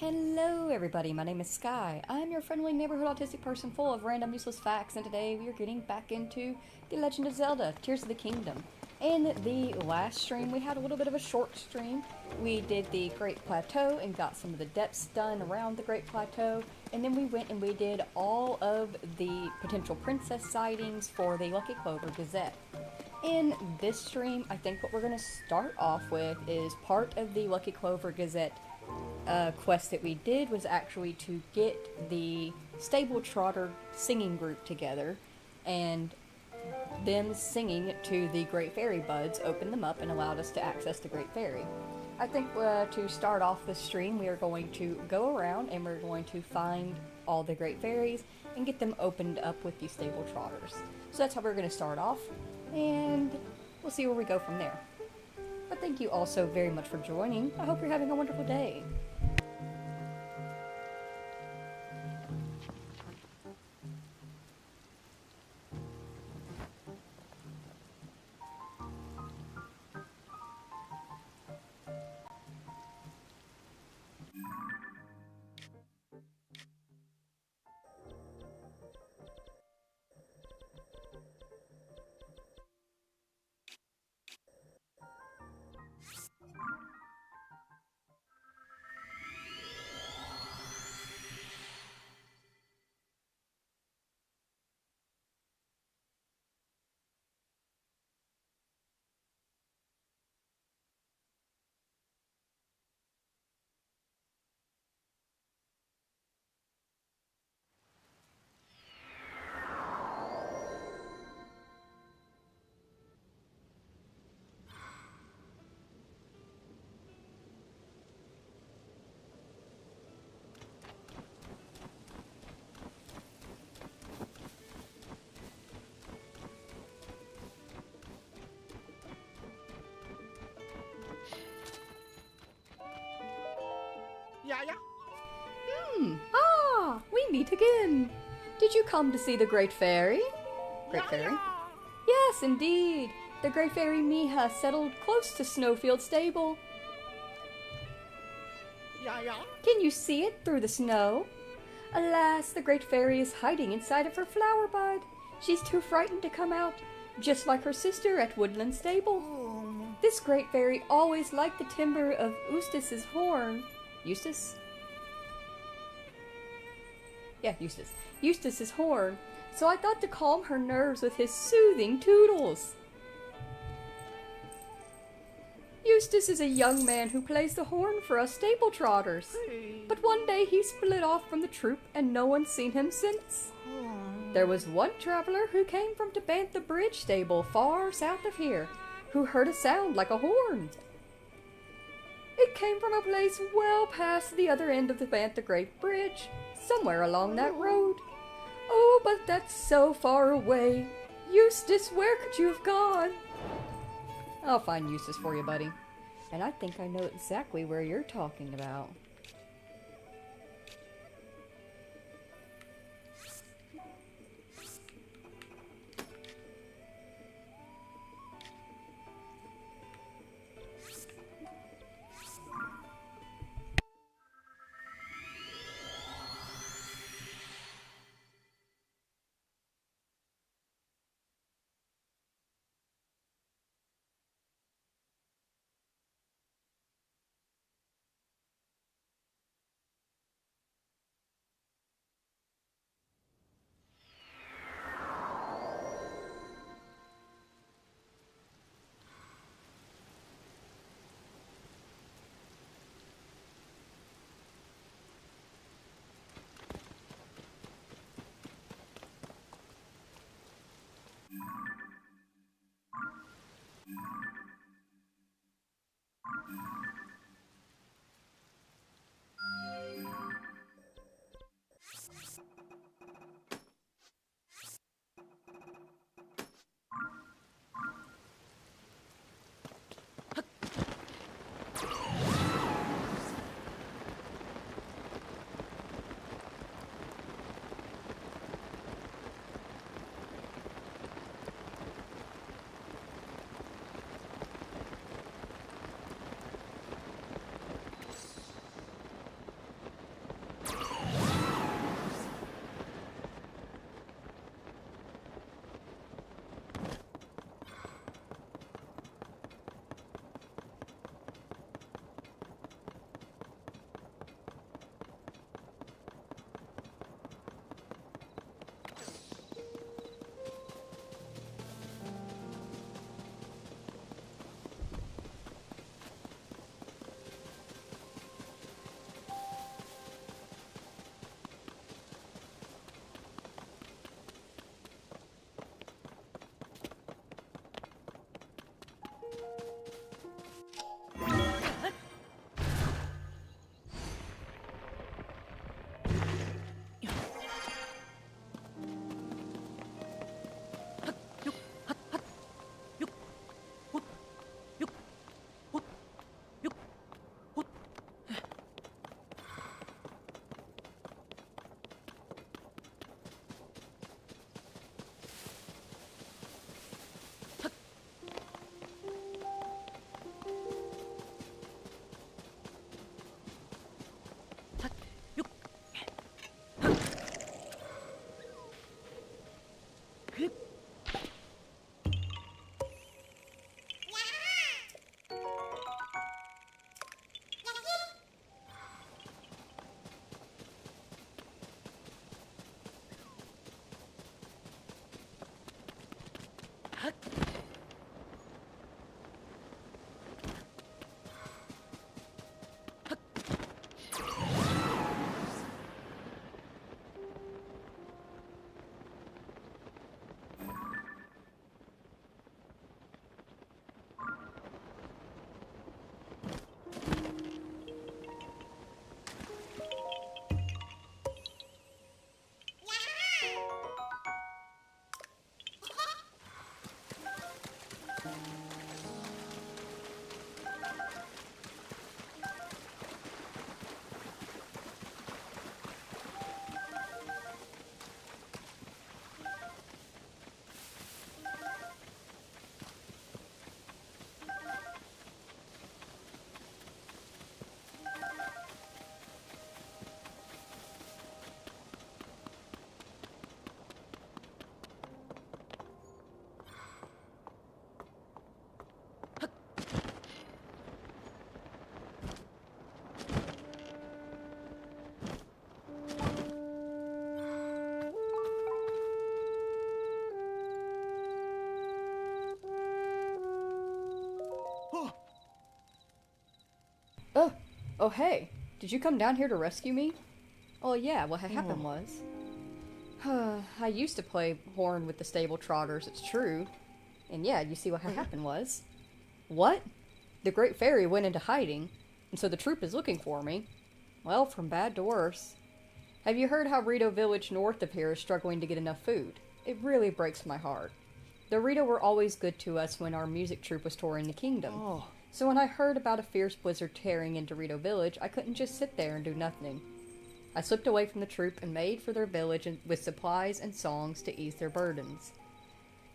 Hello everybody, my name is Sky. I'm your friendly neighborhood autistic person full of random useless facts, and today we are getting back into The Legend of Zelda, Tears of the Kingdom. In the last stream, we had a little bit of a short stream. We did the Great Plateau and got some of the depths done around the Great Plateau, and then we went and we did all of the potential princess sightings for the Lucky Clover Gazette. In this stream, I think what we're going to start off with is part of the Lucky Clover Gazette quest that we did was actually to get the Stable Trotter singing group together, and them singing to the Great Fairy buds opened them up and allowed us to access the Great Fairy. I think to start off the stream, we are going to go around and we're going to find all the Great Fairies and get them opened up with the Stable Trotters. So that's how we're going to start off, and we'll see where we go from there. But thank you all so very much for joining. I hope you're having a wonderful day. Yeah. We meet again. Did you come to see the Great Fairy? Great Fairy? Yes, indeed. The Great Fairy Miha settled close to Snowfield Stable. Yeah. Can you see it through the snow? Alas, the Great Fairy is hiding inside of her flower bud. She's too frightened to come out, just like her sister at Woodland Stable. This Great Fairy always liked the timbre of Eustace's horn. Eustace? Yeah, Eustace. Eustace's horn. So I thought to calm her nerves with his soothing tootles. Eustace is a young man who plays the horn for us stable trotters. But one day he split off from the troop and no one's seen him since. There was one traveler who came from Tabantha Bridge stable far south of here, who heard a sound like a horn. It came from a place well past the other end of the Tabantha Great Bridge, somewhere along that road. Oh, but that's so far away. Eustace, where could you have gone? I'll find Eustace for you, buddy. And I think I know exactly where you're talking about. Oh, hey. Did you come down here to rescue me? Oh, yeah. What had happened was... I used to play horn with the stable trotters, it's true. And yeah, you see what had happened was... What? The Great Fairy went into hiding, and so the troop is looking for me. Well, from bad to worse. Have you heard how Rito village north of here is struggling to get enough food? It really breaks my heart. The Rito were always good to us when our music troupe was touring the kingdom. Oh. So when I heard about a fierce blizzard tearing into Rito village, I couldn't just sit there and do nothing. I slipped away from the troop and made for their village with supplies and songs to ease their burdens.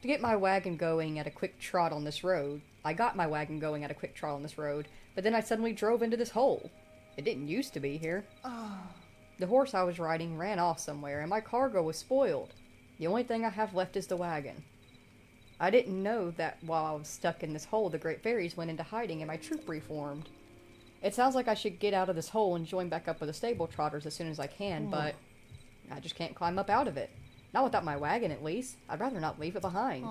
To get my wagon going at a quick trot on this road, but then I suddenly drove into this hole. It didn't used to be here. The horse I was riding ran off somewhere, and my cargo was spoiled. The only thing I have left is the wagon. I didn't know that while I was stuck in this hole, the Great Fairies went into hiding and my troop reformed. It sounds like I should get out of this hole and join back up with the stable trotters as soon as I can, but I just can't climb up out of it. Not without my wagon, at least. I'd rather not leave it behind.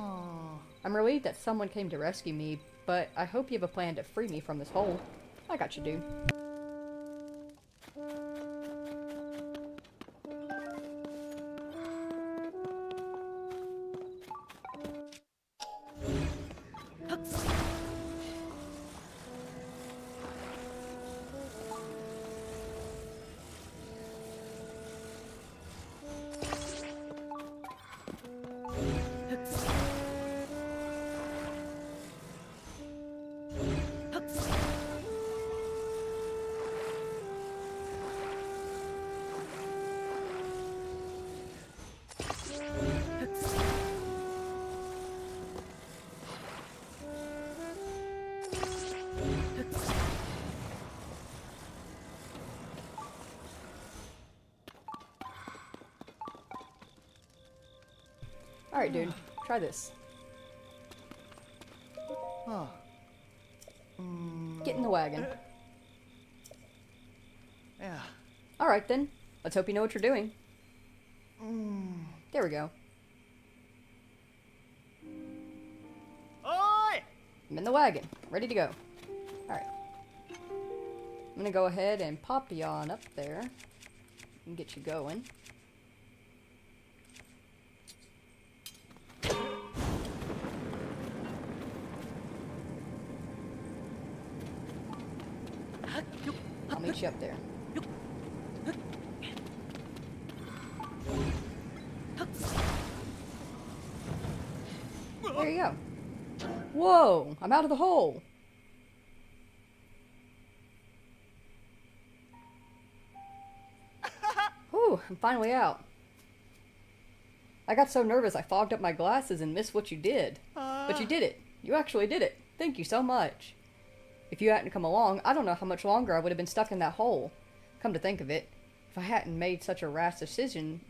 I'm relieved that someone came to rescue me, but I hope you have a plan to free me from this hole. I got you, dude. Alright, dude. Try this. Get in the wagon. Yeah. Alright then. Let's hope you know what you're doing. There we go. Oi! I'm in the wagon. Ready to go. Alright. I'm gonna go ahead and pop you on up there. And get you going. I'll meet you up there. There you go. Whoa! I'm out of the hole! Whew, I'm finally out. I got so nervous I fogged up my glasses and missed what you did. But you did it. You actually did it. Thank you so much. If you hadn't come along, I don't know how much longer I would have been stuck in that hole. Come to think of it, if I hadn't made such a rash decision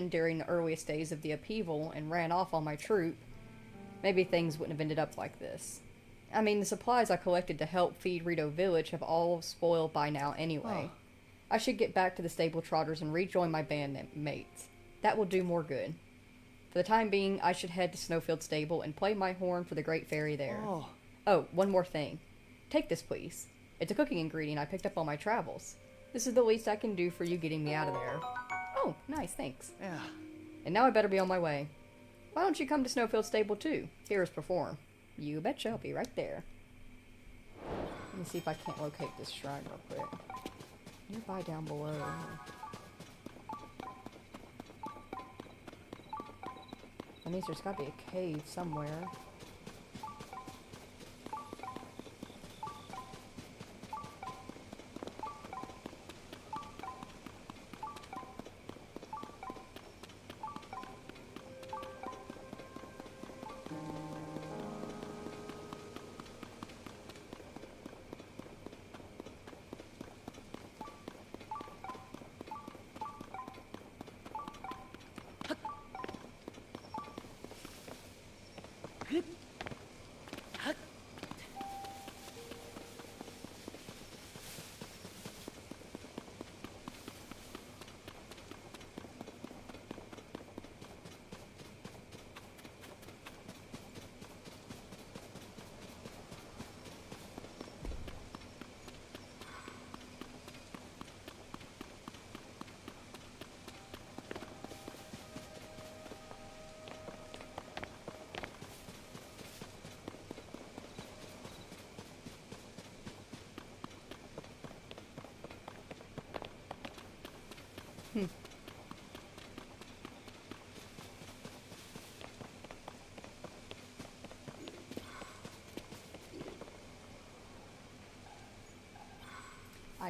during the earliest days of the upheaval and ran off on my troop, maybe things wouldn't have ended up like this. I mean, the supplies I collected to help feed Rito Village have all spoiled by now anyway. I should get back to the stable trotters and rejoin my band mates. That will do more good. For the time being, I should head to Snowfield Stable and play my horn for the Great Fairy there. Oh, one more thing. Take this, please. It's a cooking ingredient I picked up on my travels. This is the least I can do for you getting me out of there. Oh, nice, thanks. Yeah. And now I better be on my way. Why don't you come to Snowfield Stable too? Hear us perform. You betcha, I'll be right there. Let me see if I can't locate this shrine real quick. Nearby down below. That means there's gotta be a cave somewhere.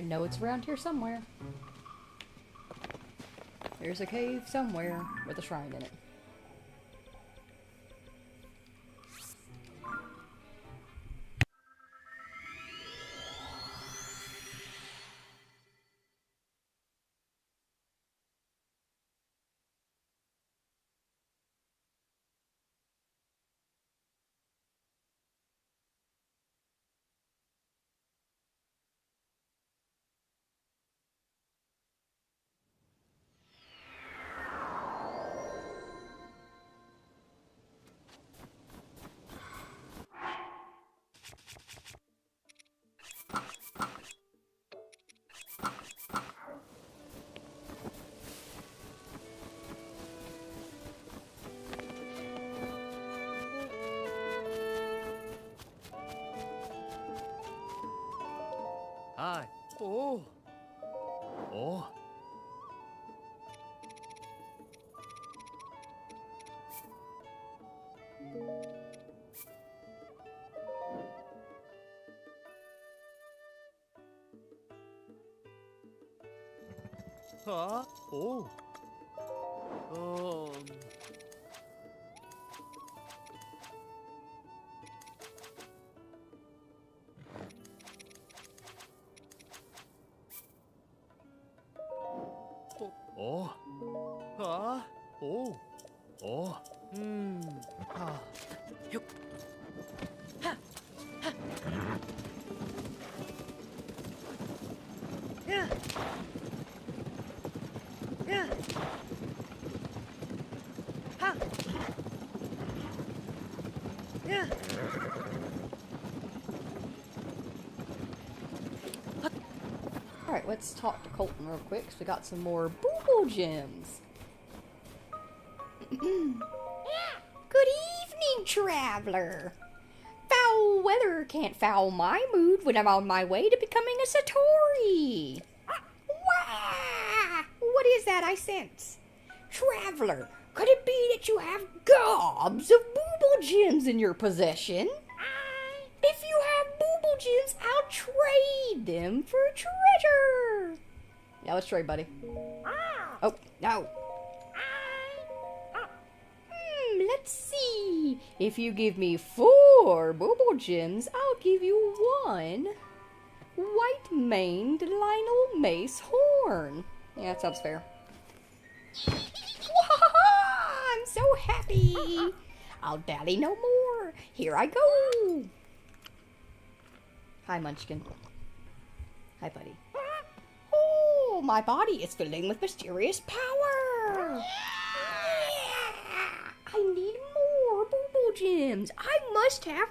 I know it's around here somewhere. There's a cave somewhere with a shrine in it. Hi. Oh. Oh. Huh? Oh. Um. Oh. Huh? Oh. Oh. Hmm. Ah. Yup. Ha. Ha. Yeah. Yeah. Ha. Yeah. Alright, let's talk to Colton real quick, because we got some more Boo-Boo Gems. Good evening, traveler. Foul weather can't foul my mood when I'm on my way to becoming a Satori. Wah! What is that I sense? Traveler, could it be that you have gobs of Boo-Boo Gems in your possession? If you have Boo-Boo Gems, I'll trade them for treasure. Yeah, let's trade, buddy. Oh, no. Let's see. If you give me 4 Boo-Boo Gems, I'll give you 1 white-maned Lionel Mace horn. Yeah, that sounds fair. I'm so happy. I'll dally no more. Here I go. Hi, Munchkin. Hi, buddy. Oh, my body is filling with mysterious power. Yeah! I need more Boo-Boo Gems. I must have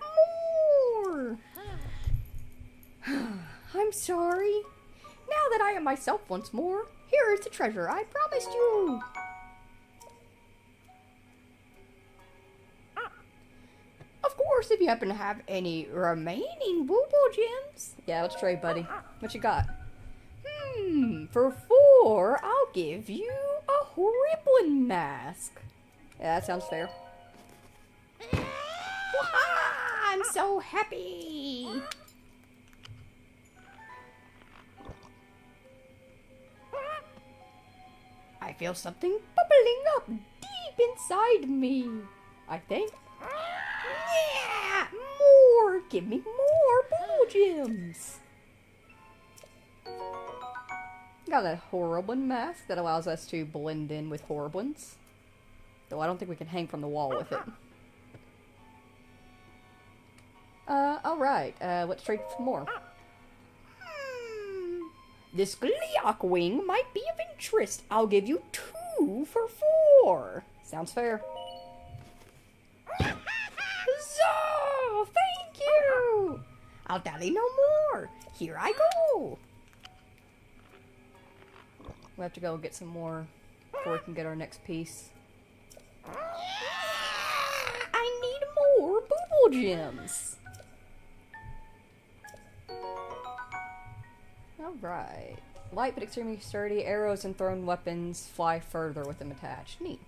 more. I'm sorry. Now that I am myself once more, here is the treasure I promised you. Of course, if you happen to have any remaining Boo-Boo Gems. Yeah, let's trade, buddy. What you got? For 4, I'll give you a Ribbon Mask. Yeah, that sounds fair. I'm so happy. I feel something bubbling up deep inside me. I think. Yeah! More! Give me more Boo-Boo Gems! Got a Horrible mask that allows us to blend in with Horriblins. Though I don't think we can hang from the wall with it. Alright. Let's trade for more. This Gleeok wing might be of interest. I'll give you 2 for 4. Sounds fair. So, thank you! I'll dally no more. Here I go. We have to go get some more before we can get our next piece. I need more Boo-Boo Gems. Alright. Light but extremely sturdy. Arrows and thrown weapons fly further with them attached. Neat.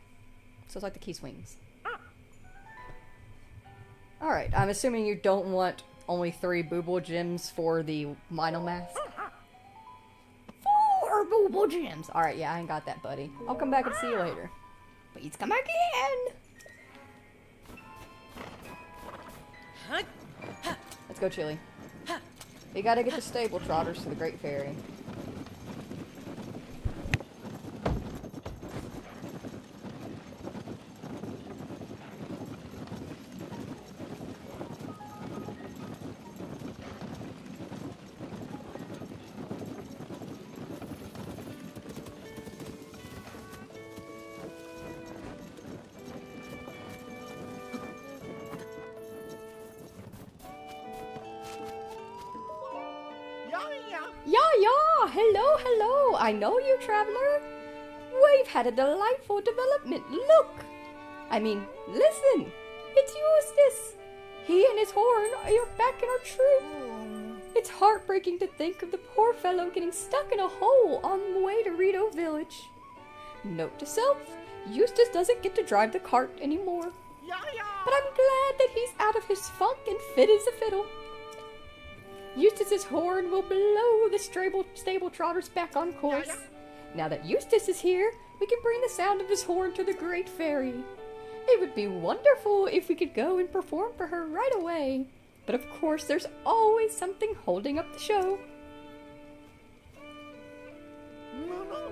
So it's like the key swings. Alright, I'm assuming you don't want only 3 Boo-Boo Gems for the Lionel Mask? removable gems. Alright, yeah, I ain't got that, buddy. I'll come back and see you later. Please come again. Let's go, Chili. We gotta get the stable trotters to the Great Fairy. Yeah, hello, hello. I know you, traveler. We've had a delightful development. Look. I mean, listen. It's Eustace. He and his horn are back in our troop. It's heartbreaking to think of the poor fellow getting stuck in a hole on the way to Rito Village. Note to self, Eustace doesn't get to drive the cart anymore. But I'm glad that he's out of his funk and fit as a fiddle. Eustace's horn will blow the stable trotters back on course. Now that Eustace is here, we can bring the sound of his horn to the Great Fairy. It would be wonderful if we could go and perform for her right away. But of course, there's always something holding up the show.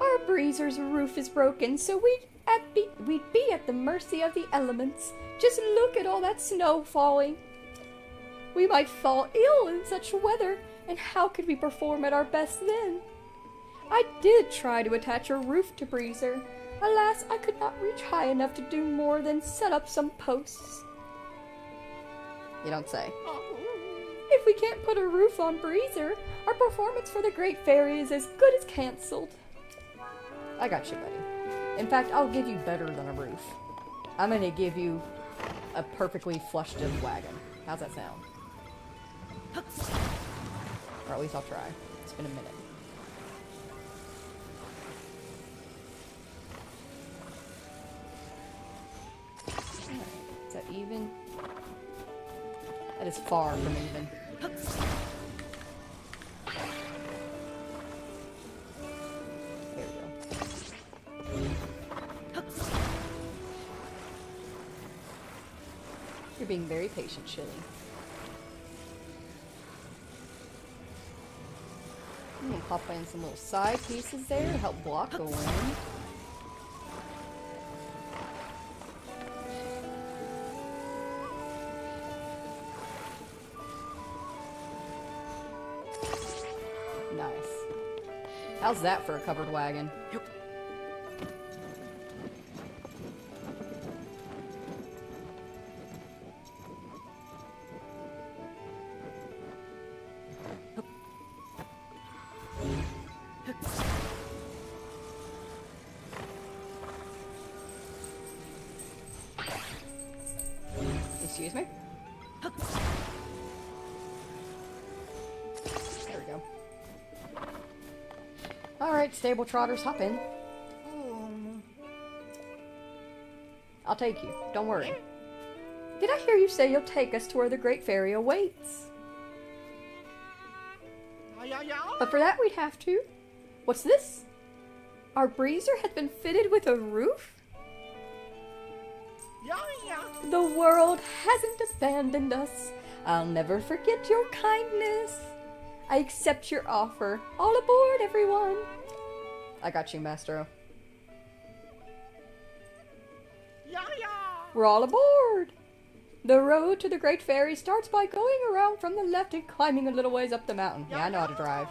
Our breezer's roof is broken, so we'd be at the mercy of the elements. Just look at all that snow falling. We might fall ill in such weather, and how could we perform at our best then? I did try to attach a roof to Breezer. Alas, I could not reach high enough to do more than set up some posts. You don't say. If we can't put a roof on Breezer, our performance for the Great Fairy is as good as cancelled. I got you, buddy. In fact, I'll give you better than a roof. I'm gonna give you a perfectly flushed-up wagon. How's that sound? Or at least I'll try. It's been a minute. Alright, is that even? That is far from even. There we go. You're being very patient, Chili. I'm gonna pop in some little side pieces there to help block the wind. Nice. How's that for a covered wagon? Excuse me? There we go. Alright, stable trotters, hop in. I'll take you. Don't worry. Did I hear you say you'll take us to where the Great Fairy awaits? But for that we'd have to. What's this? Our breezer has been fitted with a roof? The world hasn't abandoned us. I'll never forget your kindness. I accept your offer. All aboard, everyone. I got you, Mastro. We're all aboard. The road to the Great Fairy starts by going around from the left and climbing a little ways up the mountain. Yeah, I know how to drive.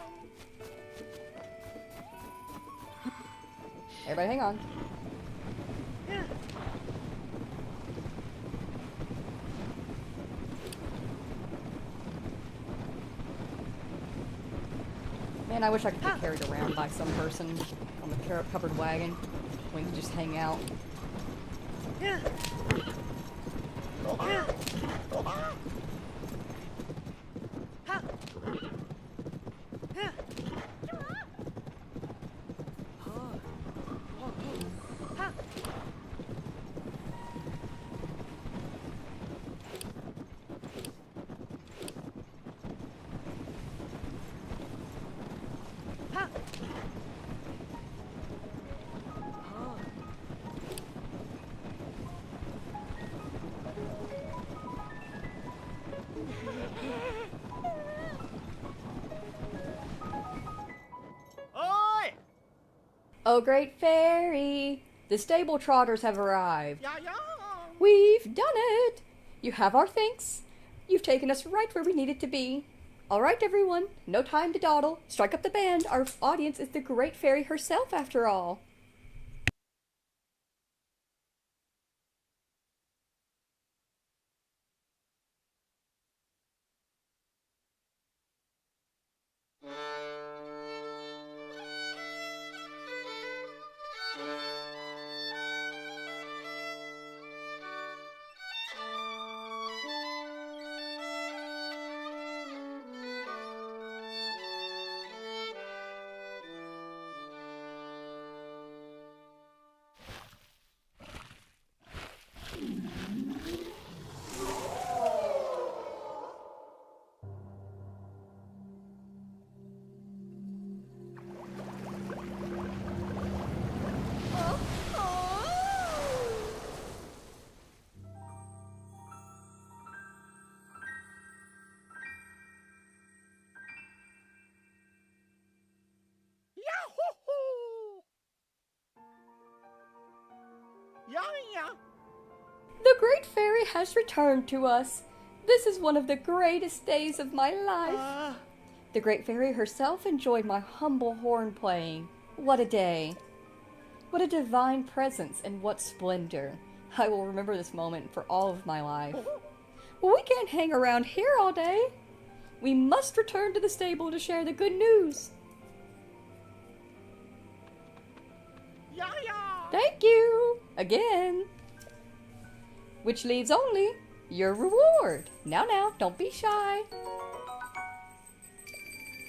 Everybody hang on. Man, I wish I could get carried around by some person on the covered wagon. We could just hang out. Oh, great fairy! The stable trotters have arrived. Yeah, yeah. We've done it! You have our thanks. You've taken us right where we needed to be. All right, everyone. No time to dawdle. Strike up the band. Our audience is the great fairy herself, after all. Yahoo! Yeah, yeah. The great fairy has returned to us. This is one of the greatest days of my life. The great fairy herself enjoyed my humble horn playing. What a day. What a divine presence and what splendor. I will remember this moment for all of my life. Well, we can't hang around here all day. We must return to the stable to share the good news. Yeah, yeah. Thank you! Again. Which leaves only your reward. Now, don't be shy.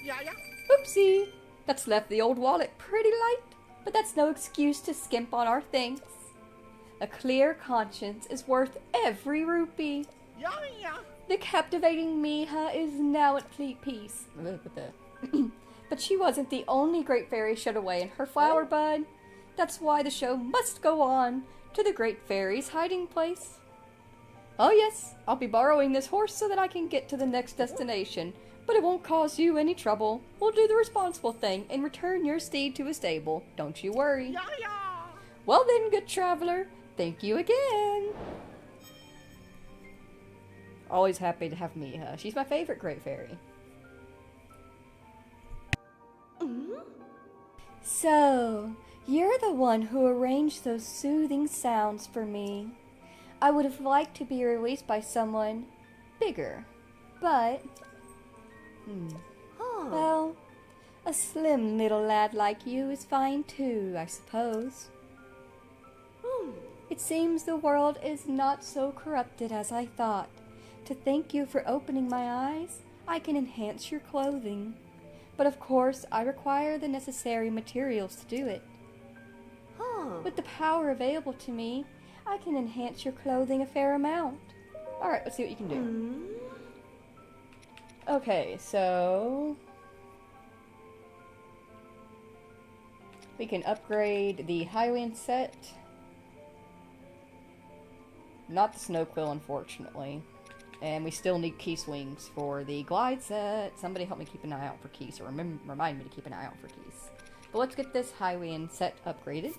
Yeah, yeah. Oopsie! That's left the old wallet pretty light, but that's no excuse to skimp on our thanks. A clear conscience is worth every rupee. Yeah, yeah. The captivating Miha is now at peace. But she wasn't the only great fairy shut away in her flower bud. That's why the show must go on to the great fairy's hiding place. Oh yes, I'll be borrowing this horse so that I can get to the next destination, but it won't cause you any trouble. We'll do the responsible thing and return your steed to a stable. Don't you worry. Yeah, yeah. Well then, good traveler, thank you again. Always happy to have Miha. She's my favorite great fairy. So, you're the one who arranged those soothing sounds for me. I would have liked to be released by someone bigger, but... Well, a slim little lad like you is fine too, I suppose. It seems the world is not so corrupted as I thought. To thank you for opening my eyes, I can enhance your clothing. But of course, I require the necessary materials to do it. With the power available to me, I can enhance your clothing a fair amount. Alright, let's see what you can do. Okay, so... we can upgrade the Highwind set. Not the Snow Quill, unfortunately. And we still need key swings for the glide set. Somebody help me keep an eye out for keys, or remind me to keep an eye out for keys. But let's get this Highwind set upgraded.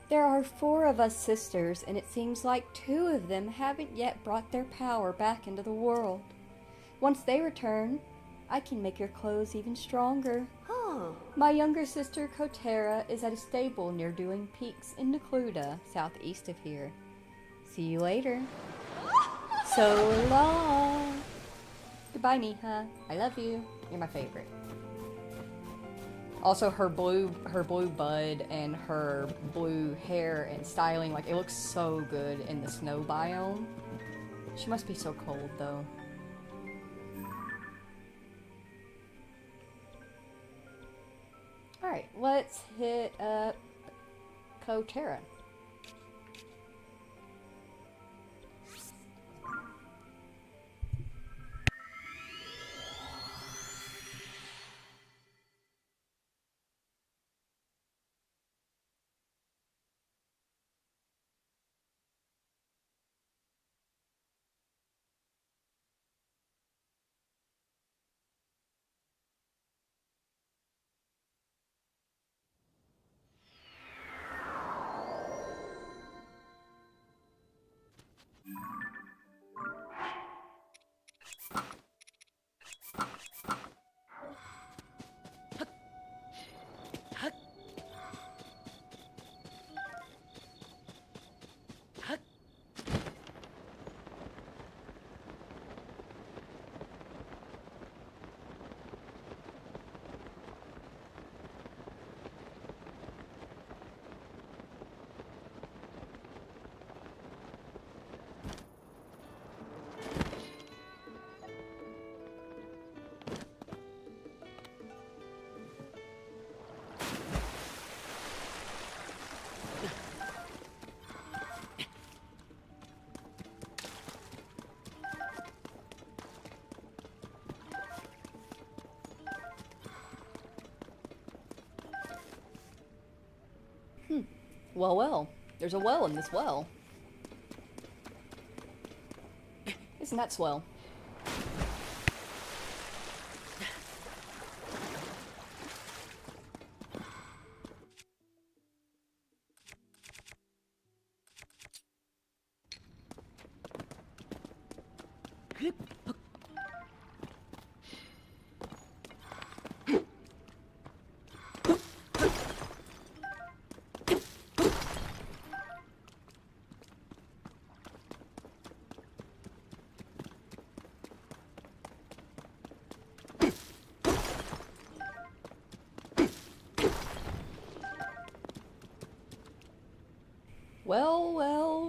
There are 4 of us sisters, and it seems like 2 of them haven't yet brought their power back into the world. Once they return, I can make your clothes even stronger. Huh. My younger sister, Kotera, is at a stable near Doing Peaks in Necluda, southeast of here. See you later. So long. Goodbye, Miha. I love you. You're my favorite. Also, her blue bud and her blue hair and styling, like, it looks so good in the snow biome. She must be so cold, though. Alright, let's hit up Kotera. Well, there's a well in this well. Isn't that swell?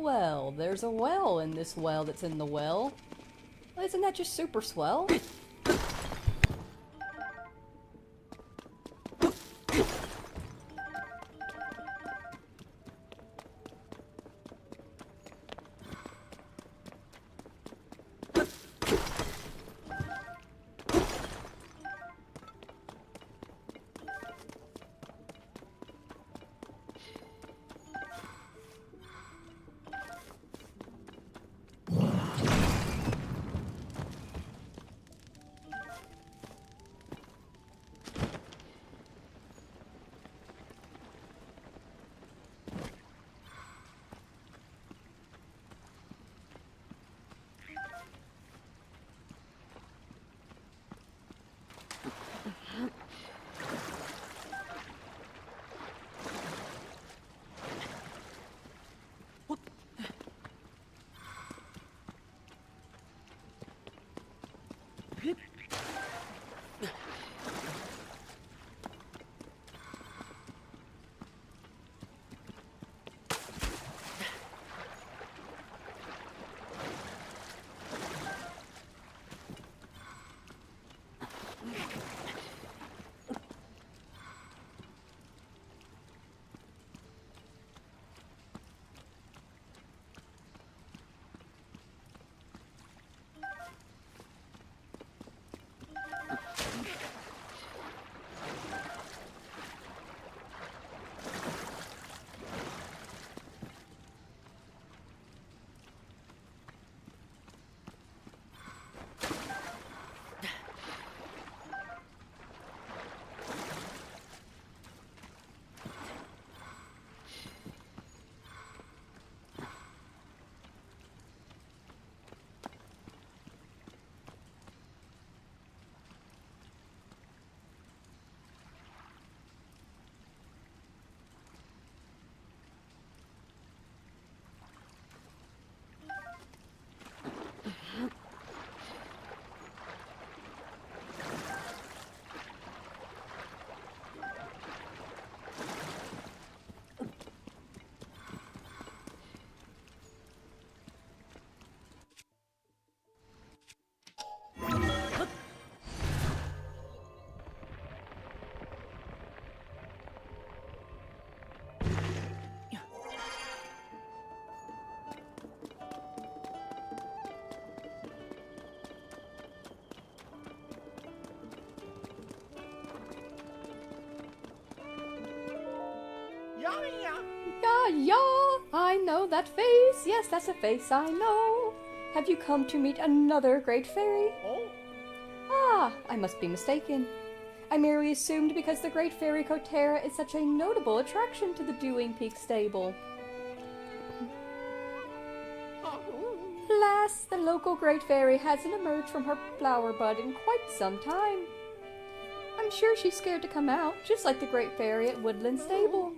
Well, there's a well in this well that's in the well. Isn't that just super swell? yeah. Yeah, I know that face. Yes, that's a face I know. Have you come to meet another great fairy? Oh, Ah, I must be mistaken. I merely assumed because the great fairy Kotera is such a notable attraction to the Dewing Peak stable. Alas, the local great fairy hasn't emerged from her flower bud in quite some time. I'm sure she's scared to come out, just like the great fairy at Woodland Stable.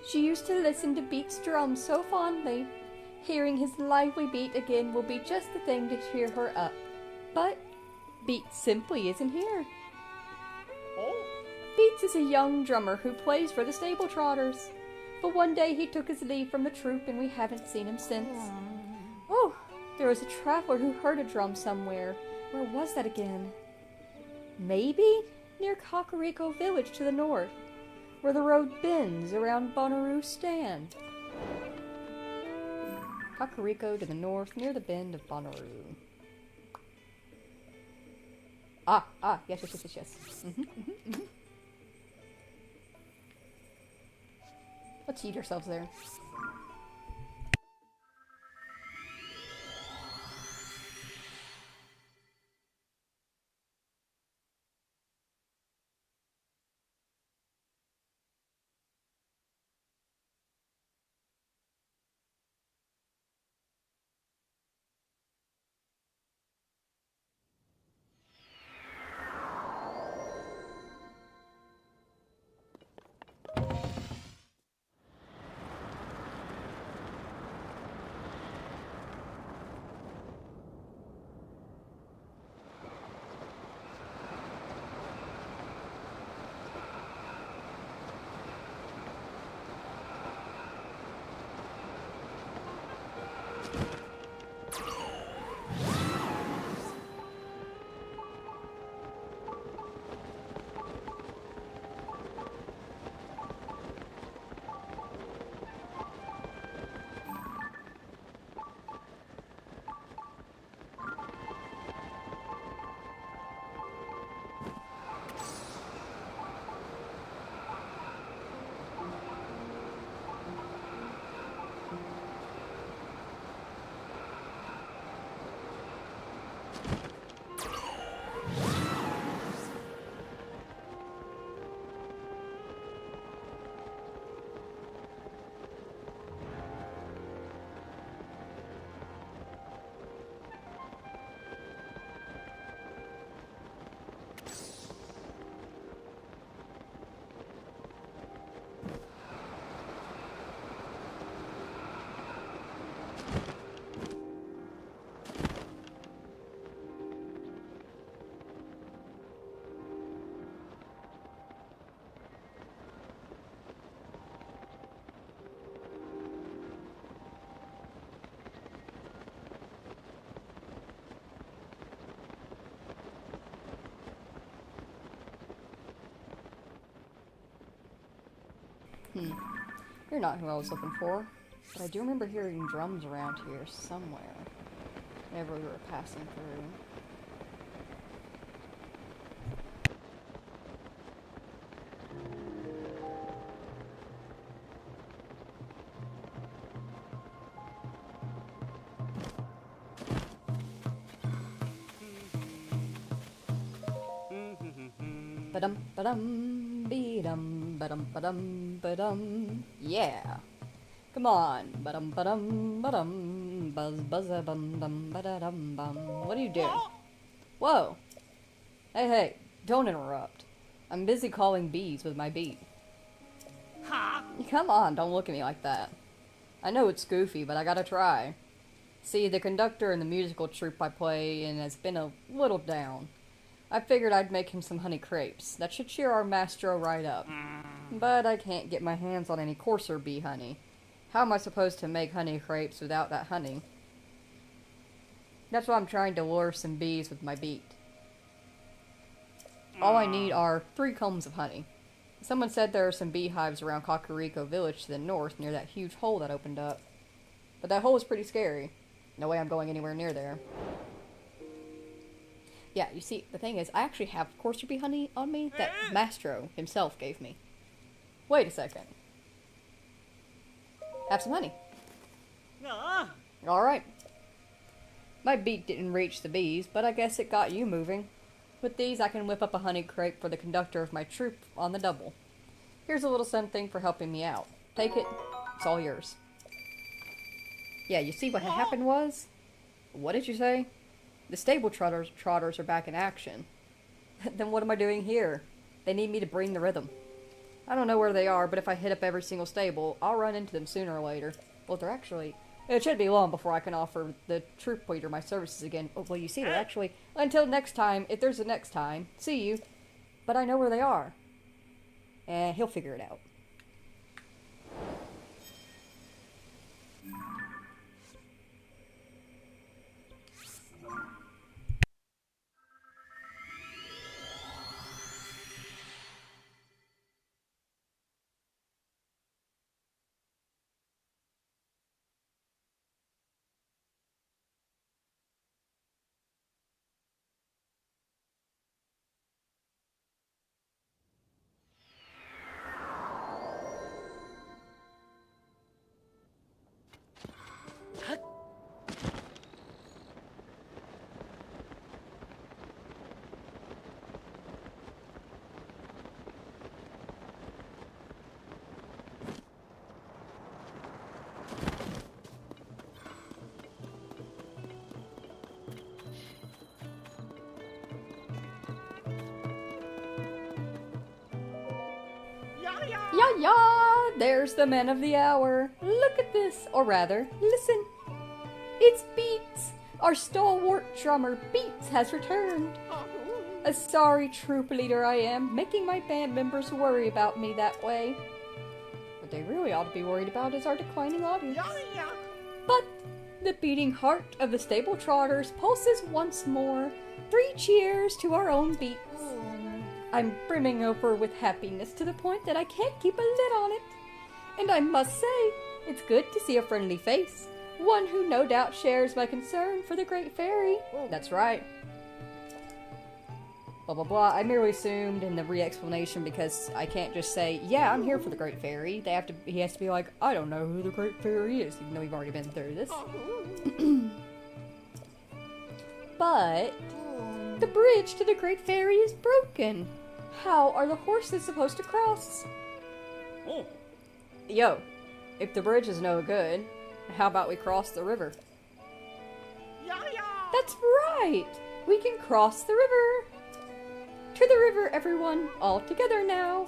She used to listen to Beat's drum so fondly. Hearing his lively beat again will be just the thing to cheer her up. But Beat simply isn't here. oh, Beats is a young drummer who plays for the Stable Trotters. But one day he took his leave from the troupe and we haven't seen him since. Oh, there was a traveler who heard a drum somewhere. Where was that again? Maybe near Kakariko Village to the north, where the road bends around Bonnaroo Stand. Kakariko to the north, near the bend of Bonnaroo. Yes. Let's eat ourselves there. You're not who I was looking for, but I do remember hearing drums around here somewhere whenever we were passing through. Ba-dum, ba-dum, be-dum, ba-dum, ba-dum, ba-dum. Yeah. Come on. Ba-dum, ba-dum, ba-dum, buzz, buzz-a-bum, bum, ba-da-dum, bum. What are you doing? Whoa. Hey, don't interrupt. I'm busy calling bees with my beat. ha, Come on, don't look at me like that. I know it's goofy, but I gotta try. See, the conductor in the musical troupe I play in has been a little down. I figured I'd make him some honey crepes. That should cheer our maestro right up. But I can't get my hands on any coarser bee honey. How am I supposed to make honey crepes without that honey? That's why I'm trying to lure some bees with my beat. All I need are 3 combs of honey. Someone said there are some beehives around Kakariko Village to the north near that huge hole that opened up. But that hole is pretty scary. No way I'm going anywhere near there. Yeah, you see, the thing is, I actually have coarser bee honey on me that Mastro himself gave me. Wait a second. Have some honey. Ah. Alright. My beak didn't reach the bees, but I guess it got you moving. With these, I can whip up a honey crate for the conductor of my troop on the double. Here's a little something for helping me out. Take it. It's all yours. Yeah, you see what happened was? What did you say? The stable trotters are back in action. Then what am I doing here? They need me to bring the rhythm. I don't know where they are, but if I hit up every single stable, I'll run into them sooner or later. Well, they're actually... It should be long before I can offer the troop leader my services again. Oh, well, you see, they're actually... Until next time, if there's a next time, see you. But I know where they are. And he'll figure it out. Ya ya! There's the man of the hour. Look at this, or rather, listen. It's Beats! Our stalwart drummer Beats has returned. A sorry troop leader I am, making my band members worry about me that way. What they really ought to be worried about is our declining audience. But the beating heart of the stable trotters pulses once more. 3 cheers to our own Beats. I'm brimming over with happiness to the point that I can't keep a lid on it. And I must say, it's good to see a friendly face. One who no doubt shares my concern for the Great Fairy. That's right. Blah blah blah. I merely assumed in the re-explanation because I can't just say, yeah, I'm here for the Great Fairy. He has to be like, I don't know who the Great Fairy is, even though we've already been through this. But the bridge to the Great Fairy is broken. How are the horses supposed to cross? Oh. Yo, if the bridge is no good, how about we cross the river? That's right! We can cross the river! To the river, everyone! All together now!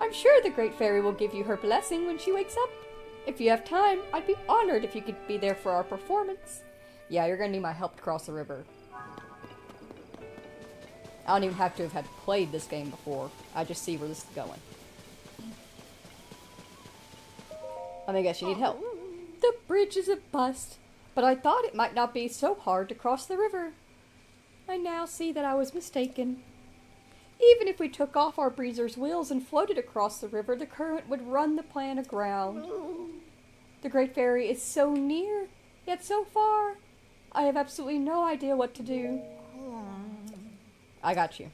I'm sure the Great Fairy will give you her blessing when she wakes up. If you have time, I'd be honored if you could be there for our performance. Yeah, you're gonna need my help to cross the river. I don't even have to have had played this game before. I just see where this is going. Let me guess, you need help. The bridge is a bust, but I thought it might not be so hard to cross the river. I now see that I was mistaken. Even if we took off our breezer's wheels and floated across the river, the current would run the plan aground. The Great Fairy is so near, yet so far. I have absolutely no idea what to do. I got you.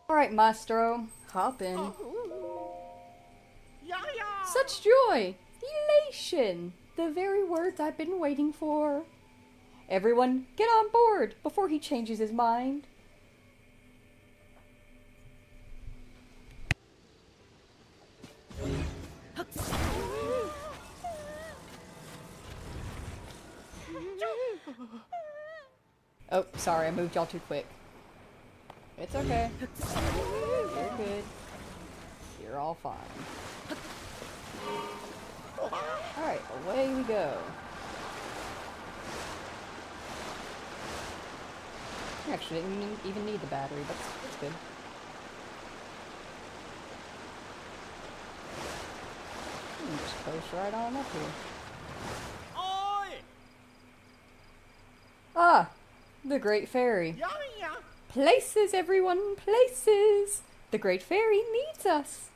Alright, Maestro, hop in. Yeah, yeah. Such joy! Elation! The very words I've been waiting for. Everyone, get on board before he changes his mind. Oh, sorry, I moved y'all too quick. It's okay. You're good. You're all fine. Alright, away we go. Actually, didn't even need the battery. That's good. Just coast right on up here. Oi! Ah! The Great Fairy. Yeah, yeah. Places, everyone, places! The Great Fairy needs us!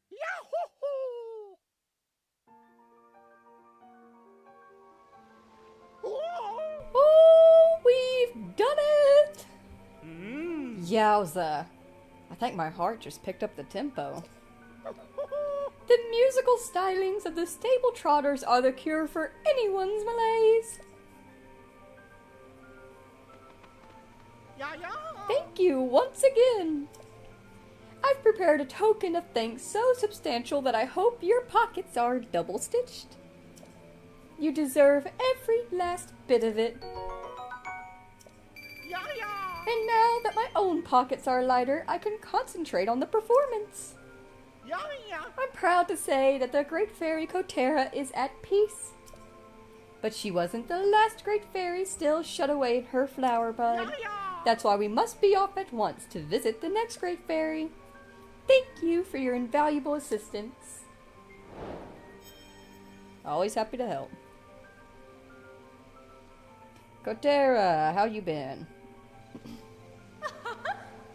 Yahoo! Oh, we've done it! Mmm. Yowza. I think my heart just picked up the tempo. The musical stylings of the stable trotters are the cure for anyone's malaise. Yeah, yeah. Thank you once again. I've prepared a token of thanks so substantial that I hope your pockets are double-stitched. You deserve every last bit of it. Yeah, yeah. And now that my own pockets are lighter, I can concentrate on the performance. Yeah, yeah. I'm proud to say that the Great Fairy Kotera is at peace. But she wasn't the last Great Fairy still shut away in her flower bud. Yeah, yeah. That's why we must be off at once to visit the next Great Fairy. Thank you for your invaluable assistance. Always happy to help. Kotera, how you been?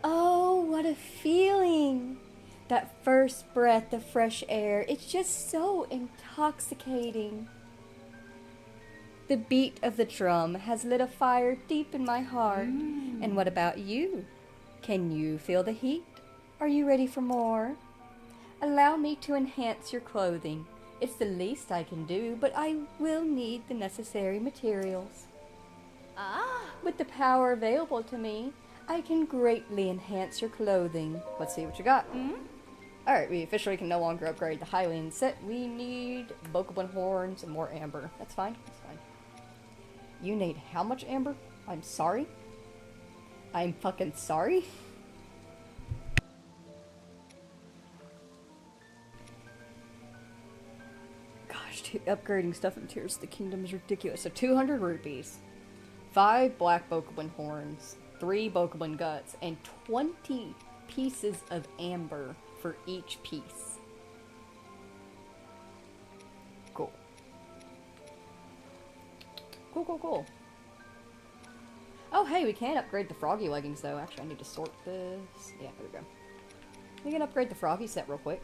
Oh, what a feeling! That first breath of fresh air, it's just so intoxicating. The beat of the drum has lit a fire deep in my heart. And what about you? Can you feel the heat? Are you ready for more? Allow me to enhance your clothing. It's the least I can do, but I will need the necessary materials. With the power available to me, I can greatly enhance your clothing. Let's see what you got. Alright, we officially can no longer upgrade the Hylian set. We need Bokoblin horns and more amber. That's fine. That's fine. You need how much amber? I'm sorry? I'm fucking sorry? Gosh, upgrading stuff in Tears of the Kingdom is ridiculous. So 200 rupees, 5 black Bokoblin horns, 3 Bokoblin guts, and 20 pieces of amber for each piece. Cool. Cool. Oh, hey, we can upgrade the Froggy leggings, though. Actually, I need to sort this. Yeah, there we go. We can upgrade the Froggy set real quick.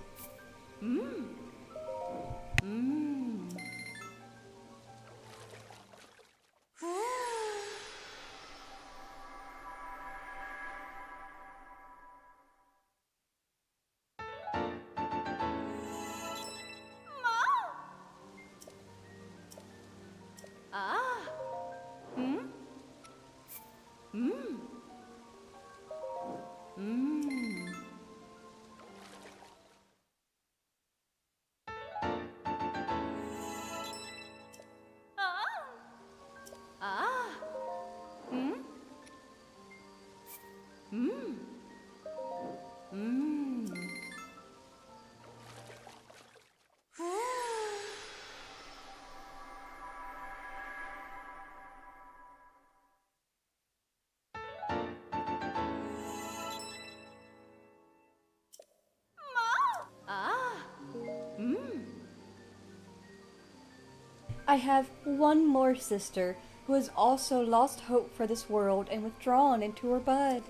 I have one more sister who has also lost hope for this world and withdrawn into her bud.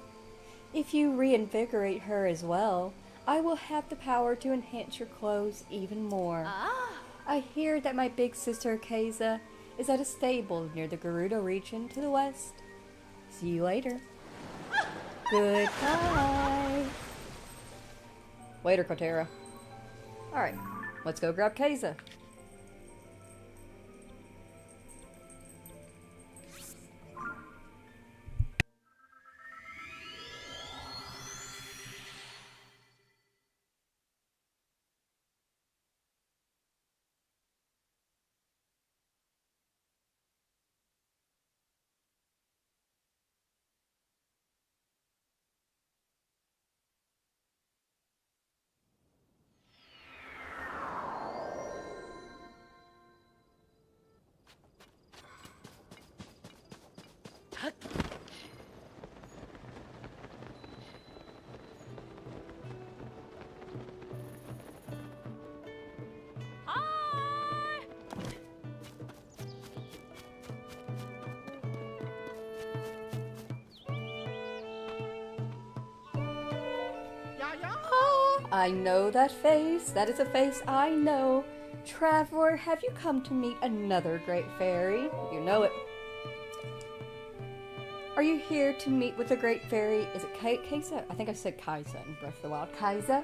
If you reinvigorate her as well, I will have the power to enhance your clothes even more. I hear that my big sister Kaiza is at a stable near the Gerudo region to the west. See you later. Goodbye. Later, Kotera. Alright, let's go grab Kaiza. I know that face. That is a face I know. Traveler, have you come to meet another great fairy? You know it. Are you here to meet with the great fairy? Is it Kaiza? I think I said Kaiza in Breath of the Wild. Kaiza?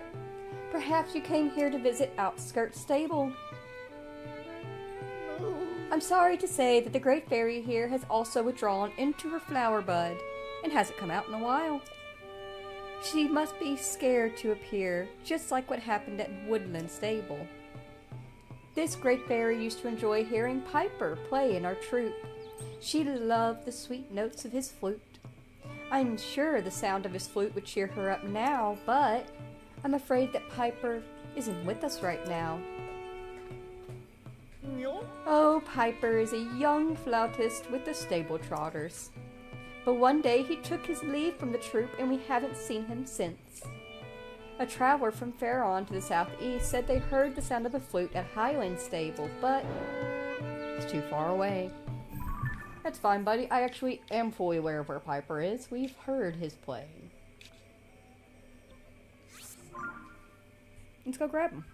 Perhaps you came here to visit Outskirts Stable. I'm sorry to say that the great fairy here has also withdrawn into her flower bud and hasn't come out in a while. She must be scared to appear, just like what happened at Woodland Stable. This great fairy used to enjoy hearing Piper play in our troupe. She loved the sweet notes of his flute. I'm sure the sound of his flute would cheer her up now, but I'm afraid that Piper isn't with us right now. Oh, Piper is a young flautist with the Stable Trotters. But one day he took his leave from the troupe and we haven't seen him since. A traveler from Faron to the southeast said they heard the sound of the flute at Highland Stable, but it's too far away. That's fine, buddy. I actually am fully aware of where Piper is. We've heard his playing. Let's go grab him.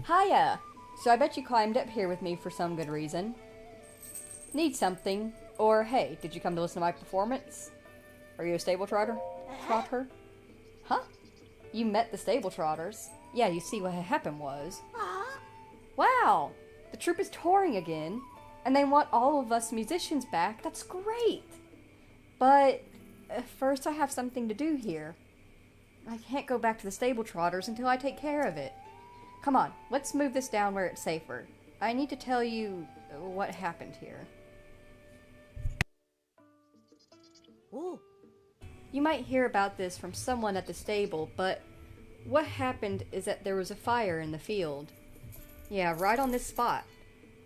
Hiya! So I bet you climbed up here with me for some good reason. Need something? Or hey, did you come to listen to my performance? Are you a stable trotter? Trotter? Huh? You met the stable trotters. Yeah, you see what happened was... Wow! The troupe is touring again, and they want all of us musicians back. That's great! But first I have something to do here. I can't go back to the stable trotters until I take care of it. Come on, let's move this down where it's safer. I need to tell you what happened here. Ooh. You might hear about this from someone at the stable, but what happened is that there was a fire in the field. Yeah, right on this spot.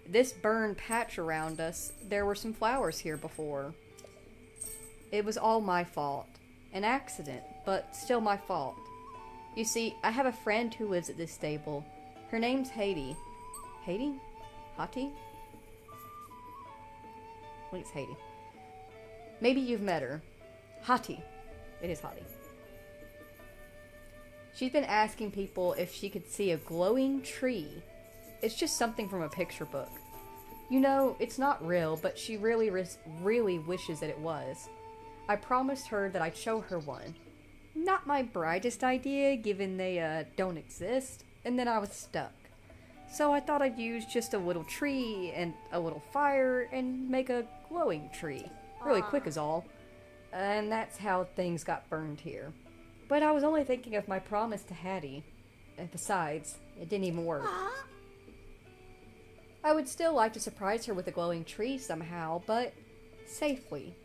This burned patch around us, there were some flowers here before. It was all my fault. An accident, but still my fault. You see, I have a friend who lives at this stable. Her name's Haiti. Haiti? Hati? I think it's Haiti. Maybe you've met her. Hati. It is Hati. She's been asking people if she could see a glowing tree. It's just something from a picture book. You know, it's not real, but she really wishes that it was. I promised her that I'd show her one. Not my brightest idea, given they don't exist, and then I was stuck. So I thought I'd use just a little tree and a little fire and make a glowing tree. Really quick is all. And that's how things got burned here. But I was only thinking of my promise to Hattie. And besides, it didn't even work. I would still like to surprise her with a glowing tree somehow, but safely.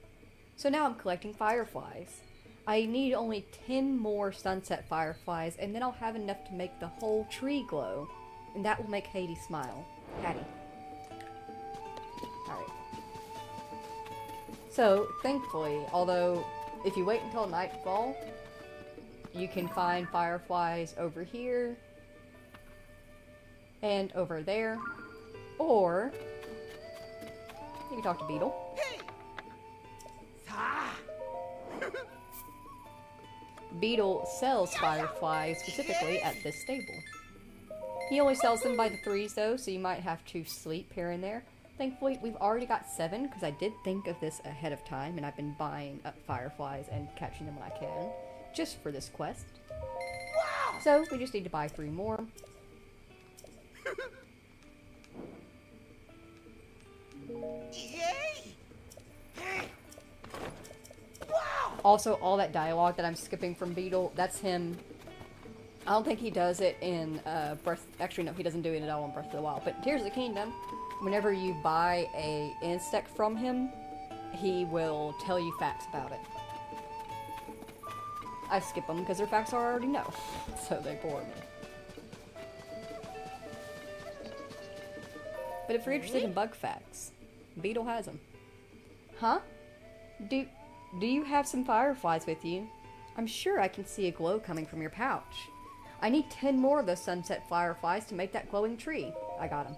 So now I'm collecting fireflies. I need only 10 more sunset fireflies, and then I'll have enough to make the whole tree glow. And that will make Hattie smile. Hattie. Alright. So, thankfully, although if you wait until nightfall, you can find fireflies over here and over there, or you can talk to Beetle. Beetle sells fireflies specifically at this stable. He only sells them by the threes though, so you might have to sleep here and there. Thankfully, we've already got 7, because I did think of this ahead of time, and I've been buying up fireflies and catching them when I can, just for this quest. Wow. So, we just need to buy 3 more. Also, all that dialogue that I'm skipping from Beetle, that's him. I don't think he does it in Actually, no, he doesn't do it at all in Breath of the Wild. But Tears of the Kingdom, whenever you buy a insect from him, he will tell you facts about it. I skip them because they're facts I already know, so they bore me. But if you're interested in bug facts, Beetle has them. Huh? Do you have some fireflies with you? I'm sure I can see a glow coming from your pouch. I need 10 more of those sunset fireflies to make that glowing tree. I got them.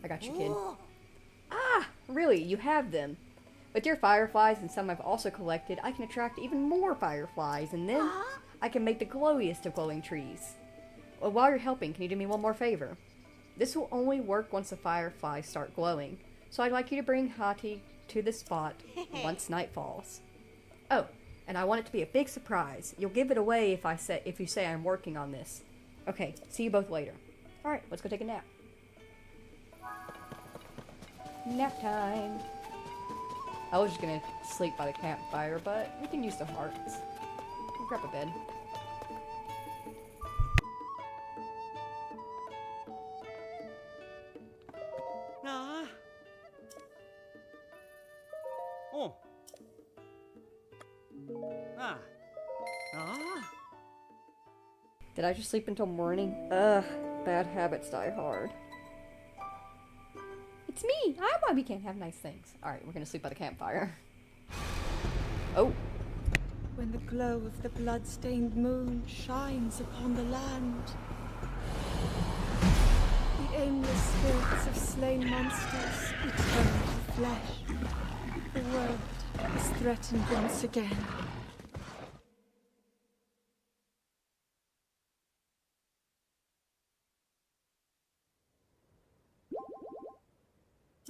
I got you, kid. Ah, really, you have them. With your fireflies and some I've also collected, I can attract even more fireflies, and then I can make the glowiest of glowing trees. Well, while you're helping, can you do me one more favor? This will only work once the fireflies start glowing, so I'd like you to bring Hattie to the spot once night falls. Oh, and I want it to be a big surprise. You'll give it away if you say I'm working on this. Okay, see you both later. Alright, let's go take a nap. Nap time. I was just gonna sleep by the campfire, but we can use the hearts. Grab a bed. Nah. Oh. Ah. Ah. Did I just sleep until morning? Ugh, bad habits die hard. It's me! I'm why we can't have nice things. Alright, we're gonna sleep by the campfire. Oh! When the glow of the blood-stained moon shines upon the land, the aimless spirits of slain monsters return to flesh. The world is threatened once again.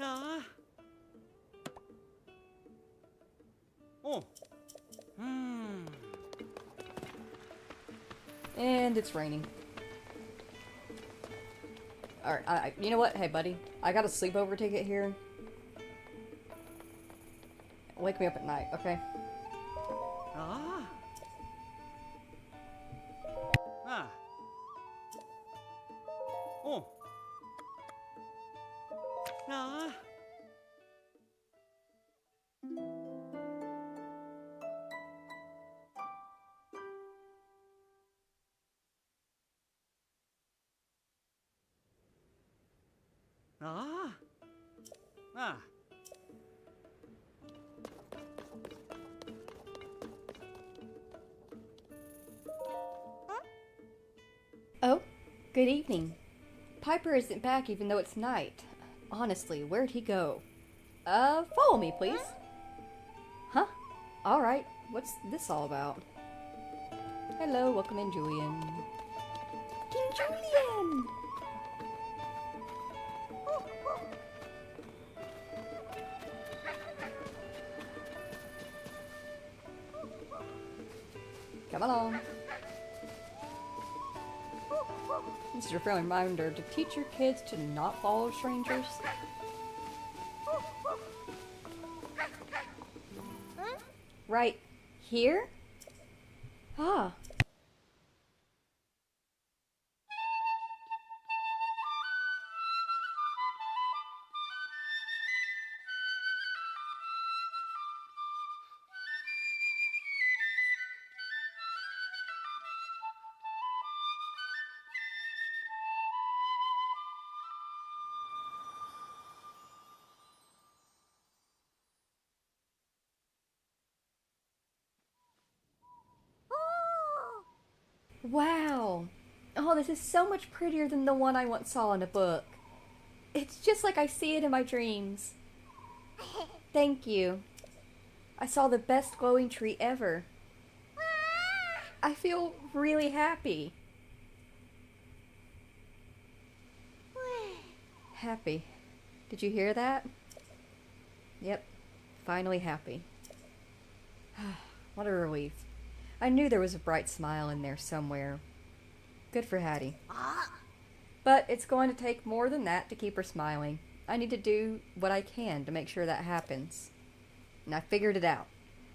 Ah. Oh. And it's raining. Alright, you know what? Hey, buddy. I got a sleepover ticket here. Wake me up at night, okay? Ah. Ah. Oh. Ah. Ah. Ah. Oh, good evening. Piper isn't back even though it's night. Honestly, where'd he go? Follow me, please. Huh? Alright, what's this all about? Hello, welcome in, Julian. King Julian! Come along. This is your friendly reminder to teach your kids to not follow strangers. Right here? Ah. Wow. Oh, this is so much prettier than the one I once saw in a book. It's just like I see it in my dreams. Thank you. I saw the best glowing tree ever. I feel really happy. Happy. Did you hear that? Yep. Finally happy. What a relief. I knew there was a bright smile in there somewhere. Good for Hattie. But it's going to take more than that to keep her smiling. I need to do what I can to make sure that happens. And I figured it out.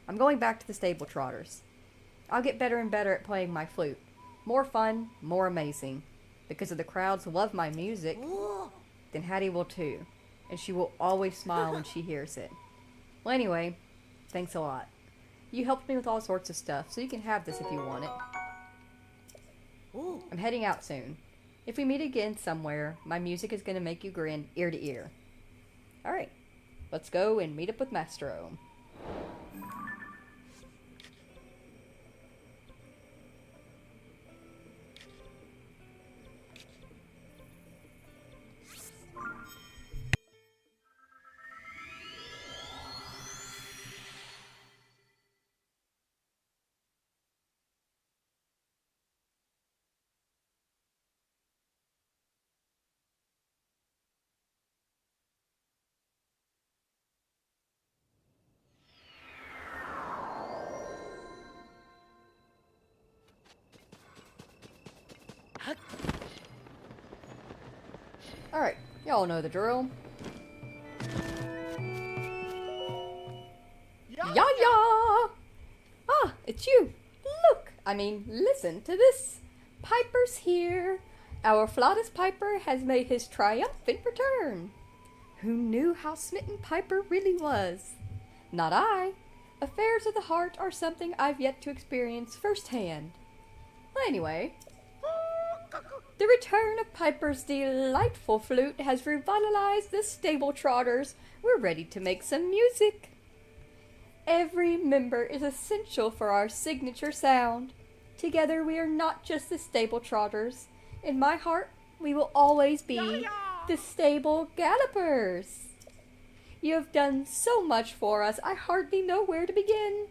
I'm going back to the stable trotters. I'll get better and better at playing my flute. More fun, more amazing. Because if the crowds love my music, then Hattie will too. And she will always smile when she hears it. Well, anyway, thanks a lot. You helped me with all sorts of stuff, so you can have this if you want it. I'm heading out soon. If we meet again somewhere, my music is going to make you grin ear to ear. Alright, let's go and meet up with Mastro. Alright, y'all know the drill. Ya! Ah, it's you. Look, listen to this. Piper's here. Our flautist Piper has made his triumphant return. Who knew how smitten Piper really was? Not I. Affairs of the heart are something I've yet to experience firsthand. Well, anyway, the return of Piper's delightful flute has revitalized the stable trotters. We're ready to make some music. Every member is essential for our signature sound. Together we are not just the stable trotters. In my heart, we will always be the stable gallopers. You have done so much for us, I hardly know where to begin.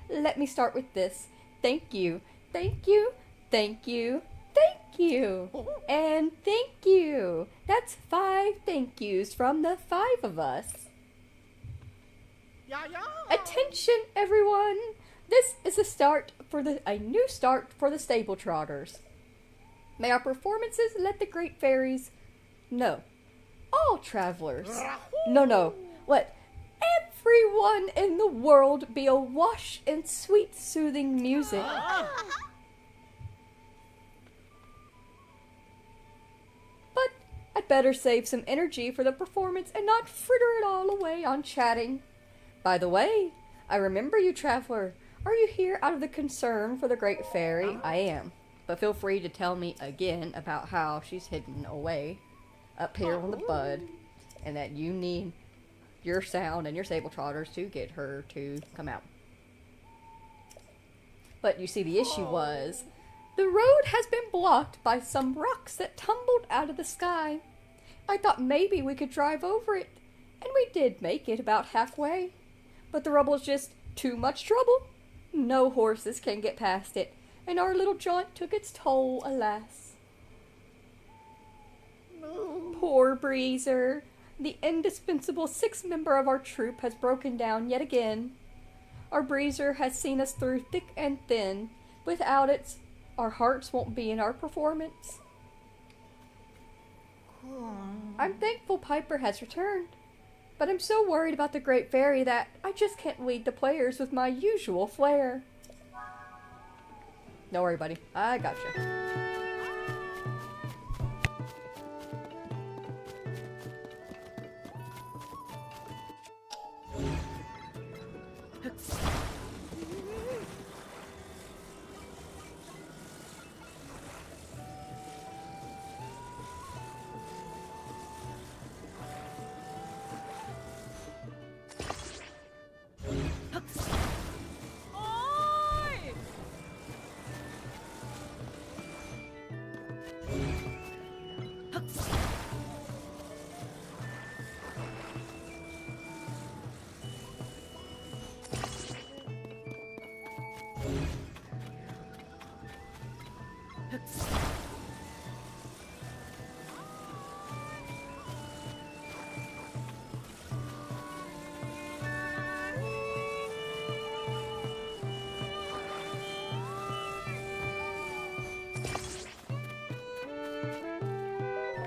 Let me start with this. Thank you, thank you, thank you, thank you, and thank you. That's 5 thank yous from the 5 of us. Attention, everyone! This is a new start for the stable trotters. May our performances let the great fairies, no, all travelers, let everyone in the world be awash in sweet, soothing music. But I'd better save some energy for the performance and not fritter it all away on chatting. By the way, I remember you, traveler. Are you here out of the concern for the great fairy? I am. But feel free to tell me again about how she's hidden away up here on the bud, and that you need your sound and your stable trotters to get her to come out. But you see, the issue was, the road has been blocked by some rocks that tumbled out of the sky. I thought maybe we could drive over it, and we did make it about halfway. But the rubble's just too much trouble. No horses can get past it, and our little jaunt took its toll, alas. Poor Breezer. The indispensable 6th member of our troop has broken down yet again. Our Breezer has seen us through thick and thin, Without it, our hearts won't be in our performance. I'm thankful Piper has returned, but I'm so worried about the Great Fairy that I just can't lead the players with my usual flair. Don't worry, buddy. I gotcha.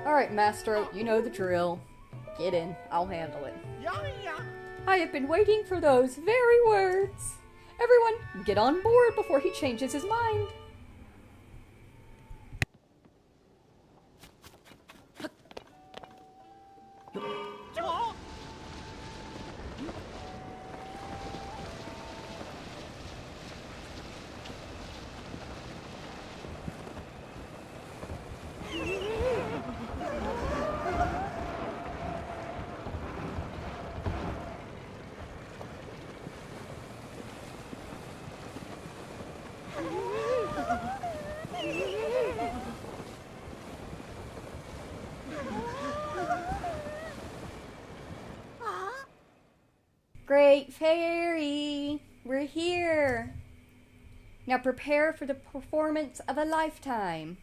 Alright, Master, you know the drill. Get in, I'll handle it. I have been waiting for those very words. Everyone, get on board before he changes his mind. Great Fairy, we're here. Now prepare for the performance of a lifetime.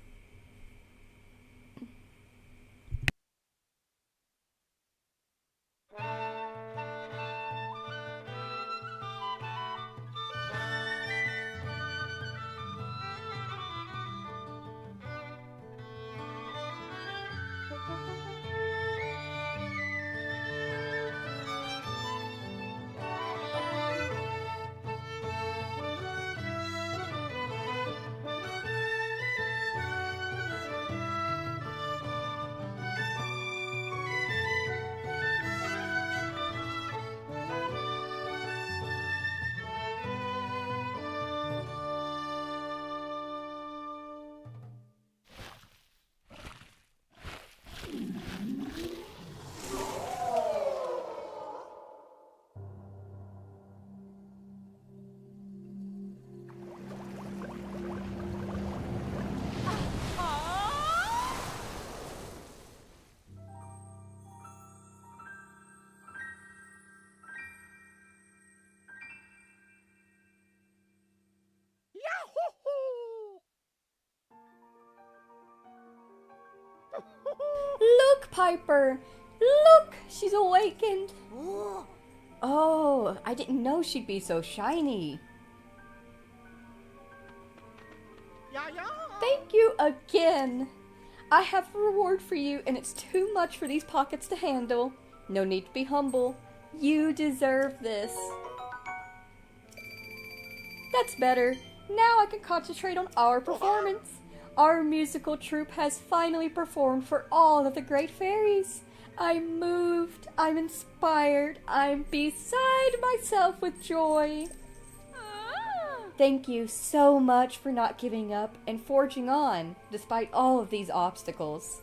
Look, Piper! Look! She's awakened! Oh, I didn't know she'd be so shiny. Thank you again! I have a reward for you, and it's too much for these pockets to handle. No need to be humble. You deserve this. That's better. Now I can concentrate on our performance. Our musical troupe has finally performed for all of the great fairies. I'm moved, I'm inspired, I'm beside myself with joy. Thank you so much for not giving up and forging on, despite all of these obstacles.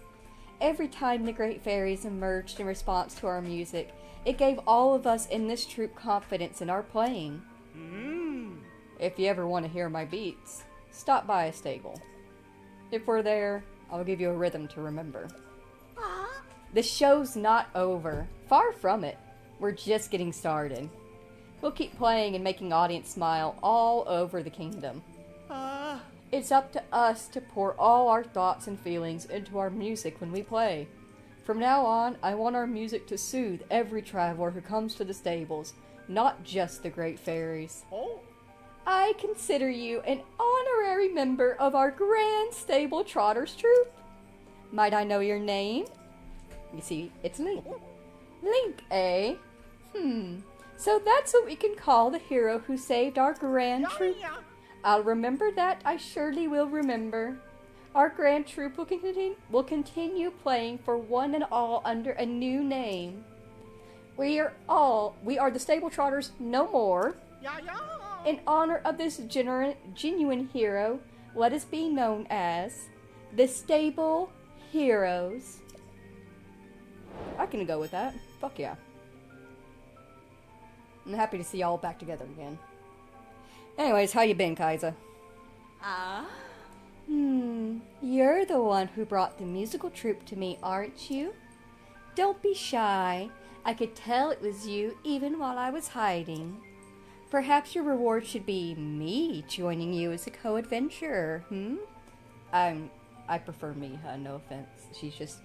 Every time the great fairies emerged in response to our music, it gave all of us in this troupe confidence in our playing. If you ever want to hear my beats, stop by a stable. If we're there, I'll give you a rhythm to remember. The show's not over. Far from it. We're just getting started. We'll keep playing and making audience smile all over the kingdom. It's up to us to pour all our thoughts and feelings into our music when we play. From now on, I want our music to soothe every traveler who comes to the stables, not just the great fairies. I consider you an honorary temporary member of our Grand Stable Trotters troupe. Might I know your name? You see, it's Link. Link, eh? So that's what we can call the hero who saved our grand troop. I'll remember that, I surely will remember. Our grand troop will continue playing for one and all under a new name. We are the Stable Trotters no more. In honor of this genuine hero, let us be known as the Stable Heroes. I can go with that. Fuck yeah. I'm happy to see y'all back together again. Anyways, how you been, Kaiser? You're the one who brought the musical troupe to me, aren't you? Don't be shy. I could tell it was you even while I was hiding. Perhaps your reward should be me joining you as a co-adventurer, I prefer Miha, no offense. She's just,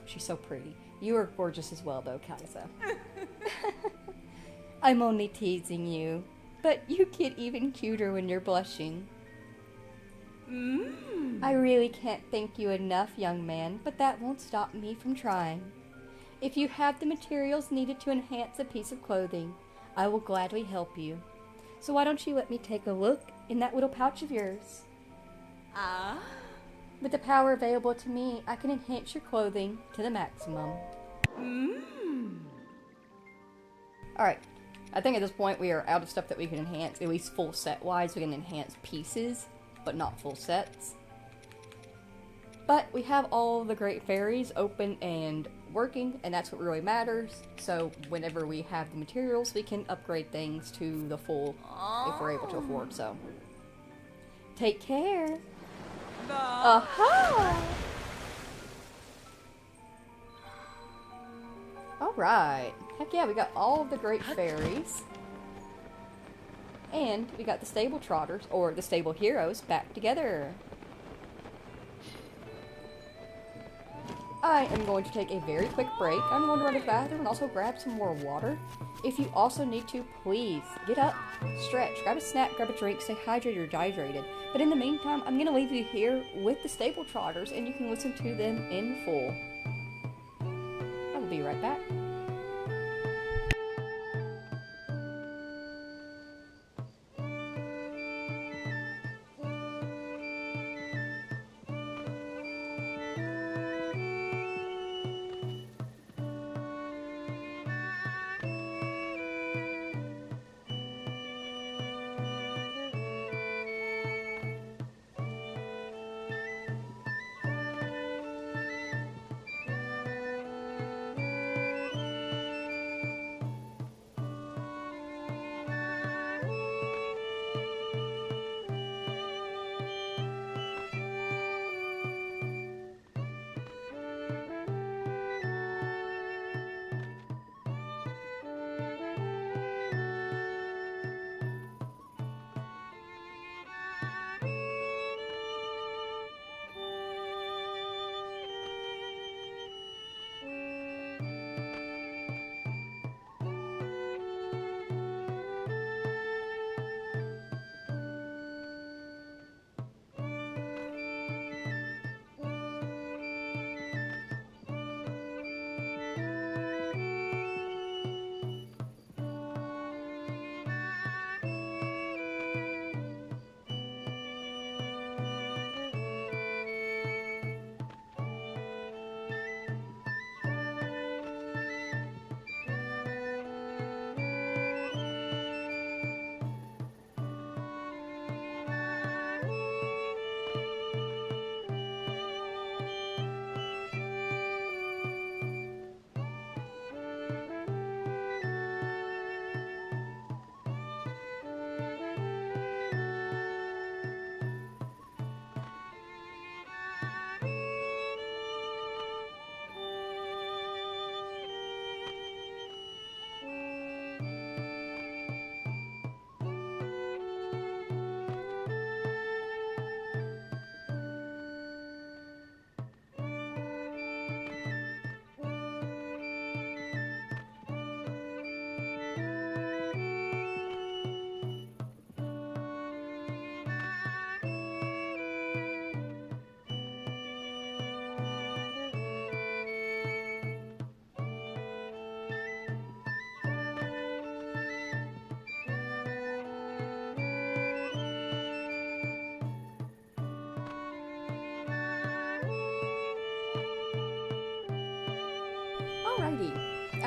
she's so pretty. You are gorgeous as well, though, Kaiser. I'm only teasing you, but you get even cuter when you're blushing. I really can't thank you enough, young man, but that won't stop me from trying. If you have the materials needed to enhance a piece of clothing, I will gladly help you. So why don't you let me take a look in that little pouch of yours? With the power available to me, I can enhance your clothing to the maximum. Alright, I think at this point we are out of stuff that we can enhance, at least full set wise. We can enhance pieces, but not full sets. But we have all the great fairies open and working, and that's what really matters. So whenever we have the materials, we can upgrade things to the full if we're able to afford so. Take care. Aha! Alright. Heck yeah, we got all of the great fairies. And we got the Stable Trotters, or the Stable Heroes, back together. I am going to take a very quick break. I'm going to run to the bathroom and also grab some more water. If you also need to, please get up, stretch, grab a snack, grab a drink, stay hydrated or dehydrated. But in the meantime, I'm going to leave you here with the Stable Trotters and you can listen to them in full. I will be right back.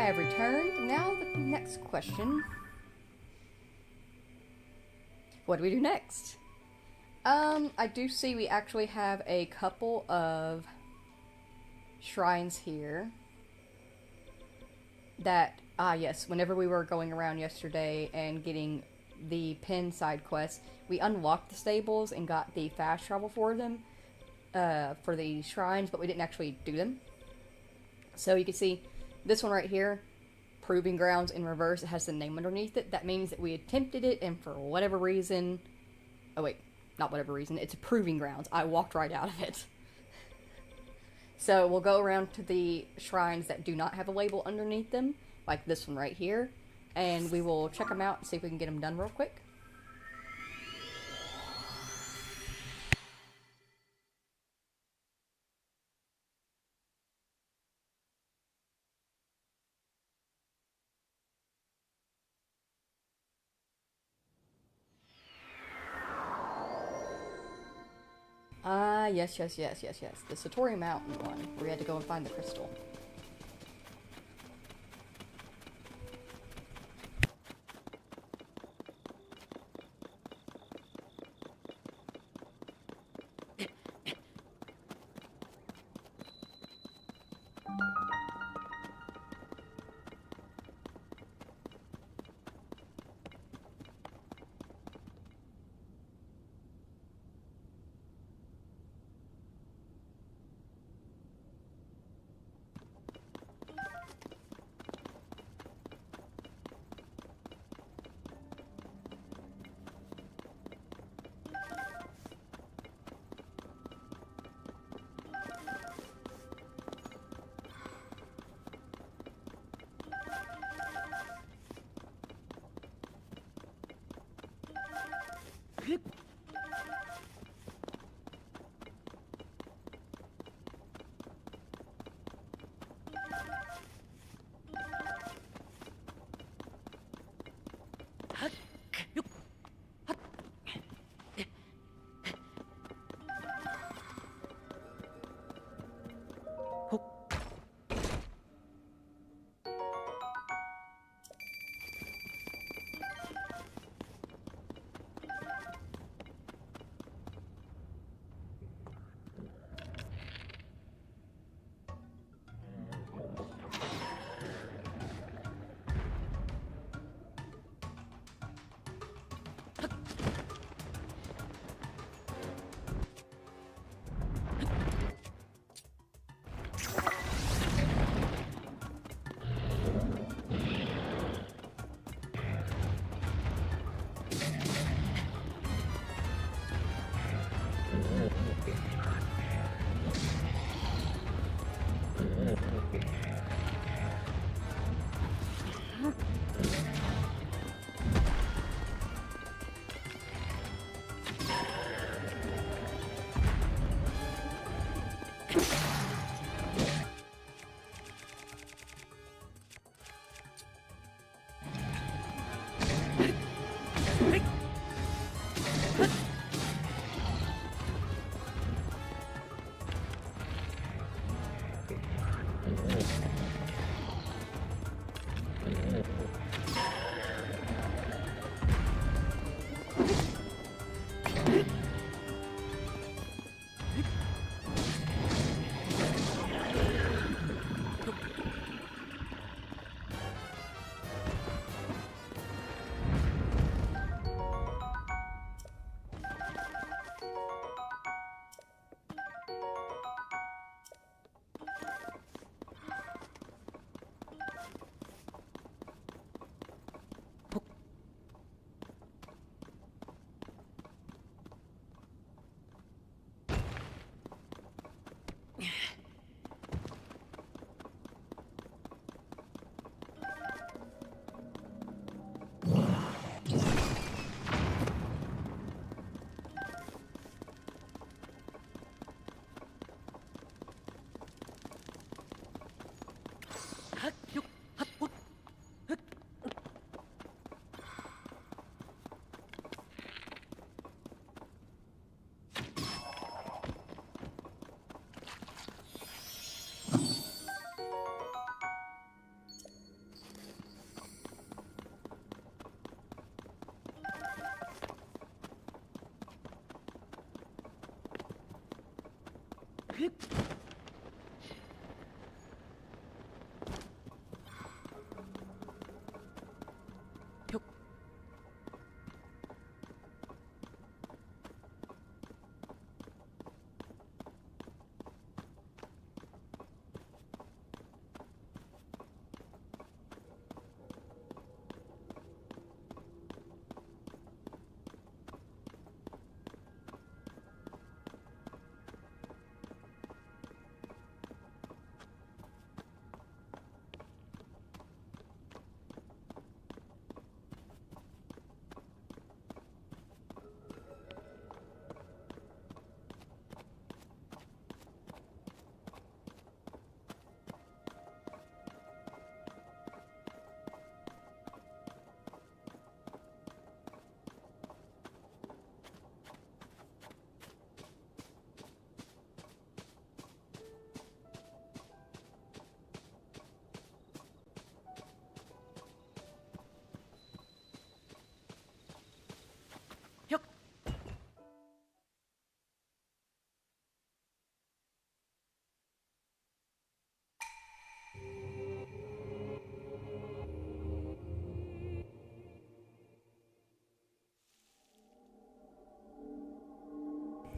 I have returned. Now the next question. What do we do next? I do see we actually have a couple of shrines here that, yes, whenever we were going around yesterday and getting the pin side quest, we unlocked the stables and got the fast travel for them, for the shrines, but we didn't actually do them. So you can see this one right here, Proving Grounds in reverse. It has the name underneath it. That means that we attempted it, and for whatever reason... Oh, wait. Not whatever reason. It's a Proving Grounds. I walked right out of it. So we'll go around to the shrines that do not have a label underneath them, like this one right here, and we will check them out and see if we can get them done real quick. Yes. The Satori Mountain one, where we had to go and find the crystal.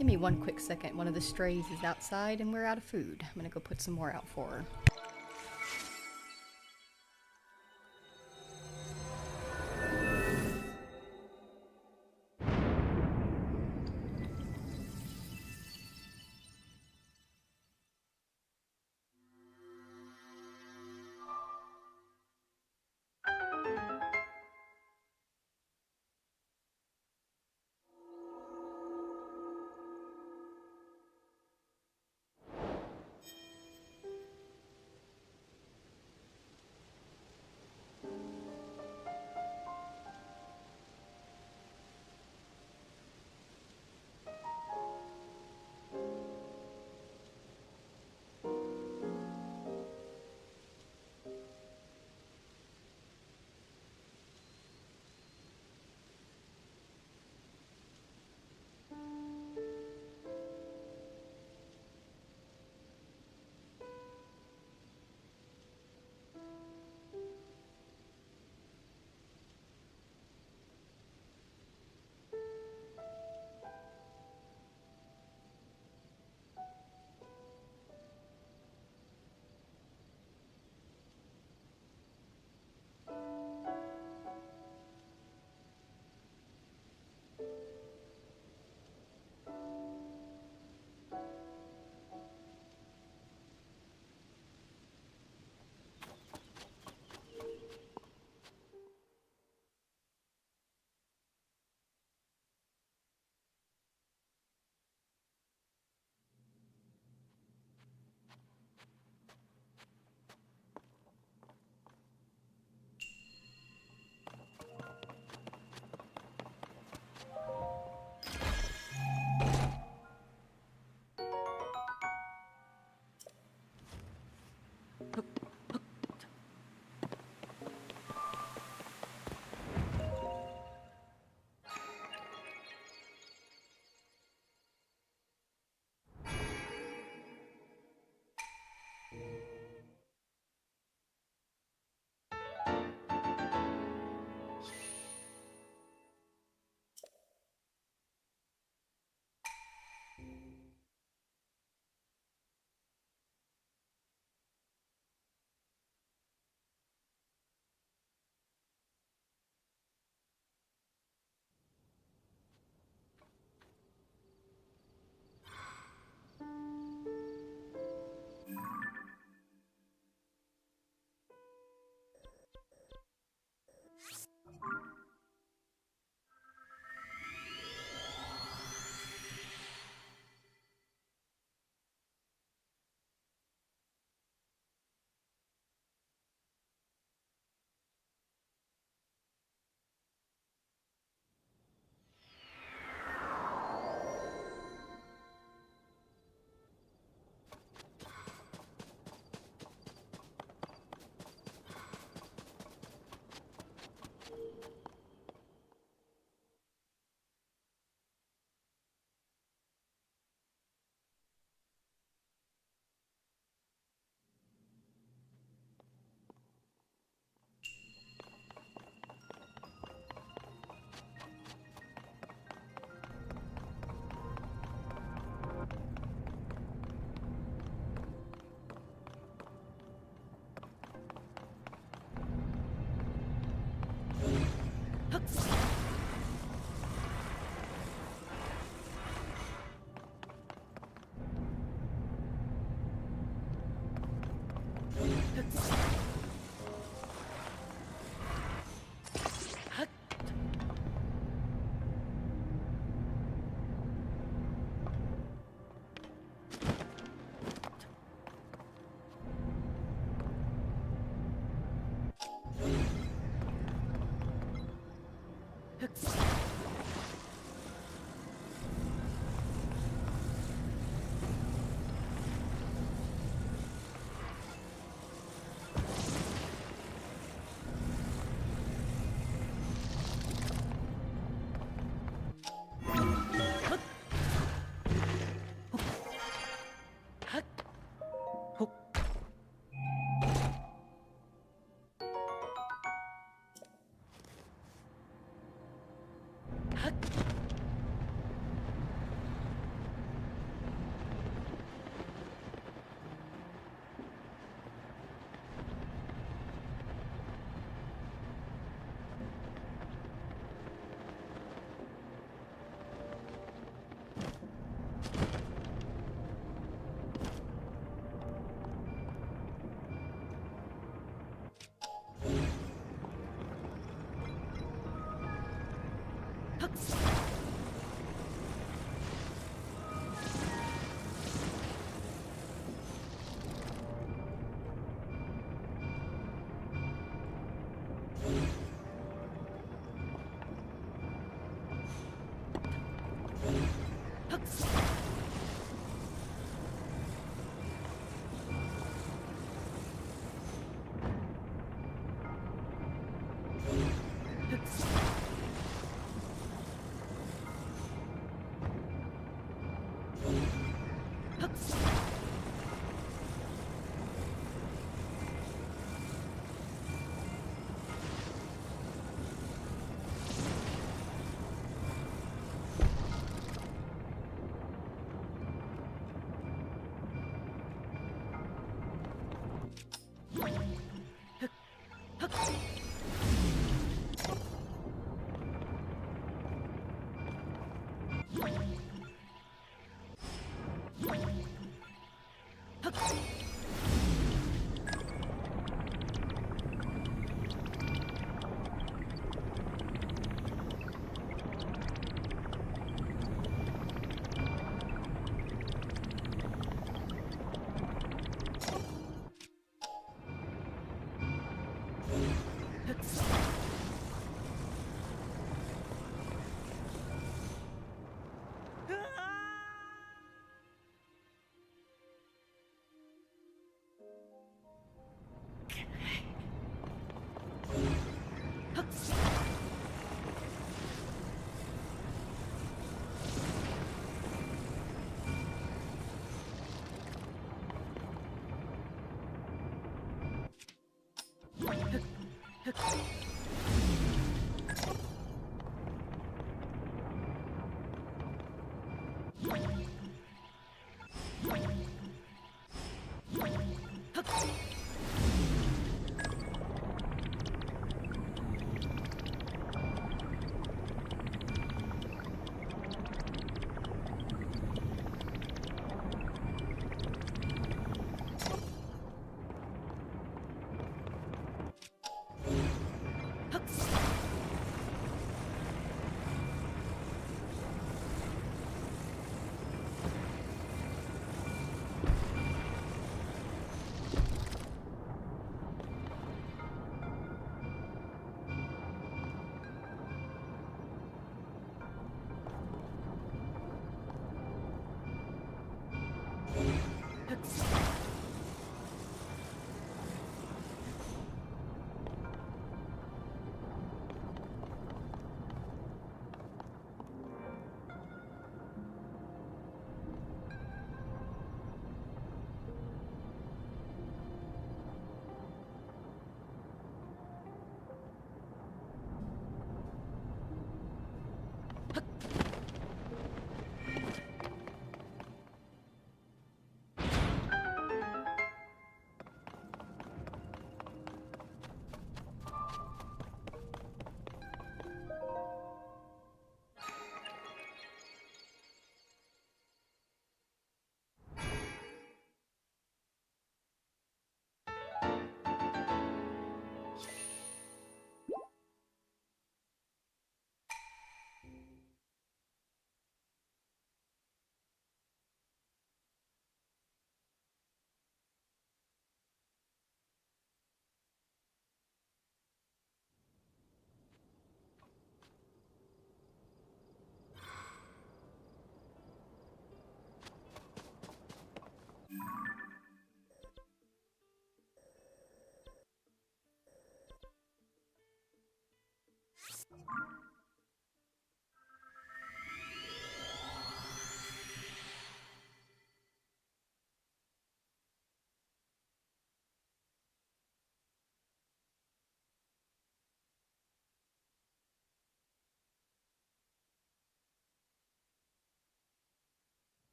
Give me one quick second. One of the strays is outside and we're out of food. I'm gonna go put some more out for her.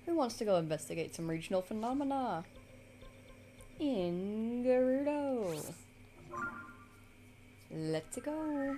Who wants to go investigate some regional phenomena in Gerudo? Let's go.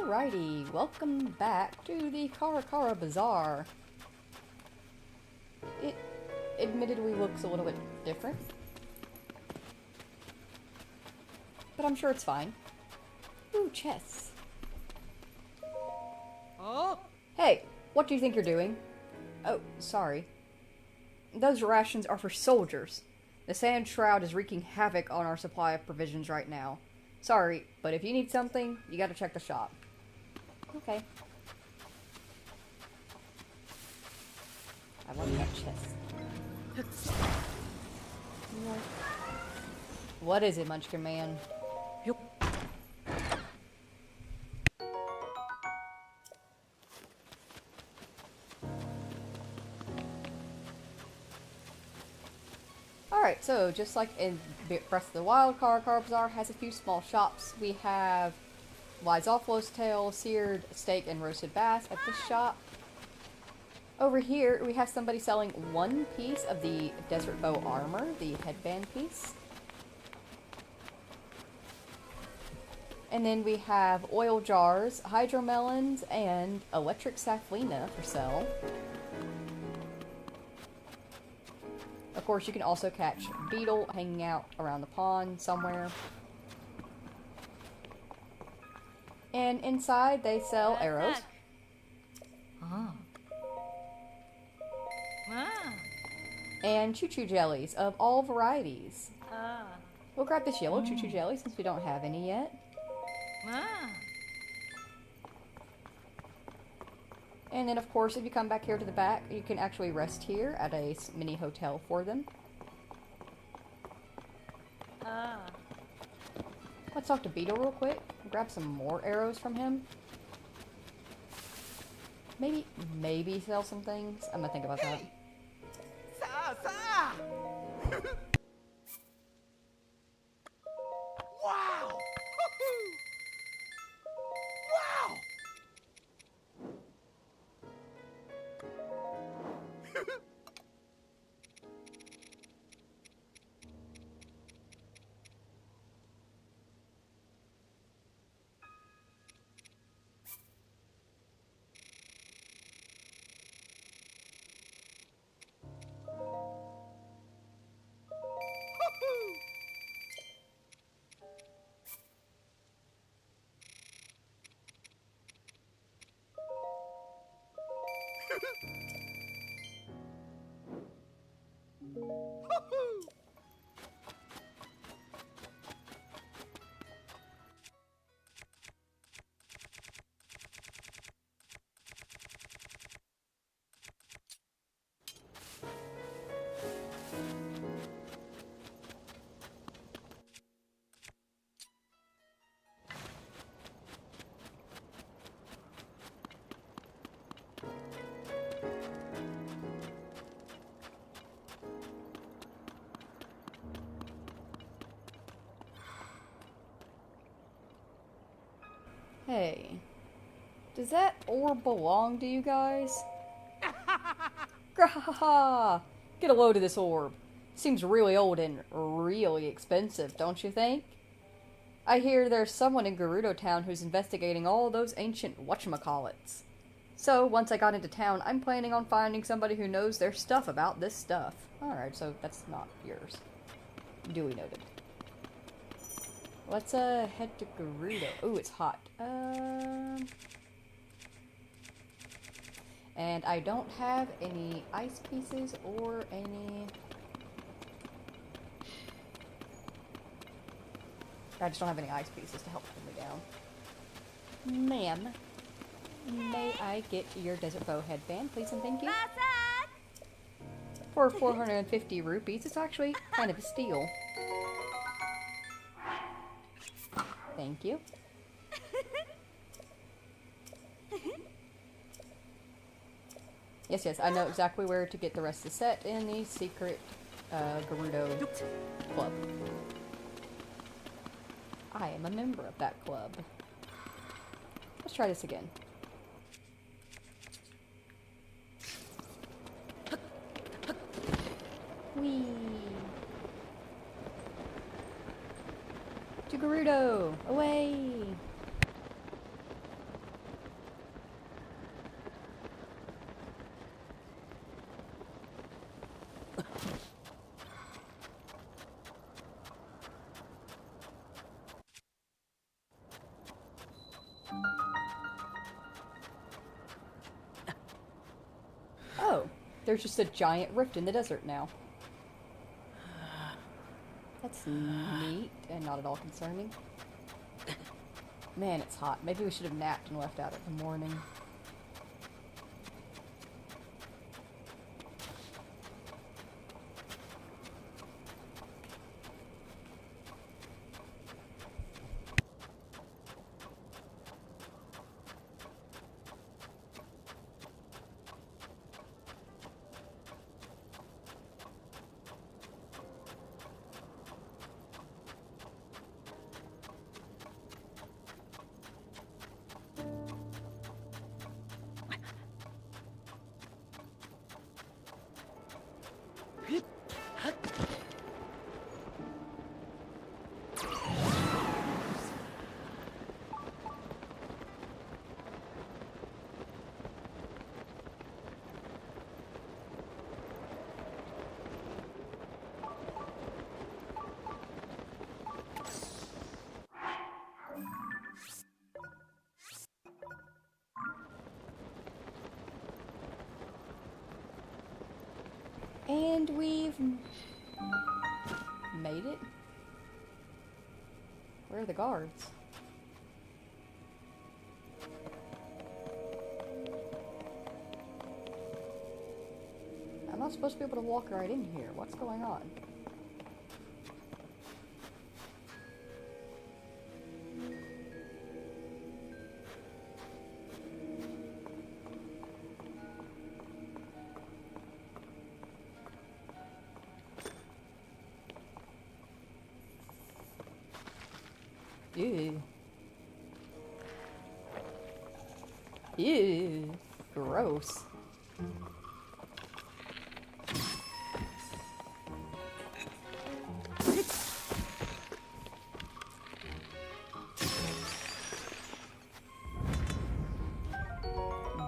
Alrighty, welcome back to the Kara Bazaar. It admittedly looks a little bit different, but I'm sure it's fine. Ooh, chests. Oh? Hey, what do you think you're doing? Oh, sorry. Those rations are for soldiers. The sand shroud is wreaking havoc on our supply of provisions right now. Sorry, but if you need something, you gotta check the shop. Okay. I want that chest. What is it, Munchkin Man? Alright, so just like in Breath of the Wild, Kara Bazaar has a few small shops. We have Wise Offlo's tail, seared steak, and roasted bass at this shop. Over here, we have somebody selling one piece of the Desert Bow armor, the headband piece. And then we have oil jars, hydromelons, and electric saflina for sale. Of course, you can also catch Beetle hanging out around the pond somewhere. And inside, they sell arrows. And choo-choo jellies of all varieties. We'll grab this yellow choo-choo jelly since we don't have any yet. And then, of course, if you come back here to the back, you can actually rest here at a mini hotel for them. Let's talk to Beetle real quick. Grab some more arrows from him. Maybe sell some things. I'm gonna think about that. Wow! Wow! Hey, does that orb belong to you guys? Grahaha! Get a load of this orb. Seems really old and really expensive, don't you think? I hear there's someone in Gerudo Town who's investigating all those ancient whatchamacallits. So, once I got into town, I'm planning on finding somebody who knows their stuff about this stuff. Alright, so that's not yours. Duly noted. Let's head to Gerudo. Ooh, it's hot. And I don't have any ice pieces or any... I just don't have any ice pieces to help pull me down. Ma'am, may I get your Desert Bow headband, please and thank you? For 450 rupees, it's actually kind of a steal. Thank you. Yes, I know exactly where to get the rest of the set in the secret Gerudo club. I am a member of that club. Let's try this again. Whee! To Gerudo! Away! Oh, there's just a giant rift in the desert now. That's neat and not at all concerning. Man, it's hot. Maybe we should have napped and left out at the morning. And we've made it. Where are the guards? I'm not supposed to be able to walk right in here. What's going on? Ew. Ew. Gross.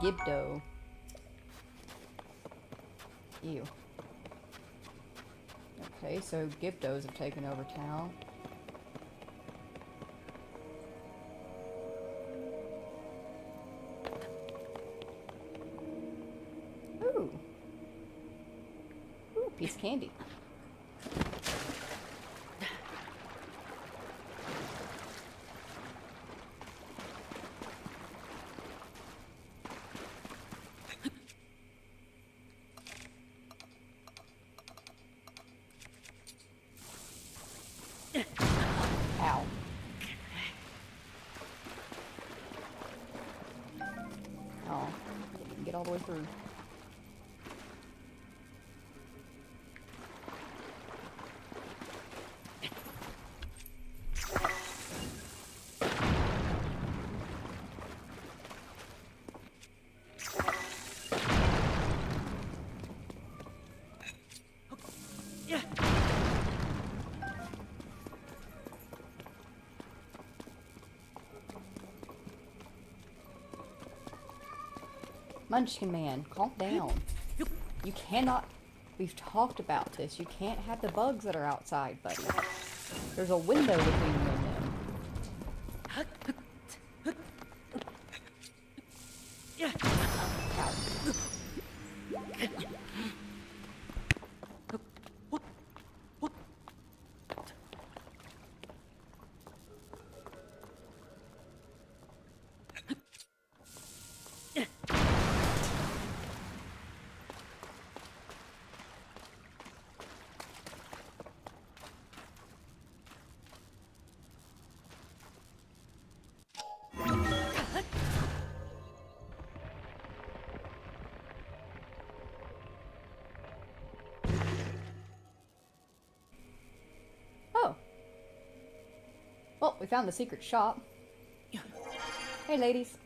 Gibdo. Ew. Okay, so Gibdos have taken over town. Ooh. Ooh, piece of candy. Ow. Oh, didn't get all the way through. Munchkin Man, calm down. You cannot... We've talked about this. You can't have the bugs that are outside, buddy. There's a window between you and them. Ow. Oh. Well, we found the secret shop. Hey, ladies.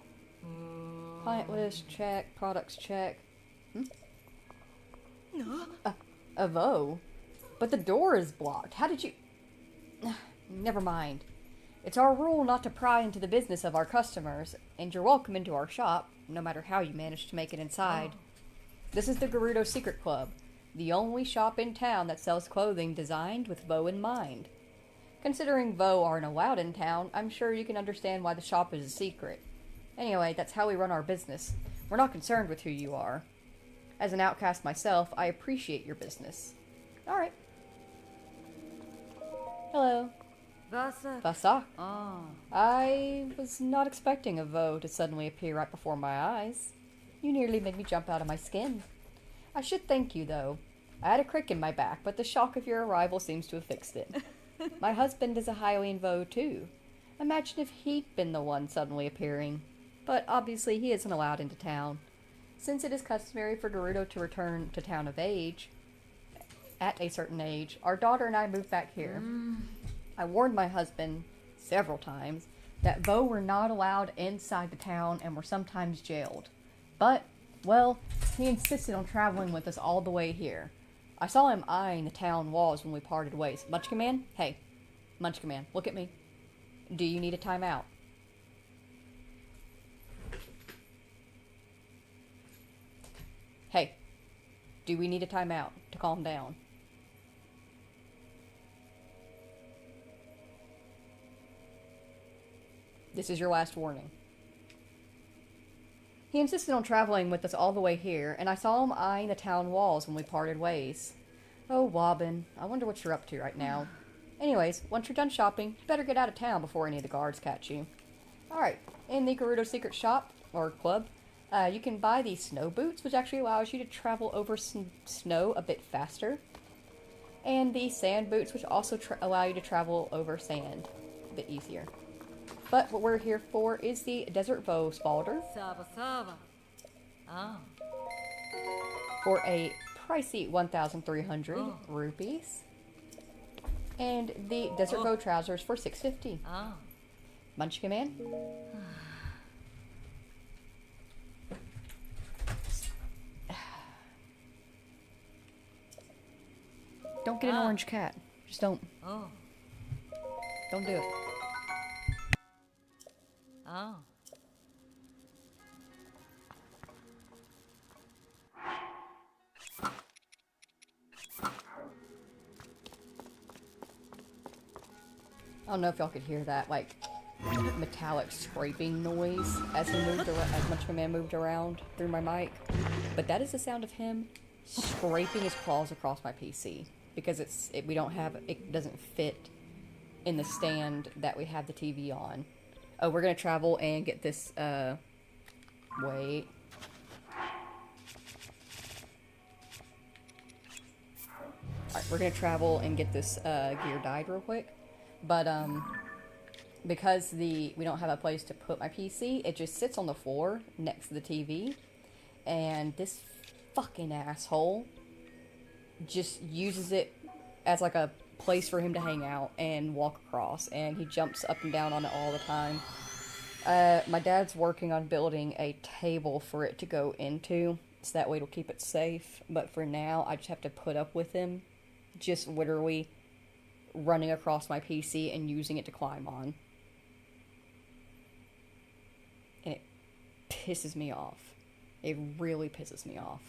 Client list, check. Products, check. Avo? But the door is blocked. How did you... Never mind. It's our rule not to pry into the business of our customers, and you're welcome into our shop, no matter how you manage to make it inside. This is the Gerudo Secret Club. the only shop in town that sells clothing designed with Vo in mind. Considering Vo aren't allowed in town, I'm sure you can understand why the shop is a secret. Anyway, that's how we run our business. We're not concerned with who you are. As an outcast myself, I appreciate your business. Alright. Hello. Vasa. I was not expecting a Vo to suddenly appear right before my eyes. You nearly made me jump out of my skin. I should thank you, though. I had a crick in my back, but the shock of your arrival seems to have fixed it. My husband is a Hylian Vo, too. Imagine if he'd been the one suddenly appearing. But obviously he isn't allowed into town. Since it is customary for Gerudo to return to town of age, at a certain age, our daughter and I moved back here. I warned my husband several times that Vo were not allowed inside the town and were sometimes jailed. But, well, he insisted on traveling with us all the way here. I saw him eyeing the town walls when we parted ways. Munchkin Man? Hey. Munchkin Man, look at me. Do you need a timeout? Hey. Do we need a timeout to calm down? This is your last warning. He insisted on traveling with us all the way here, and I saw him eyeing the town walls when we parted ways. Oh, Wobbin, I wonder what you're up to right now. Anyways, once you're done shopping, you better get out of town before any of the guards catch you. Alright, in the Gerudo Secret Shop, or Club, you can buy these snow boots, which actually allows you to travel over snow a bit faster. And the sand boots, which also allow you to travel over sand a bit easier. But what we're here for is the Desert Vo Spalder. For a pricey 1,300 rupees. And the Desert Vo trousers for 650. Munchkin Man. Don't get an orange cat. Just don't. Don't do it. I don't know if y'all could hear that, like, metallic scraping noise as he moved around, as Munchkin Man moved around through my mic. But that is the sound of him scraping his claws across my PC. Because it doesn't fit in the stand that we have the TV on. Oh, we're gonna travel and get this, wait. Alright, we're gonna travel and get this, gear dyed real quick. But, because we don't have a place to put my PC, it just sits on the floor next to the TV. And this fucking asshole just uses it as like a place for him to hang out and walk across, and he jumps up and down on it all the time. My dad's working on building a table for it to go into, so that way it'll keep it safe, but for now I just have to put up with him just literally running across my PC and using it to climb on. And it pisses me off. It really pisses me off.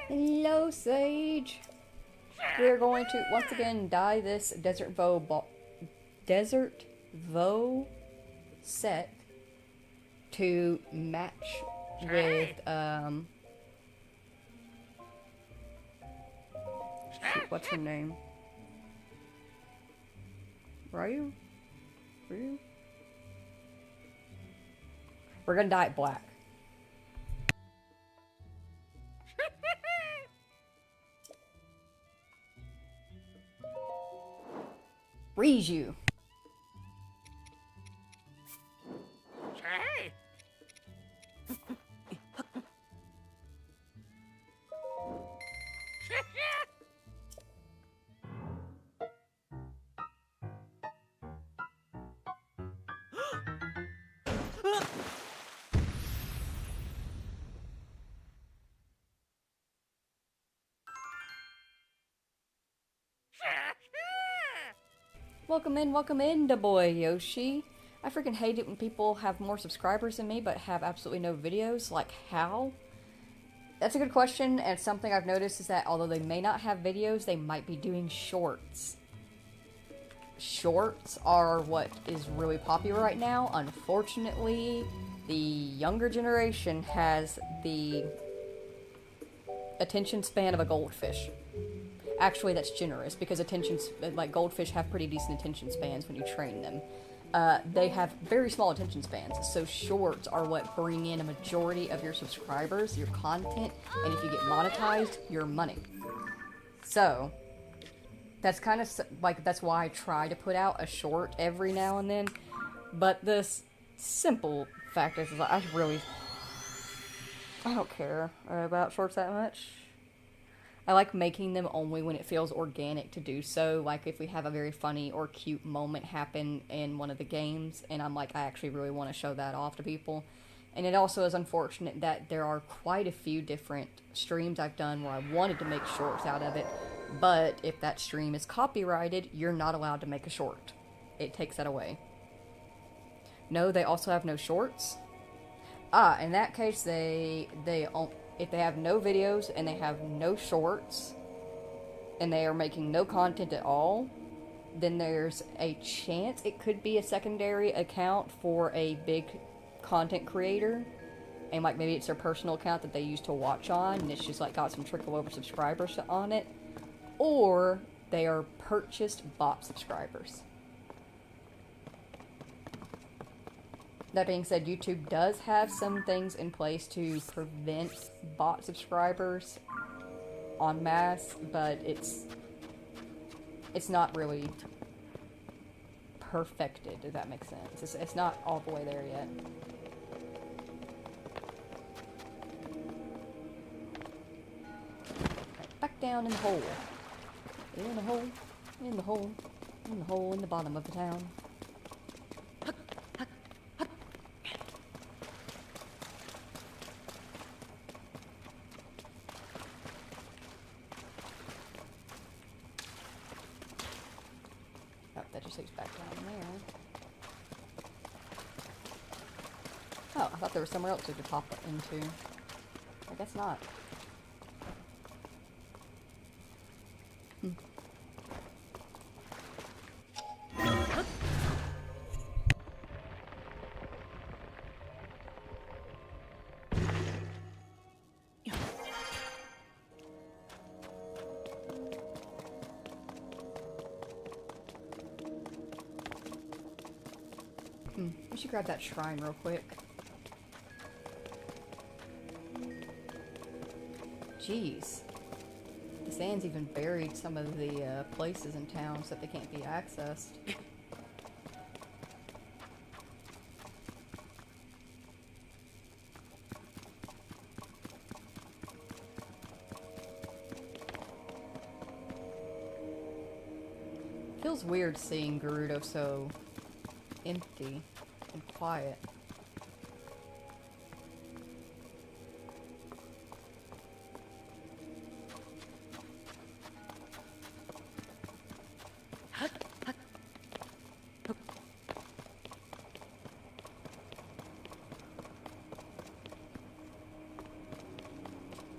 Hello, Sage. We're going to once again dye this Desert Vo set to match with shoot, what's her name? Ryu? We're gonna dye it black. Riju. Welcome in, da boy Yoshi. I freaking hate it when people have more subscribers than me but have absolutely no videos. Like, how? That's a good question, and something I've noticed is that although they may not have videos, they might be doing shorts. Shorts are what is really popular right now. Unfortunately, the younger generation has the attention span of a goldfish. Actually, that's generous, because goldfish have pretty decent attention spans when you train them. They have very small attention spans, so shorts are what bring in a majority of your subscribers, your content, and if you get monetized, your money. So, that's kind of, that's why I try to put out a short every now and then, but the simple fact is I don't care about shorts that much. I like making them only when it feels organic to do so, like if we have a very funny or cute moment happen in one of the games, and I'm like, I actually really want to show that off to people. And it also is unfortunate that there are quite a few different streams I've done where I wanted to make shorts out of it, but if that stream is copyrighted, you're not allowed to make a short. It takes that away. No, they also have no shorts. In that case, if they have no videos and they have no shorts and they are making no content at all, then there's a chance it could be a secondary account for a big content creator, and like maybe it's their personal account that they use to watch on and it's just like got some trickle over subscribers on it, or they are purchased bot subscribers. That being said, YouTube does have some things in place to prevent bot subscribers en masse, but it's not really perfected, if that makes sense. It's not all the way there yet. Right, back down in the hole. In the hole, in the hole, in the hole in the bottom of the town. That just leads back down there. Oh, I thought there was somewhere else we could pop it into. I guess not. We should grab that shrine real quick. Jeez. The sand's even buried some of the places in town so that they can't be accessed. Feels weird seeing Gerudo so empty and quiet.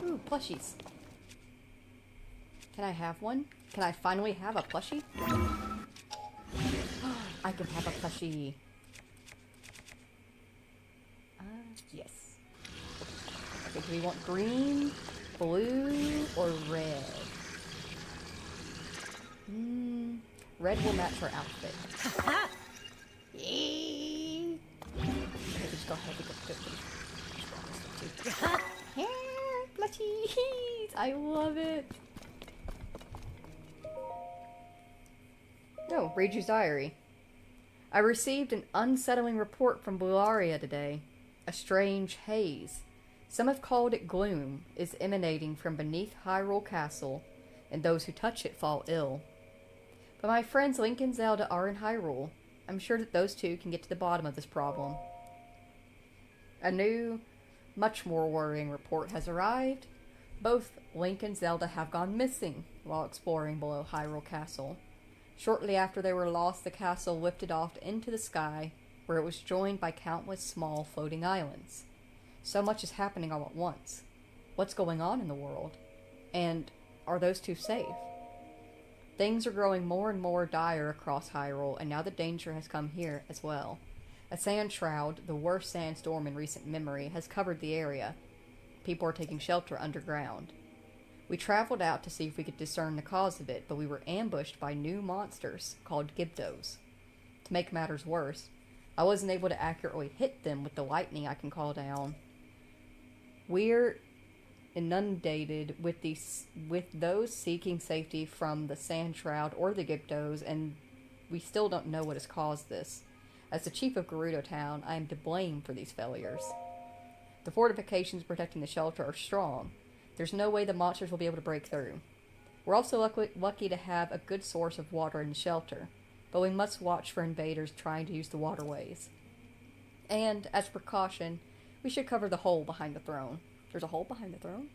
Ooh, plushies. Can I have one? Can I finally have a plushie? I can have a plushie. Yes. Okay, do we want green, blue, or red? Red will match our outfit. Yay! Okay, just go ahead and go. Yeah, plushies! I love it! Oh, Reiju's diary. I received an unsettling report from Bularia today. A strange haze, some have called it gloom, is emanating from beneath Hyrule Castle, and those who touch it fall ill. But my friends Link and Zelda are in Hyrule. I'm sure that those two can get to the bottom of this problem. A new, much more worrying report has arrived. Both Link and Zelda have gone missing while exploring below Hyrule Castle. Shortly after they were lost, the castle lifted off into the sky, where it was joined by countless small floating islands. So much is happening all at once. What's going on in the world? And are those two safe? Things are growing more and more dire across Hyrule, and now the danger has come here as well. A sand shroud, the worst sandstorm in recent memory, has covered the area. People are taking shelter underground. We traveled out to see if we could discern the cause of it, but we were ambushed by new monsters called Gyptos. To make matters worse, I wasn't able to accurately hit them with the lightning I can call down. We're inundated with those seeking safety from the sand shroud or the Gyptos, and we still don't know what has caused this. As the chief of Gerudo Town, I am to blame for these failures. The fortifications protecting the shelter are strong. There's no way the monsters will be able to break through. We're also lucky to have a good source of water in the shelter, but we must watch for invaders trying to use the waterways. And, as a precaution, we should cover the hole behind the throne. There's a hole behind the throne?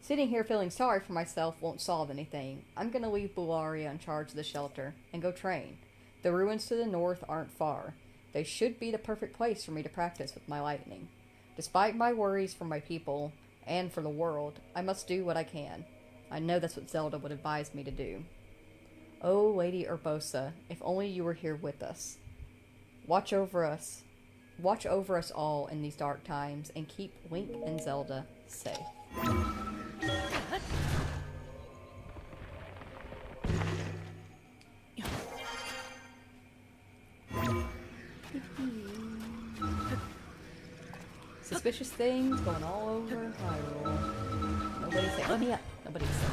Sitting here feeling sorry for myself won't solve anything. I'm gonna leave Bularia in charge of the shelter and go train. The ruins to the north aren't far. They should be the perfect place for me to practice with my lightning. Despite my worries for my people, and for the world, I must do what I can. I know that's what Zelda would advise me to do. Oh, Lady Urbosa, if only you were here with us. Watch over us all in these dark times, and keep Link and Zelda safe. Suspicious things going all over Hyrule. Nobody's safe. Let me up. Nobody's safe.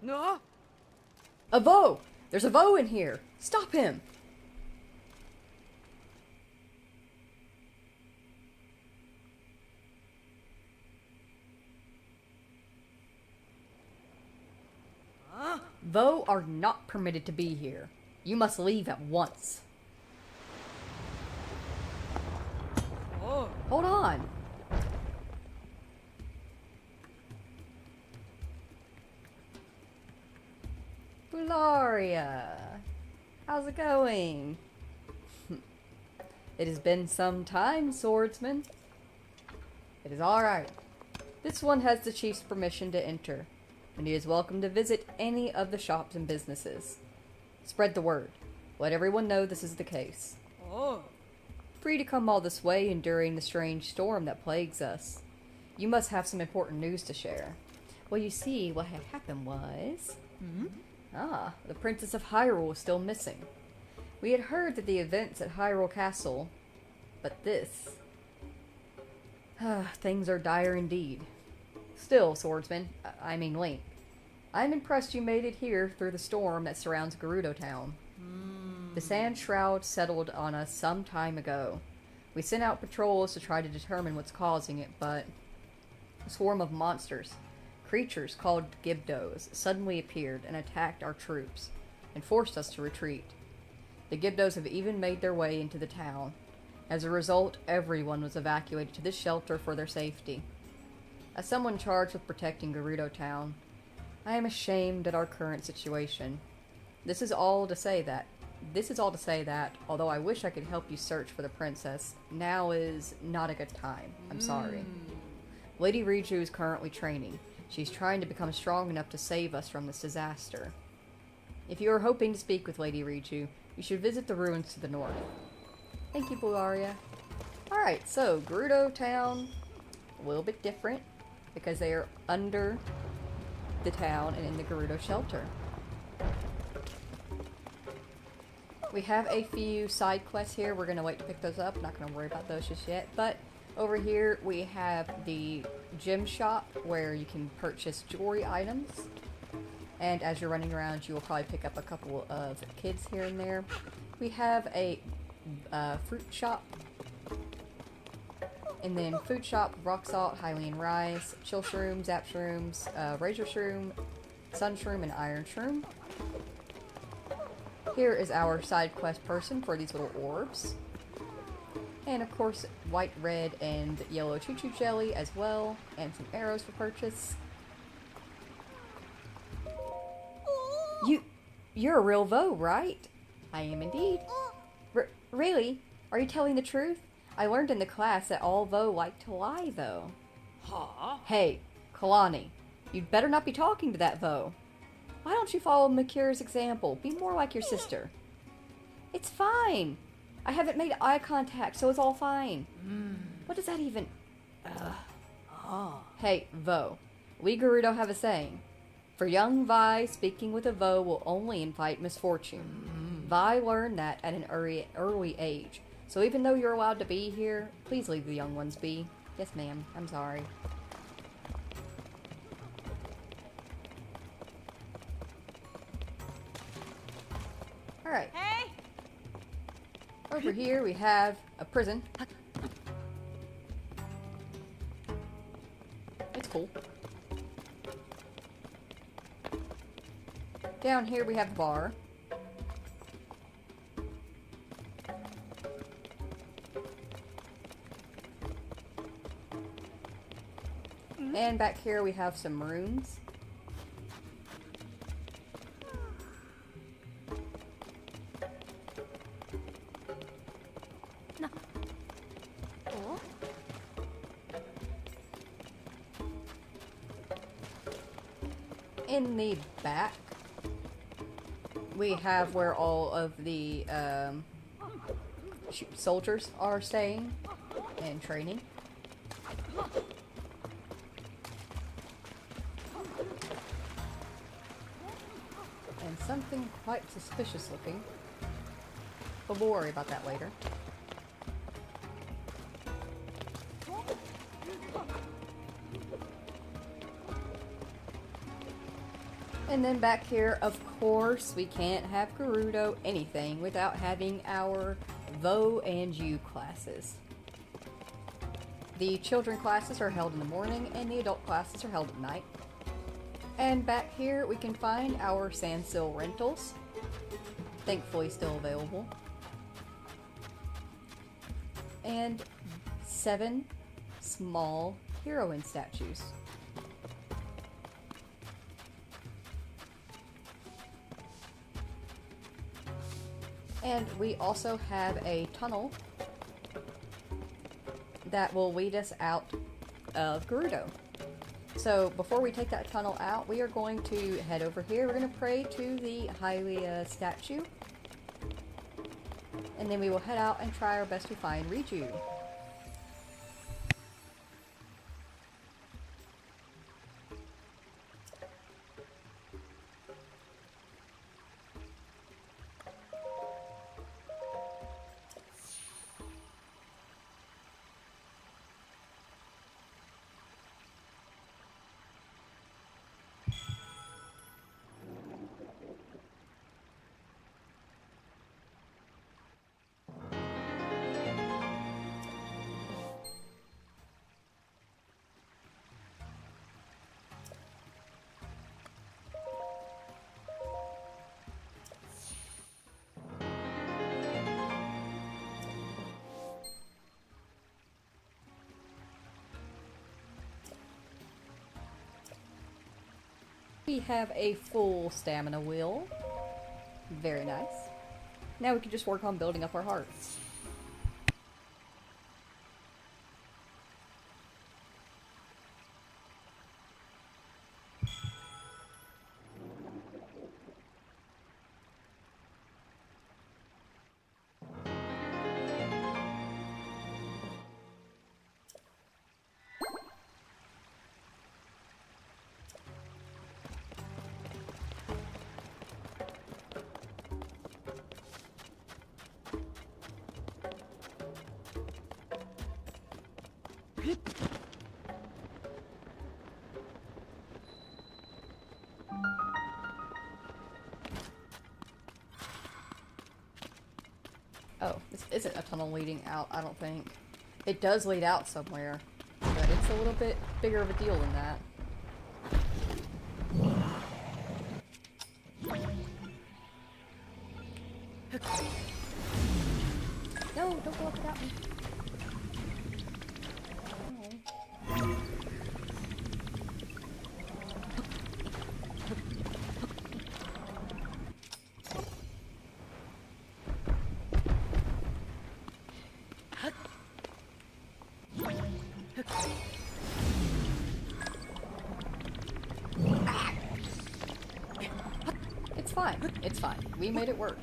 No? A Vo! There's a Vo in here! Stop him! Huh? Vo are not permitted to be here. You must leave at once. Oh. Hold on. Bularia. How's it going? It has been some time, swordsman. It is alright. This one has the chief's permission to enter, and he is welcome to visit any of the shops and businesses. Spread the word. Let everyone know this is the case. Oh. for you to come all this way enduring the strange storm that plagues us. You must have some important news to share. Well, you see, what had happened was... the Princess of Hyrule was still missing. We had heard that the events at Hyrule Castle, but this... things are dire indeed. Still, Swordsman, I mean Link, I'm impressed you made it here through the storm that surrounds Gerudo Town. The sand shroud settled on us some time ago. We sent out patrols to try to determine what's causing it, but a swarm of monsters, creatures called Gibdos, suddenly appeared and attacked our troops, and forced us to retreat. The Gibdos have even made their way into the town. As a result, everyone was evacuated to this shelter for their safety. As someone charged with protecting Gerudo Town, I am ashamed at our current situation. This is all to say that, although I wish I could help you search for the princess, now is not a good time. I'm sorry. Lady Riju is currently training. She's trying to become strong enough to save us from this disaster. If you are hoping to speak with Lady Riju, you should visit the ruins to the north. Thank you, Bularia. Alright, so Gerudo Town, a little bit different, because they are under the town and in the Gerudo shelter. We have a few side quests here. We're going to wait to pick those up. I'm not going to worry about those just yet. But over here we have the gem shop where you can purchase jewelry items. And as you're running around, you will probably pick up a couple of kids here and there. We have a fruit shop. And then food shop, rock salt, Hylian rice, chill shroom, zap shrooms, razor shroom, sun shroom, and iron shroom. Here is our side quest person for these little orbs. And of course, white, red, and yellow choo-choo jelly as well, and some arrows for purchase. You're a real Vo, right? I am indeed. Really? Are you telling the truth? I learned in the class that all Vo like to lie, though. Huh? Hey, Kalani, you'd better not be talking to that Vo. Why don't you follow Makira's example? Be more like your sister. It's fine. I haven't made eye contact, so it's all fine. What does that even... Hey, Vo. We Gerudo have a saying. For young Vi, speaking with a Vo will only invite misfortune. Vi learned that at an early age. So even though you're allowed to be here, please leave the young ones be. Yes, ma'am. I'm sorry. Alright. Hey! Over here we have a prison. It's cool. Down here we have the bar. And back here we have some rooms. In the back, we have where all of the soldiers are staying and training. And something quite suspicious looking, but we'll worry about that later. And then back here, of course, we can't have Gerudo anything without having our Vo and U classes. The children classes are held in the morning, and the adult classes are held at night. And back here, we can find our Sandsil rentals. Thankfully still available. And 7 small heroine statues. And we also have a tunnel that will lead us out of Gerudo. So before we take that tunnel out, we are going to head over here. We're going to pray to the Hylia statue. And then we will head out and try our best to find Riju. We have a full stamina wheel. Very nice. Now we can just work on building up our hearts. Oh, this isn't a tunnel leading out, I don't think. It does lead out somewhere, but it's a little bit bigger of a deal than that. No, don't go up without me. It's fine. It's fine. We made it work.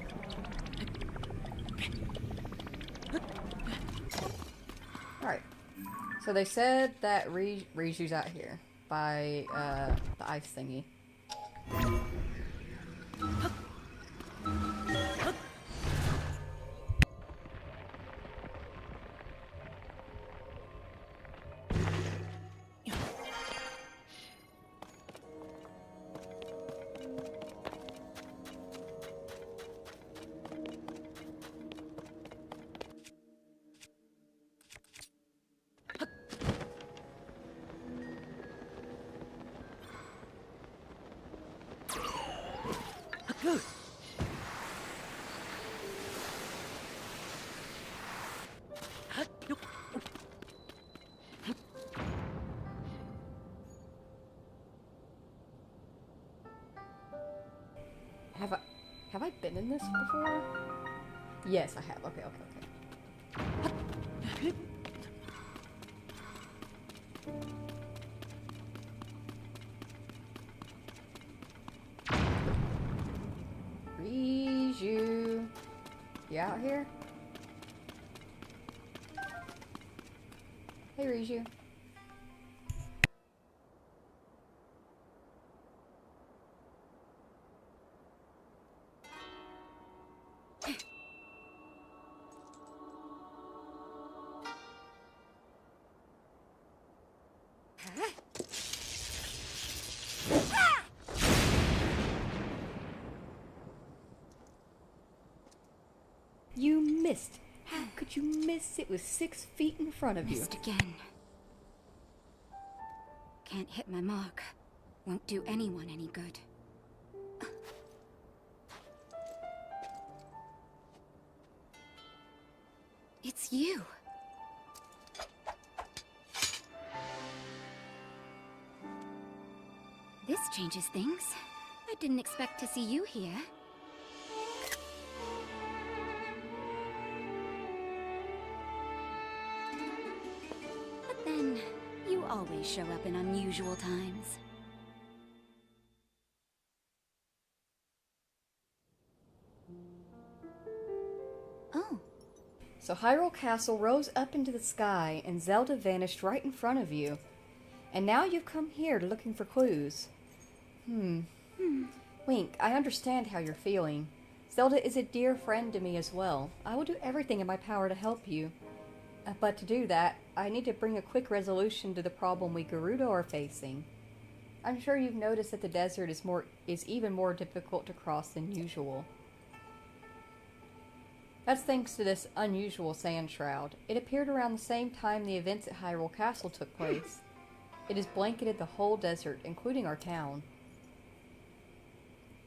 Alright. So they said that Riju's out here by the ice thingy. Have I been in this before? Yes, I have. Okay, okay, okay. Riju, you out here? Hey, Riju. You missed. How could you miss? It was 6 feet in front of you. Missed again. Can't hit my mark. Won't do anyone any good. It's you. This changes things. I didn't expect to see you here. But then, you always show up in unusual times. Oh. So Hyrule Castle rose up into the sky, and Zelda vanished right in front of you. And now you've come here looking for clues. Link, I understand how you're feeling. Zelda is a dear friend to me as well. I will do everything in my power to help you. But to do that, I need to bring a quick resolution to the problem we Gerudo are facing. I'm sure you've noticed that the desert is even more difficult to cross than usual. That's thanks to this unusual sand shroud. It appeared around the same time the events at Hyrule Castle took place. It has blanketed the whole desert, including our town.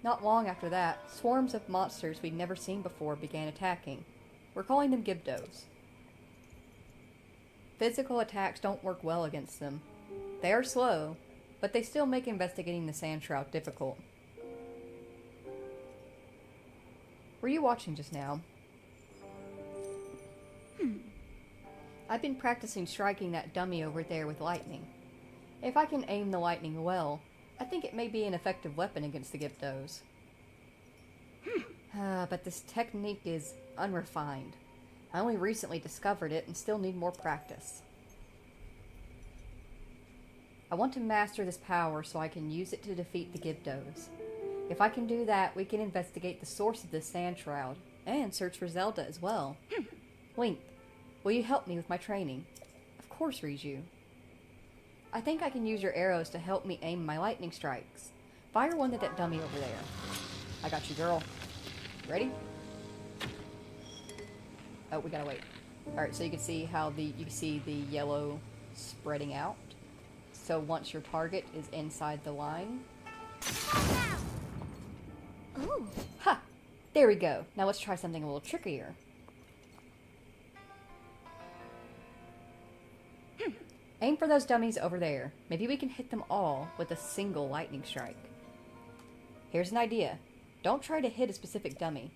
Not long after that, swarms of monsters we'd never seen before began attacking. We're calling them Gibdos. Physical attacks don't work well against them. They are slow, but they still make investigating the sand shroud difficult. Were you watching just now? I've been practicing striking that dummy over there with lightning. If I can aim the lightning well, I think it may be an effective weapon against the Gibdos. But this technique is unrefined. I only recently discovered it and still need more practice. I want to master this power so I can use it to defeat the Gibdos. If I can do that, we can investigate the source of this sand shroud, and search for Zelda as well. Link, will you help me with my training? Of course, Riju. I think I can use your arrows to help me aim my lightning strikes. Fire one at that dummy over there. I got you, girl. Ready? Oh, we gotta wait. Alright, so you can see how you can see the yellow spreading out. So once your target is inside the line. Ooh. Ha! There we go. Now let's try something a little trickier. Aim for those dummies over there. Maybe we can hit them all with a single lightning strike. Here's an idea. Don't try to hit a specific dummy.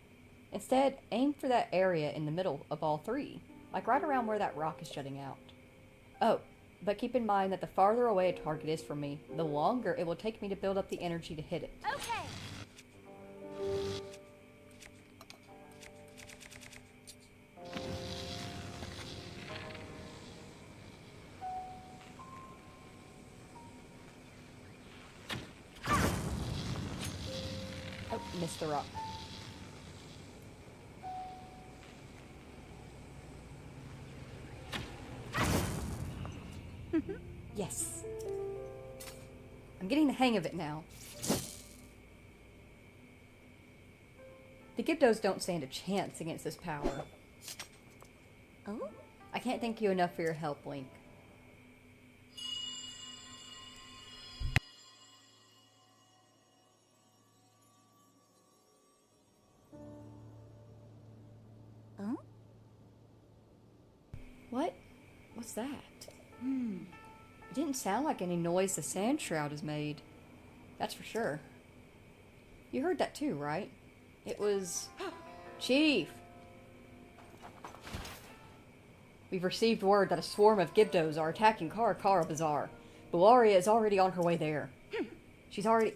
Instead, aim for that area in the middle of all three, like right around where that rock is jutting out. Oh, but keep in mind that the farther away a target is from me, the longer it will take me to build up the energy to hit it. Okay. Oh, missed the rock. Yes. I'm getting the hang of it now. The Gibdos don't stand a chance against this power. Oh? I can't thank you enough for your help, Link. Oh? What? What's that? It didn't sound like any noise the sand shroud has made. That's for sure. You heard that too, right? It was... Chief! We've received word that a swarm of Gibdos are attacking Karakara Bazaar. Bellaria is already on her way there. She's already...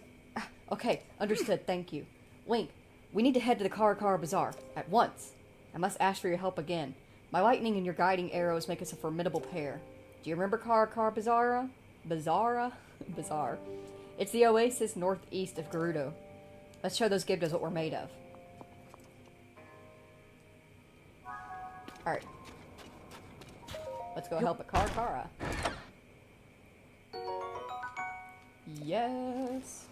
Okay, understood, thank you. Link, we need to head to the Karakara Bazaar. At once. I must ask for your help again. My lightning and your guiding arrows make us a formidable pair. Do you remember Karakara Bazaar? Bazaar. It's the oasis northeast of Gerudo. Let's show those Gibdos what we're made of. Alright. Let's go help at Karakara. Yes.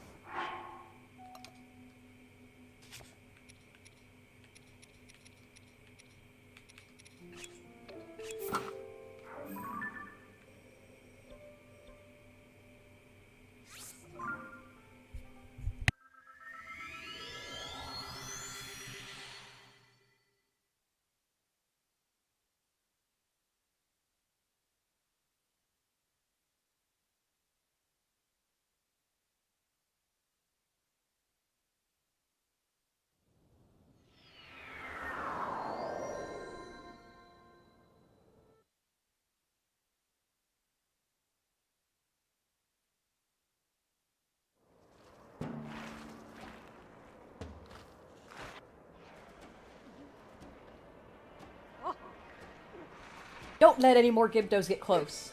Don't let any more Gibdos get close.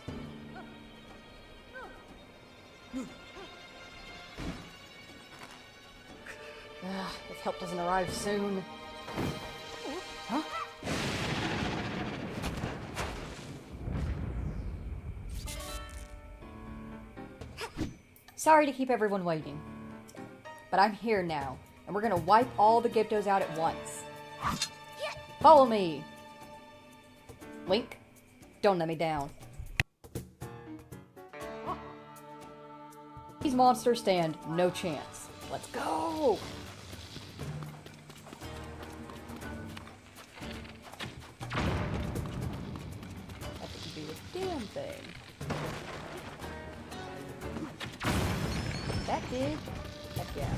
If help doesn't arrive soon. Huh? Sorry to keep everyone waiting. But I'm here now, and we're gonna wipe all the Gibdos out at once. Follow me! Link, don't let me down. These monsters stand no chance. Let's go! That didn't do a damn thing. That did. Heck yeah.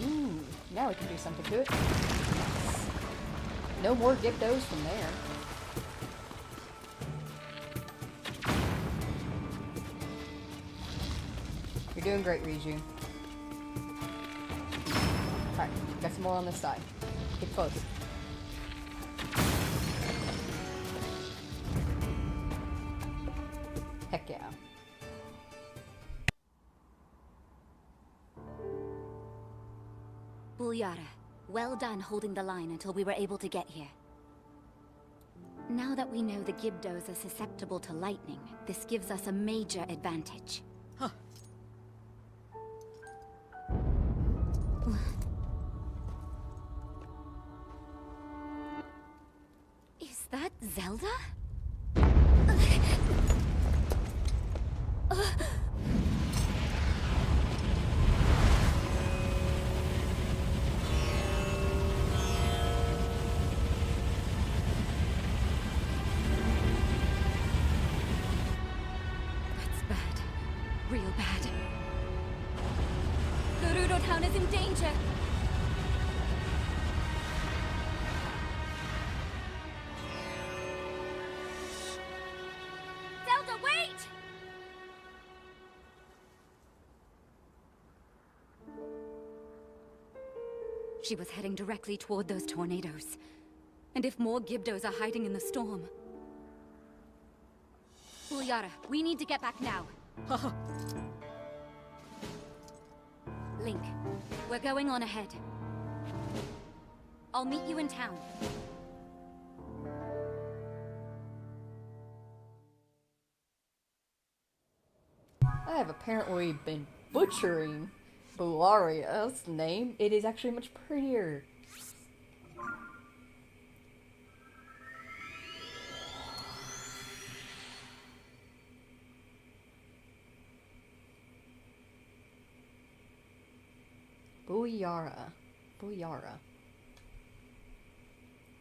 Ooh, now we can do something to it. No more Gibdos from there. You're doing great, Riju. Alright, got some more on this side. Get close. Heck yeah. Bulyara, well done holding the line until we were able to get here. Now that we know the Gibdos are susceptible to lightning, this gives us a major advantage. Huh. Is that Zelda? Real bad. Gerudo Town is in danger! Zelda, wait! She was heading directly toward those tornadoes. And if more Gibdos are hiding in the storm... Bulyara, we need to get back now. Link, we're going on ahead. I'll meet you in town. I have apparently been butchering Bularia's name. It is actually much prettier. Bulyara. Bulyara.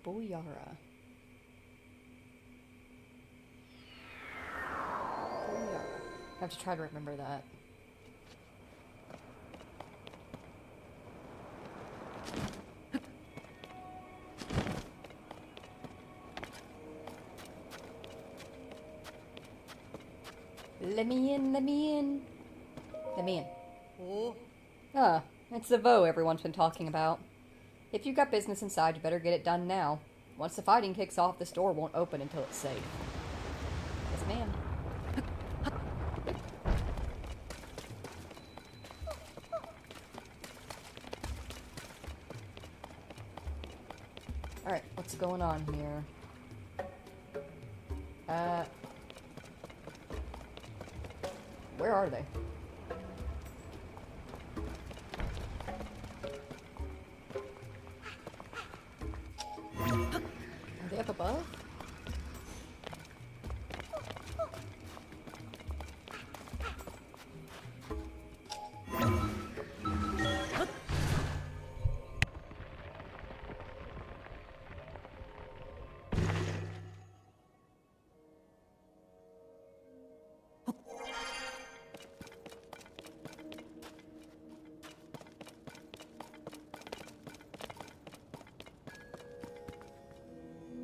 Bulyara. Bulyara. I have to try to remember that. Let me in, let me in. Let me in. Oh. Ah, it's the Vo everyone's been talking about. If you've got business inside, you better get it done now. Once the fighting kicks off, this door won't open until it's safe. Yes, ma'am. Alright, what's going on here? Where are they? Are they up above?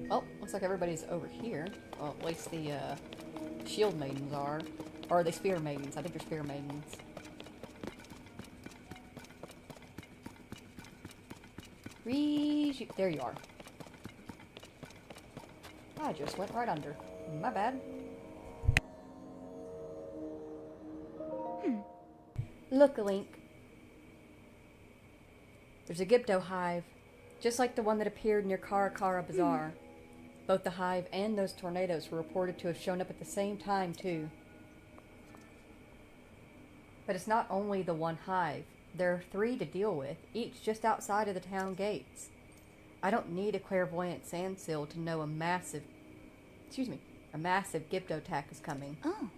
Well, looks like everybody's over here. Well, at least the, shield maidens are. Or are they spear maidens? I think they're spear maidens. There you are. I just went right under. My bad. Look, Link. There's a Gibdo hive, just like the one that appeared near Karakara Bazaar. Both the hive and those tornadoes were reported to have shown up at the same time, too. But it's not only the one hive. There are 3 to deal with, each just outside of the town gates. I don't need a clairvoyant sand seal to know a massive Gibdo attack is coming. Oh.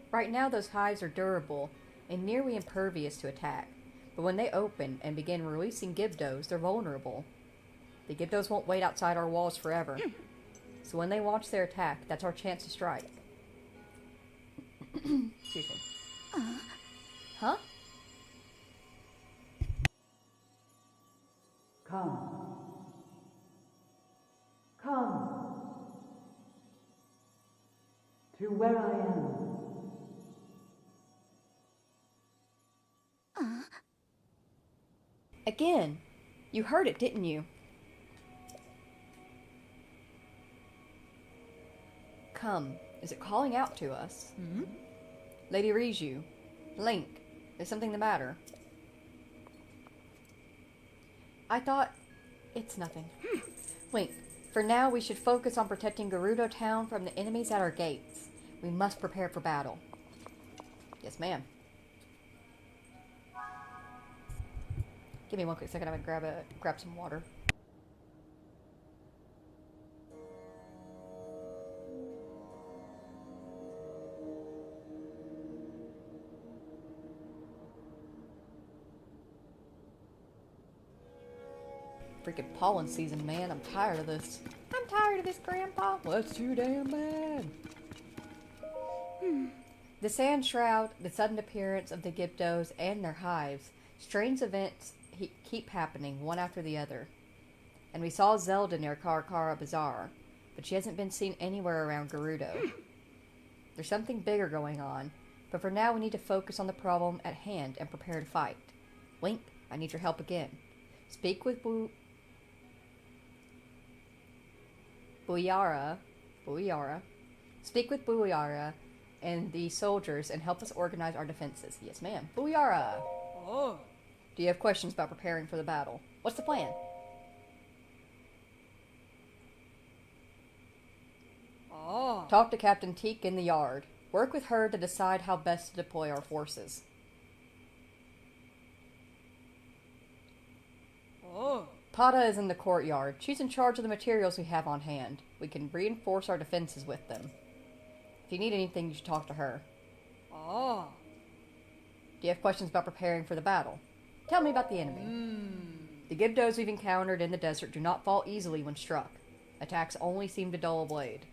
Right now those hives are durable and nearly impervious to attack, but when they open and begin releasing Gibdos, they're vulnerable. The Gibdos won't wait outside our walls forever, so when they launch their attack, that's our chance to strike. Excuse me. Huh? Come. Come. To where I am. Again. You heard it, didn't you? Come. Is it calling out to us? Lady Riju. Link. Is something the matter? I thought... It's nothing. Link, for now we should focus on protecting Gerudo Town from the enemies at our gates. We must prepare for battle. Yes, ma'am. Give me one quick second, I'm gonna grab some water. Freaking pollen season, man. I'm tired of this. I'm tired of this, Grandpa. What's too damn bad? The sand shroud, the sudden appearance of the Gibdos and their hives, strange events keep happening one after the other. And we saw Zelda near Karakara Bazaar, but she hasn't been seen anywhere around Gerudo. There's something bigger going on, but for now we need to focus on the problem at hand and prepare to fight. Link, I need your help again. Speak with Buyara. Speak with Buyara and the soldiers and help us organize our defenses. Yes, ma'am. Buyara! Oh. Do you have questions about preparing for the battle? What's the plan? Oh. Talk to Captain Teak in the yard. Work with her to decide how best to deploy our forces. Oh. Pada is in the courtyard. She's in charge of the materials we have on hand. We can reinforce our defenses with them. If you need anything, you should talk to her. Oh. Do you have questions about preparing for the battle? Tell me about the enemy. The Gibdos we've encountered in the desert do not fall easily when struck. Attacks only seem to dull a blade.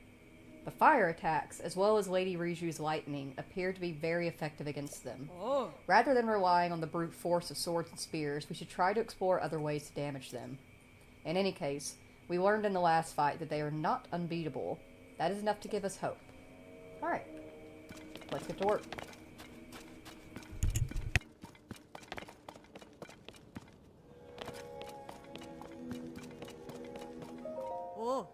The fire attacks, as well as Lady Riju's lightning, appear to be very effective against them. Oh. Rather than relying on the brute force of swords and spears, we should try to explore other ways to damage them. In any case, we learned in the last fight that they are not unbeatable. That is enough to give us hope. Alright, let's get to work. Oh.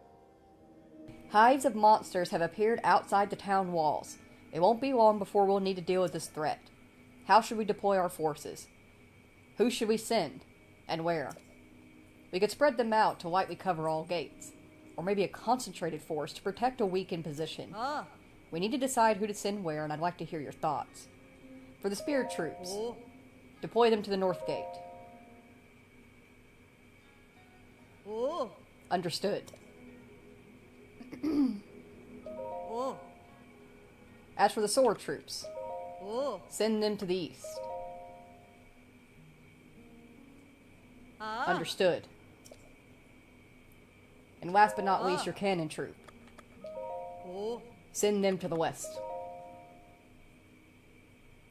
Hives of monsters have appeared outside the town walls. It won't be long before we'll need to deal with this threat. How should we deploy our forces? Who should we send? And where? We could spread them out to lightly cover all gates. Or maybe a concentrated force to protect a weakened position. Ah. We need to decide who to send where, and I'd like to hear your thoughts. For the spear troops, Oh. deploy them to the north gate. Oh. Understood. Oh. As for the sword troops, Oh. send them to the east. Ah. Understood. And last but not least, your cannon troop. Oh. Send them to the west.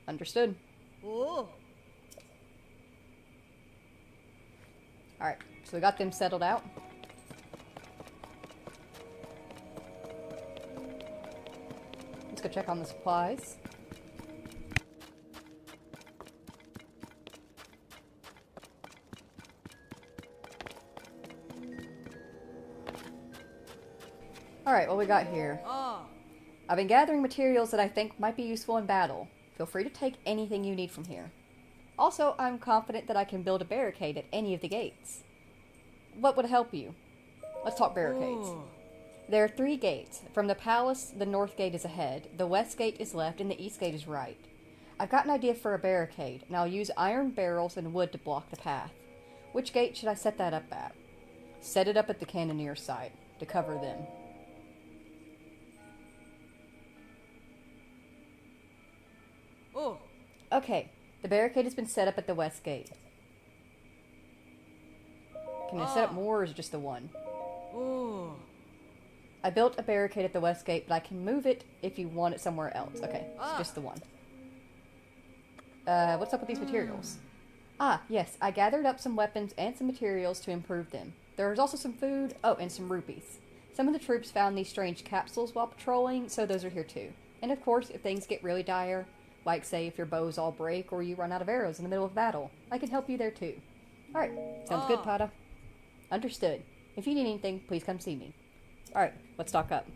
Understood. Oh. Alright, so we got them settled out. Let's go check on the supplies. Alright, what we got here? Ah. I've been gathering materials that I think might be useful in battle. Feel free to take anything you need from here. Also, I'm confident that I can build a barricade at any of the gates. What would help you? Let's talk barricades. Oh. There are 3 gates. From the palace, the north gate is ahead, the west gate is left, and the east gate is right. I've got an idea for a barricade, and I'll use iron barrels and wood to block the path. Which gate should I set that up at? Set it up at the cannoneer site, to cover them. Oh. Okay, the barricade has been set up at the west gate. Can I set up more, or is it just the one? Oh. I built a barricade at the west gate, but I can move it if you want it somewhere else. Okay, it's just the one. What's up with these materials? Ah, yes, I gathered up some weapons and some materials to improve them. There is also some food, oh, and some rupees. Some of the troops found these strange capsules while patrolling, so those are here too. And of course, if things get really dire, like say if your bows all break or you run out of arrows in the middle of battle, I can help you there too. Alright, sounds good, Pada. Understood. If you need anything, please come see me. Alright, let's stock up.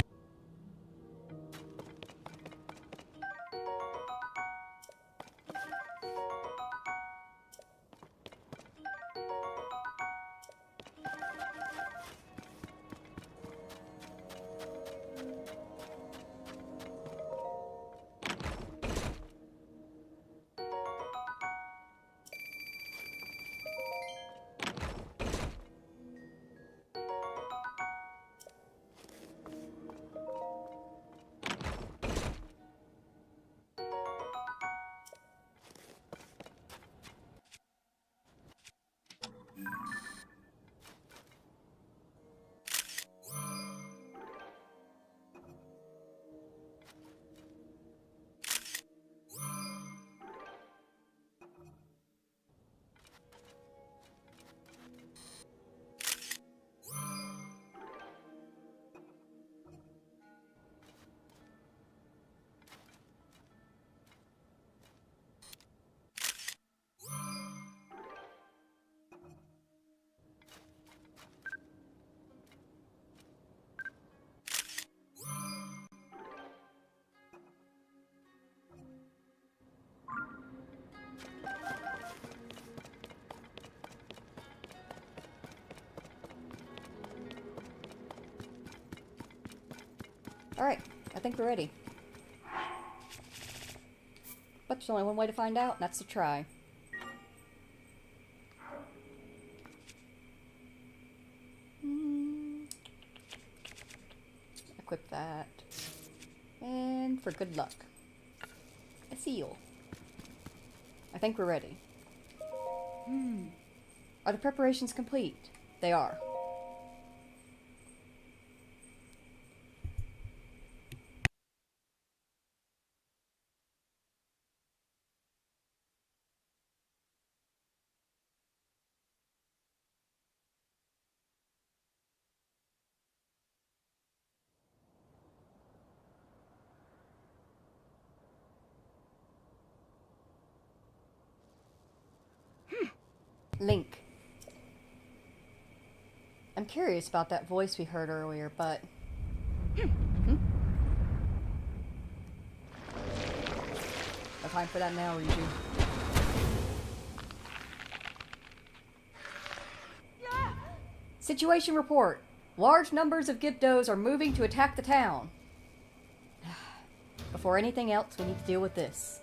Alright, I think we're ready. But there's only one way to find out, and that's to try. Equip that. And for good luck, a seal. I think we're ready. Are the preparations complete? They are. Link. I'm curious about that voice we heard earlier, but... No time for that now, Riju. Situation report. Large numbers of Gibdos are moving to attack the town. Before anything else, we need to deal with this.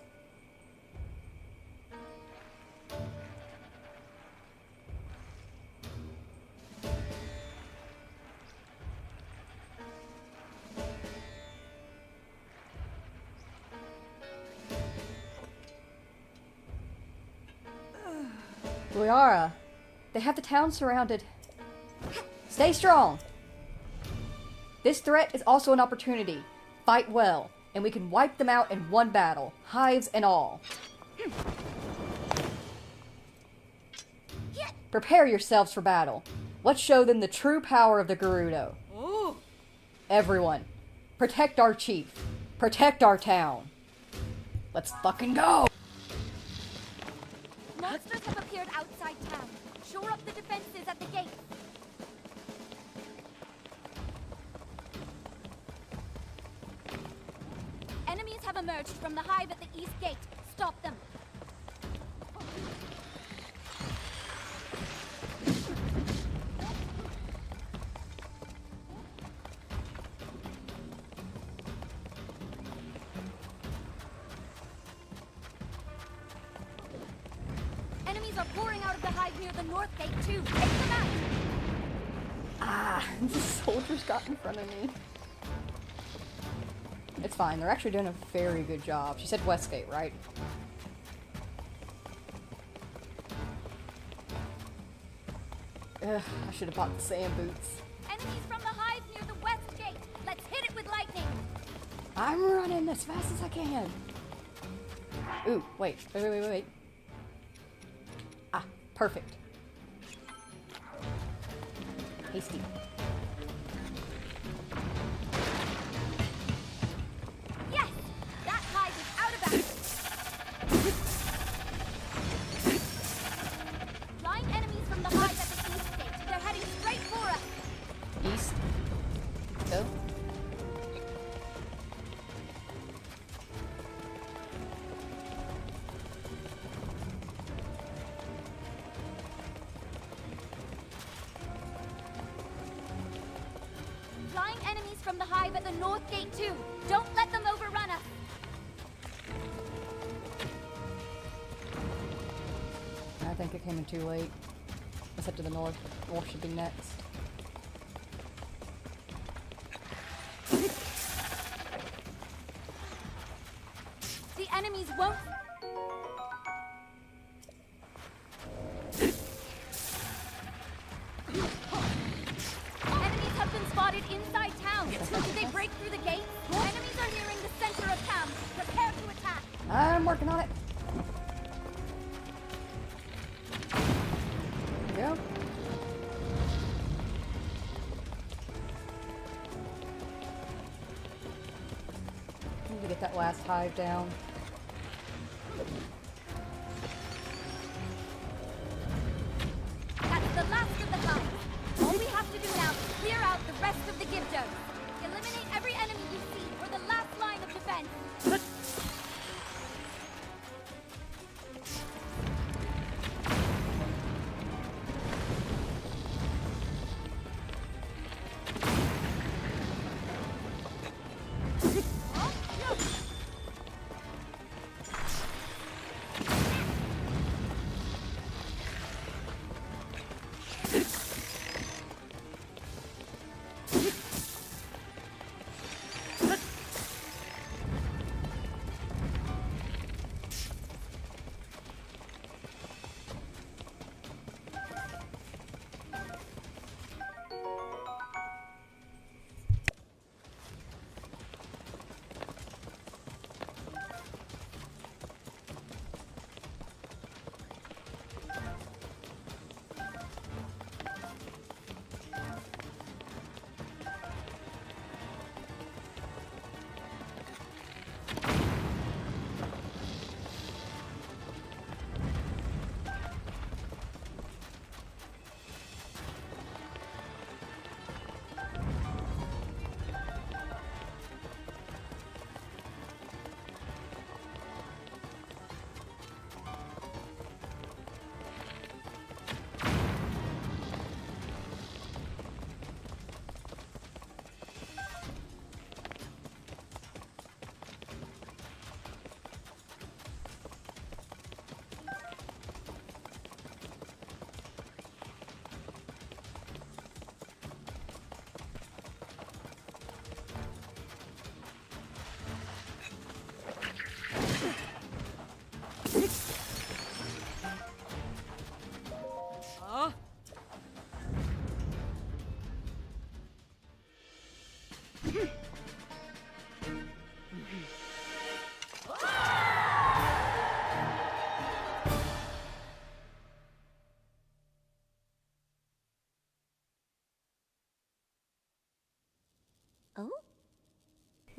Liara, they have the town surrounded. Stay strong! This threat is also an opportunity. Fight well, and we can wipe them out in one battle, hives and all. Prepare yourselves for battle. Let's show them the true power of the Gerudo. Oh. Everyone, protect our chief. Protect our town. Let's fucking go! Monsters have appeared outside town. Shore up the defenses at the gate. emerged from the hive at the east gate. Stop them. Enemies are pouring out of the hive near the north gate too. Take them out. Ah, the soldiers got in front of me. It's fine. They're actually doing a very good job. She said Westgate, right? Ugh, I should have bought the sand boots. Enemies from the hive near the west gate. Let's hit it with lightning. I'm running as fast as I can. Ooh, wait. Ah, perfect. Hasty. Yes! That hive is out of action. Flying enemies from the hive at the east gate. They're heading straight for us. East. Go. Flying enemies from the hive at the north gate too. Don't let them overrun us. I think it came in too late. Let's head to the north. North should be next. The enemies won't... Enemies have been spotted inside town. Did they break through the gate? Enemies are nearing the center of town. Prepare to attack. I'm working on it. There we go. Need to get that last hive down. That's the last of the hive. All we have to do now is clear out the rest of the Gibdos. Eliminate every enemy you see. We're the last line of defense.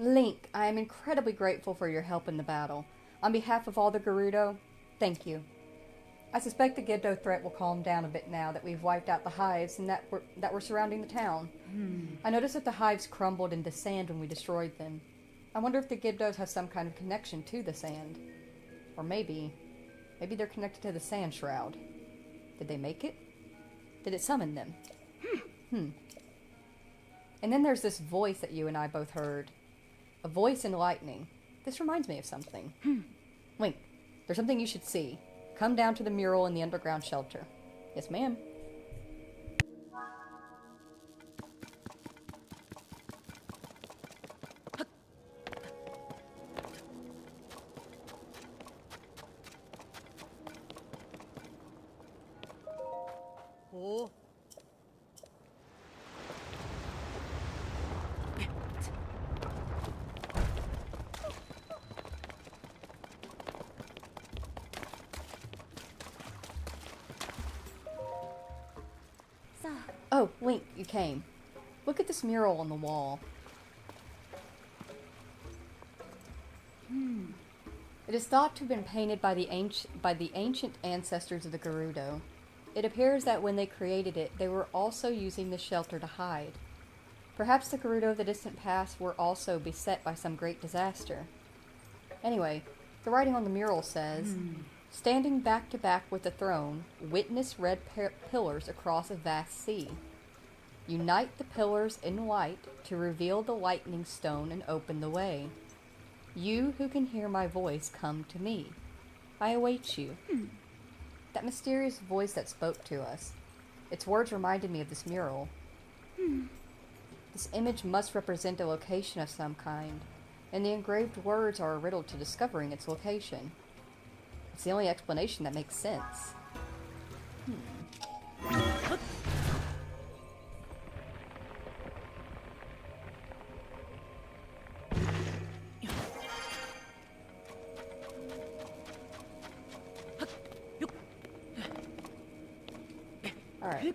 Link, I am incredibly grateful for your help in the battle. On behalf of all the Gerudo, thank you. I suspect the Gibdo threat will calm down a bit now that we've wiped out the hives and that were surrounding the town. I noticed that the hives crumbled into sand when we destroyed them. I wonder if the Gibdos have some kind of connection to the sand. Or maybe they're connected to the sand shroud. Did they make it? Did it summon them? And then there's this voice that you and I both heard. A voice in lightning. This reminds me of something. Wink, there's something you should see. Come down to the mural in the underground shelter. Yes, ma'am. Oh. Oh, Link, you came. Look at this mural on the wall. It is thought to have been painted by the ancient ancestors of the Gerudo. It appears that when they created it, they were also using the shelter to hide. Perhaps the Gerudo of the distant past were also beset by some great disaster. Anyway, the writing on the mural says, standing back to back with the throne, witness red pillars across a vast sea. Unite the pillars in light to reveal the lightning stone and open the way. You who can hear my voice, come to me. I await you. That mysterious voice that spoke to us. Its words reminded me of this mural. This image must represent a location of some kind, and the engraved words are a riddle to discovering its location. It's the only explanation that makes sense. Alright.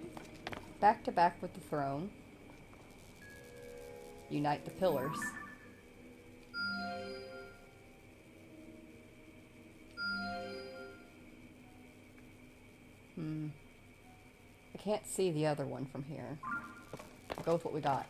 Back to back with the throne. Unite the pillars. I can't see the other one from here. I'll go with what we got.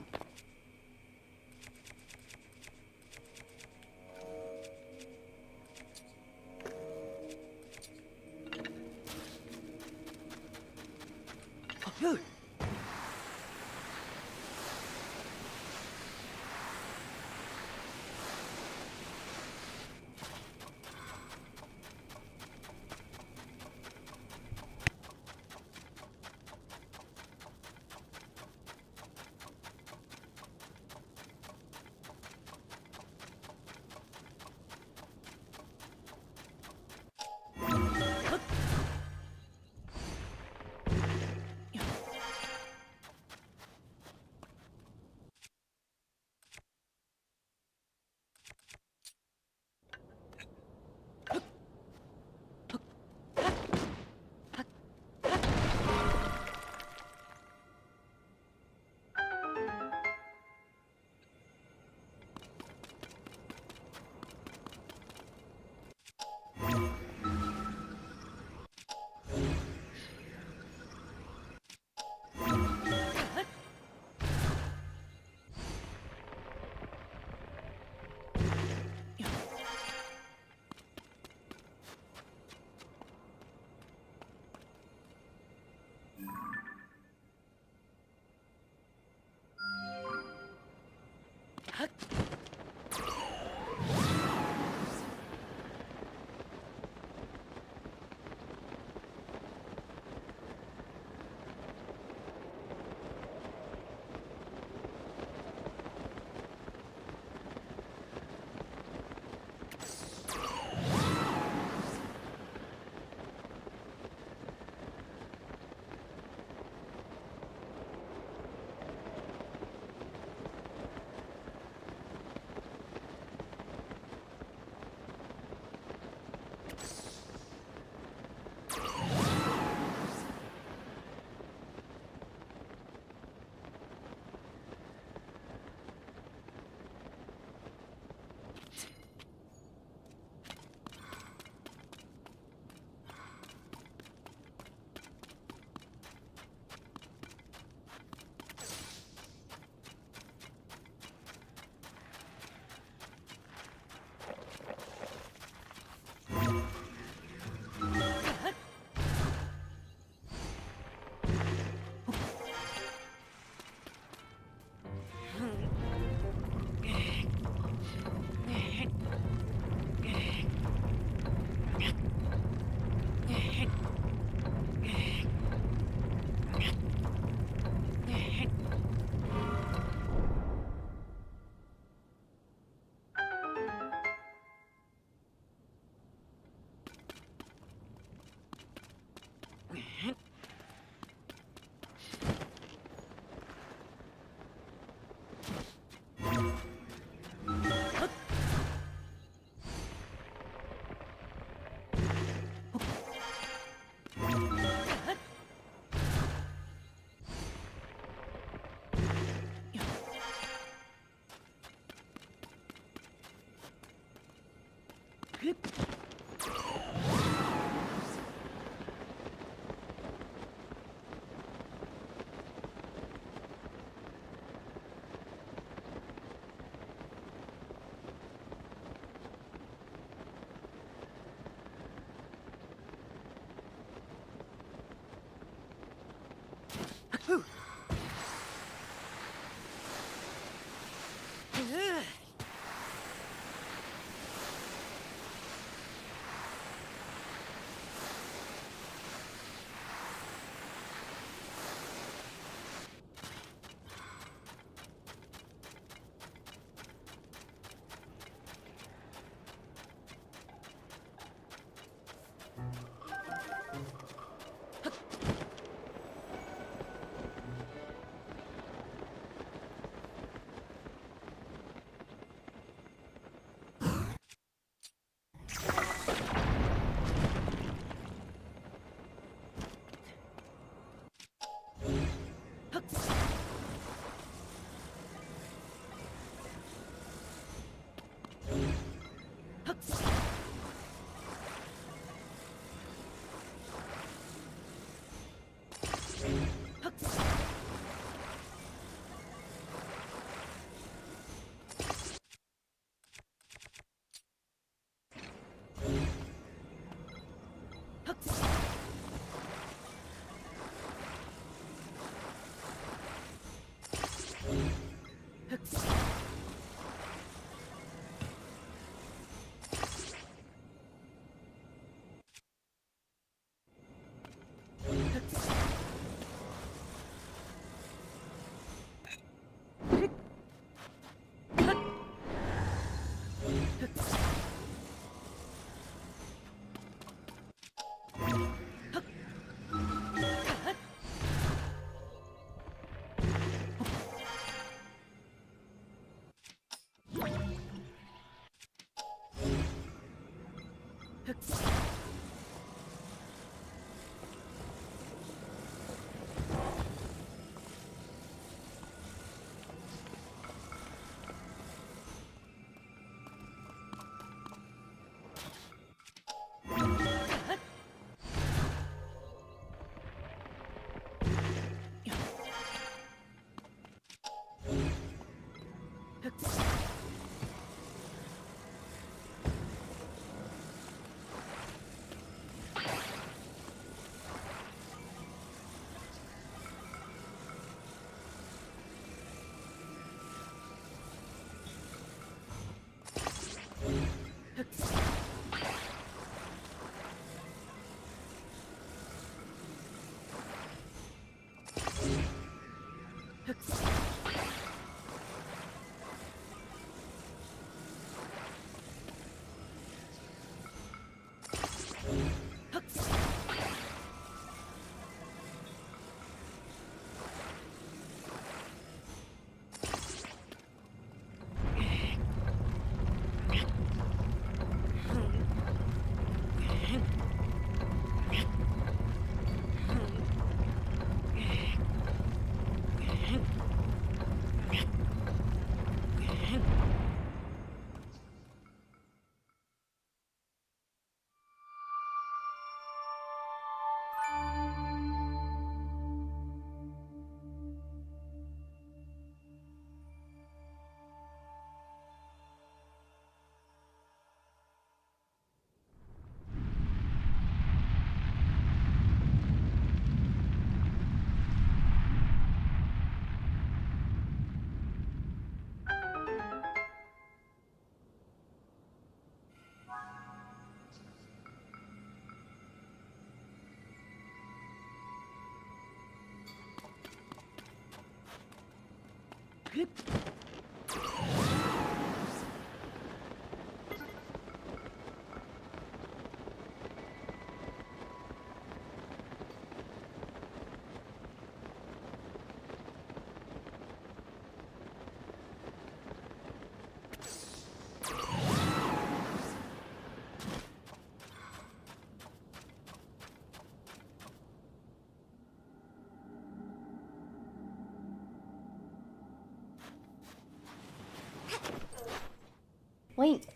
Link!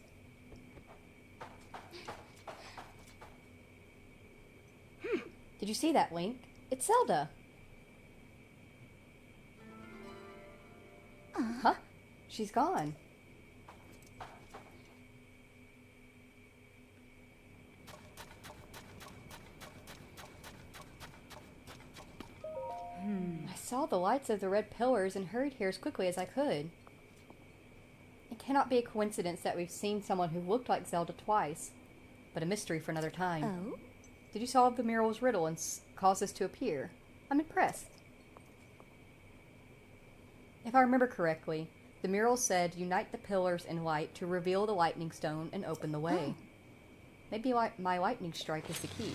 Did you see that, Link? It's Zelda! Huh? She's gone. I saw the lights of the red pillars and hurried here as quickly as I could. It cannot be a coincidence that we've seen someone who looked like Zelda twice, but a mystery for another time. Oh? Did you solve the mural's riddle and cause this to appear? I'm impressed. If I remember correctly, the mural said, "Unite the pillars in light to reveal the lightning stone and open the way." Maybe my lightning strike is the key.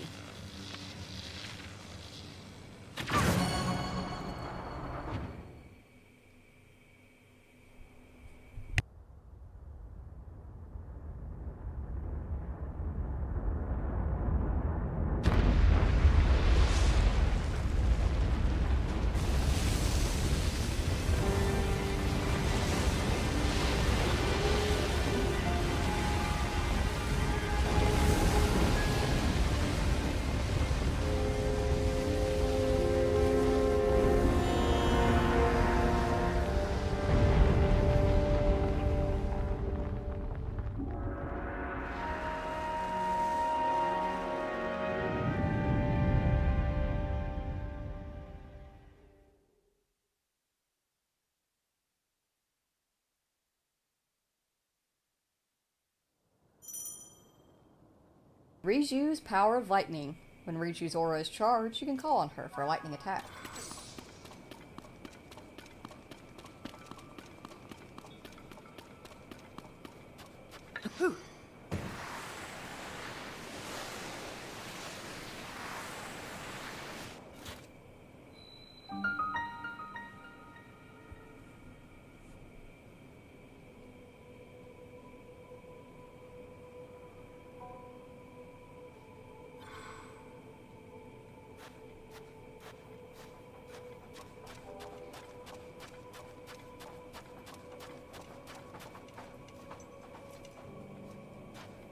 Riju's Power of Lightning. When Riju's aura is charged, you can call on her for a lightning attack.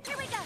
Here we go!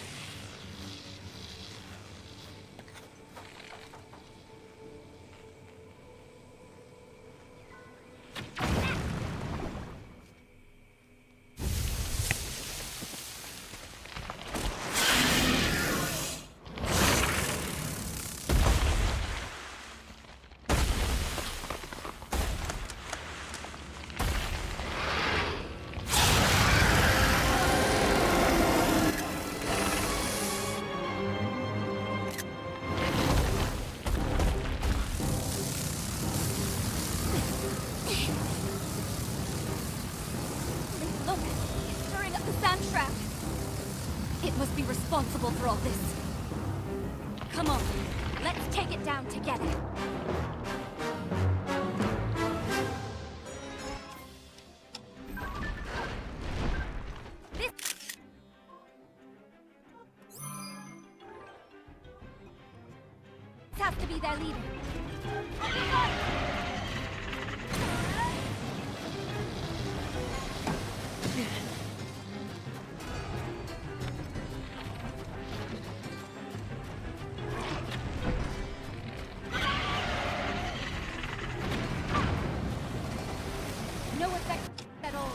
Look! It's stirring up the sand trap! It must be responsible for all this. Come on, let's take it down together. This has to be their leader. No effect at all.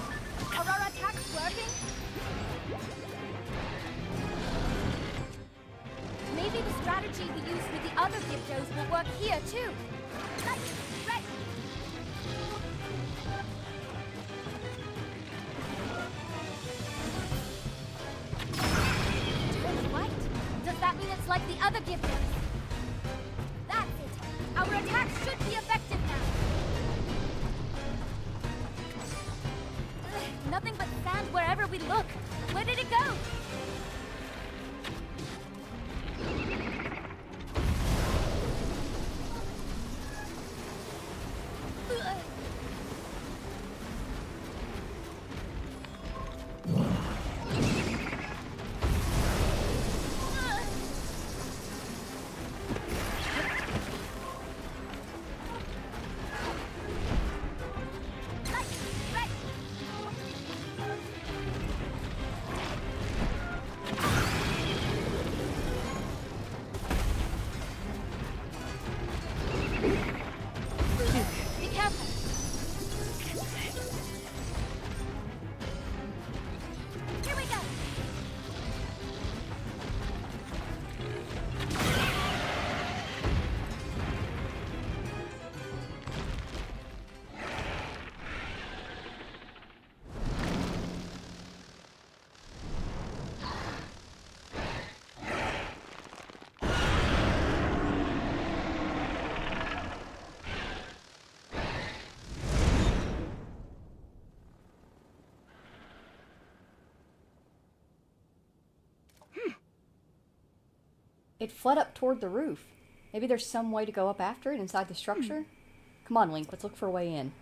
Are our attacks working? Maybe the strategy we used with the other Gyptos will work here too. Right, right. Turns white. Does that mean it's like the other Gyptos? That's it. Our attacks should be effective now. Nothing but sand wherever we look. Where did it go? It fled up toward the roof. Maybe there's some way to go up after it inside the structure? Come on, Link, let's look for a way in.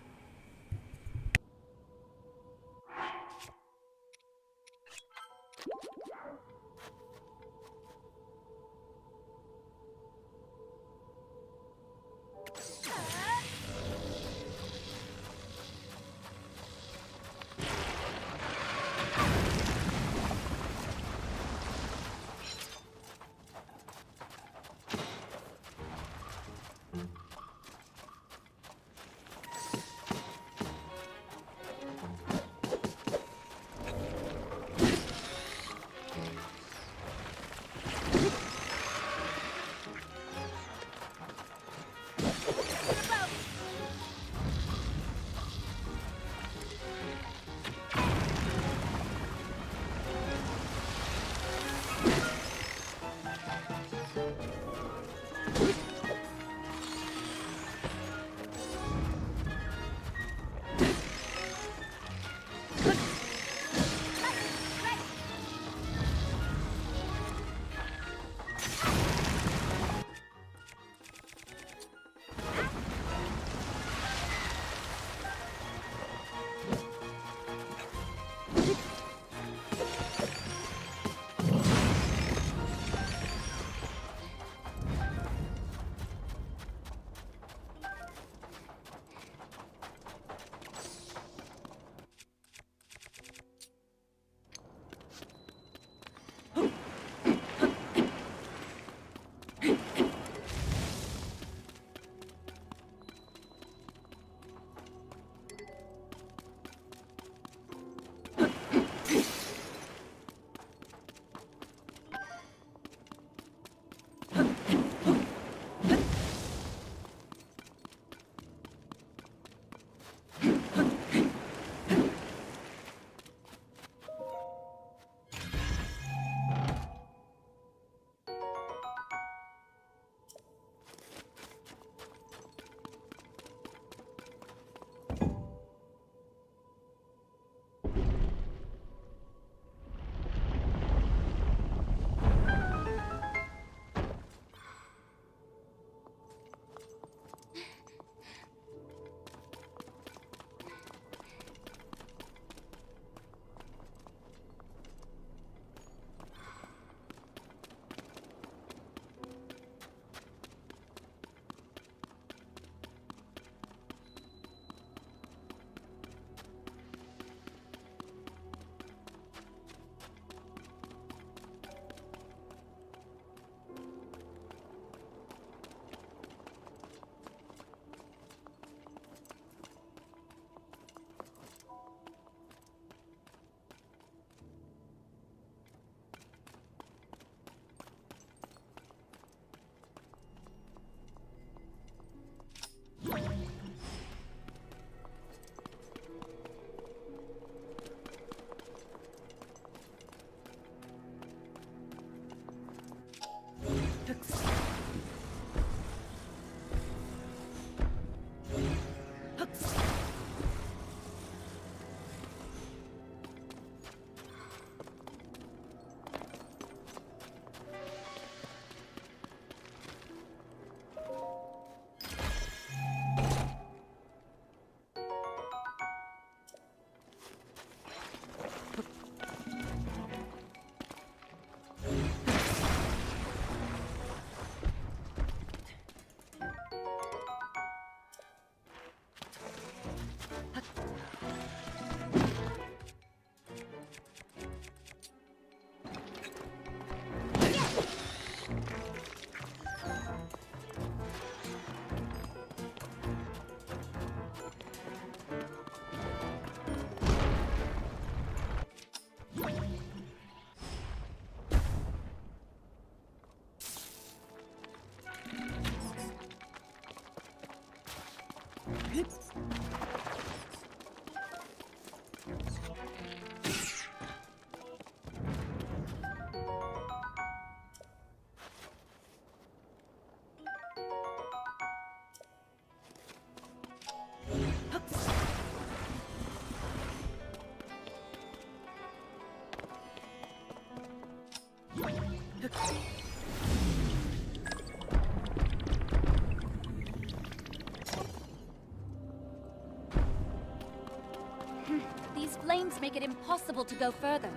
flames make it impossible to go further.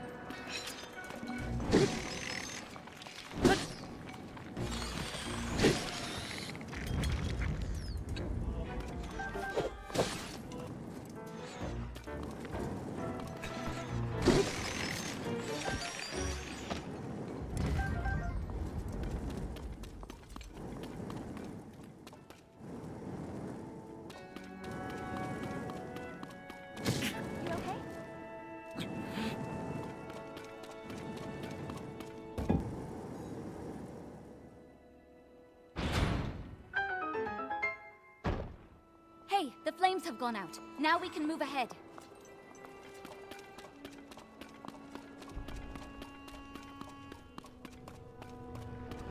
You okay? Hey, the flames have gone out. Now we can move ahead.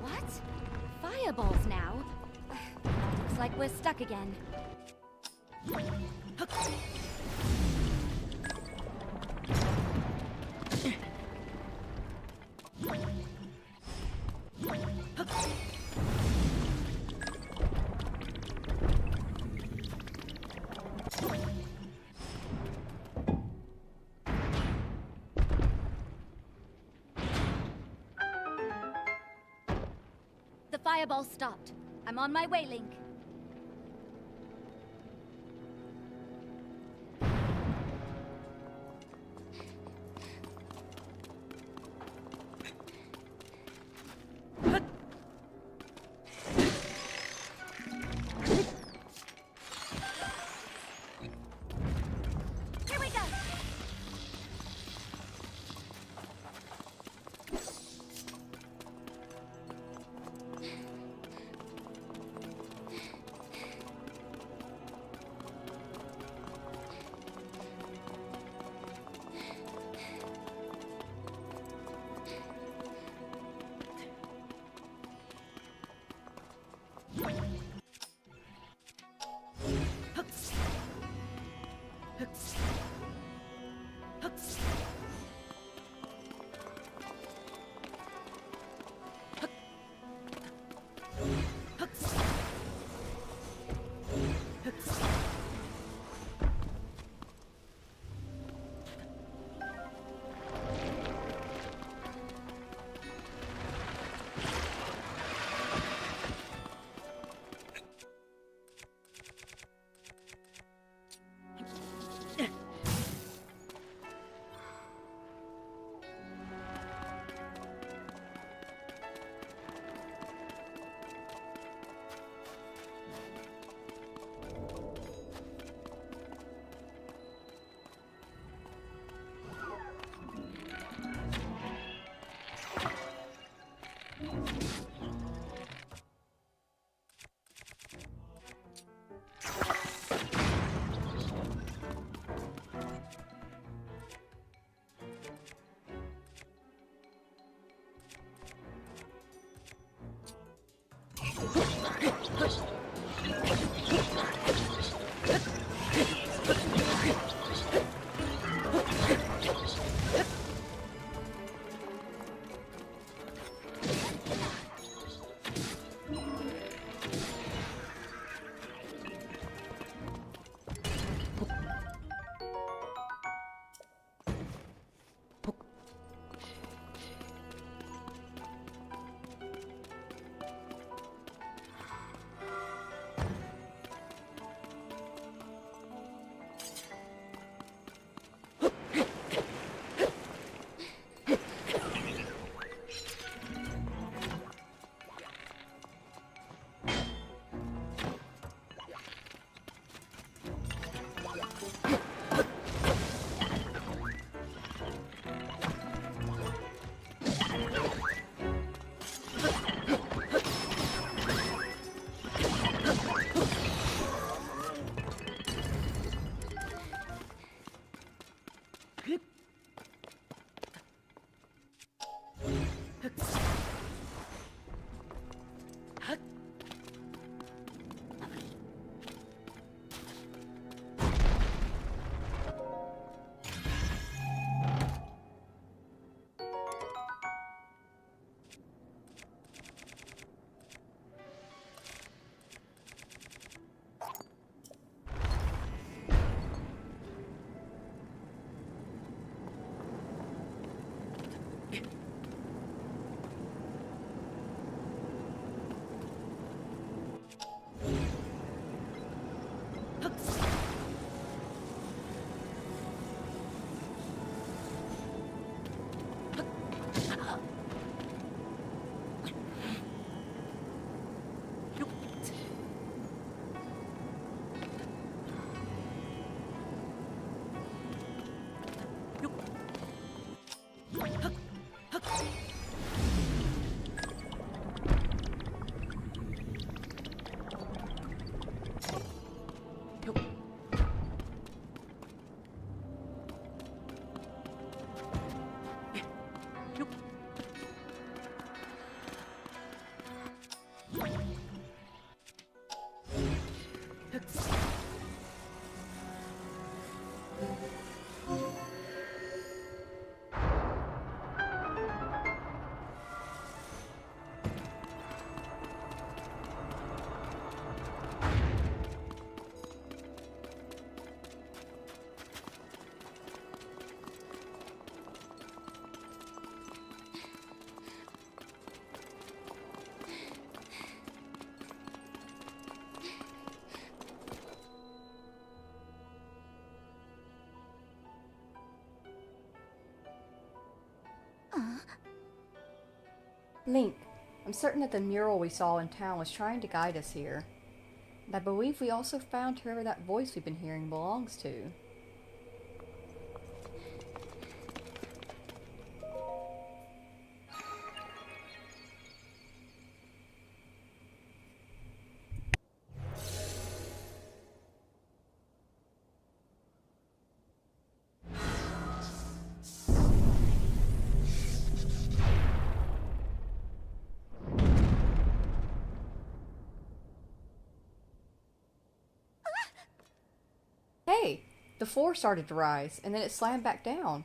What? Fireballs now? Looks like we're stuck again. The fireball stopped. I'm on my way, Link. Here we go! Link, I'm certain that the mural we saw in town was trying to guide us here. And I believe we also found whoever that voice we've been hearing belongs to. Hey! The floor started to rise, and then it slammed back down.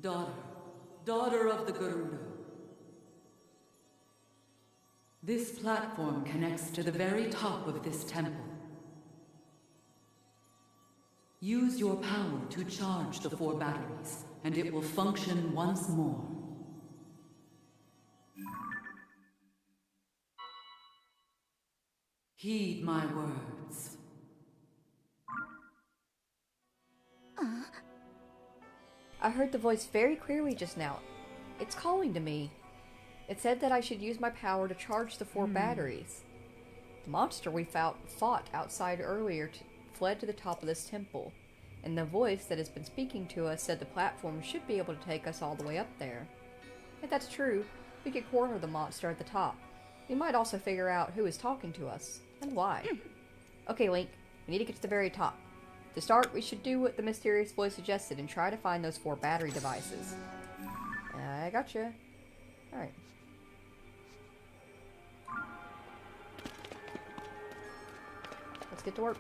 Daughter of the Gerudo. This platform connects to the very top of this temple. Use your power to charge the 4 batteries, and it will function once more. Heed my words. I heard the voice very clearly just now. It's calling to me. It said that I should use my power to charge the 4 batteries. The monster we fought outside earlier fled to the top of this temple, and the voice that has been speaking to us said the platform should be able to take us all the way up there. If that's true, we could corner the monster at the top. We might also figure out who is talking to us, and why. Okay, Link, we need to get to the very top. To start, we should do what the mysterious voice suggested and try to find those 4 battery devices. I gotcha. Alright. Let's get to work.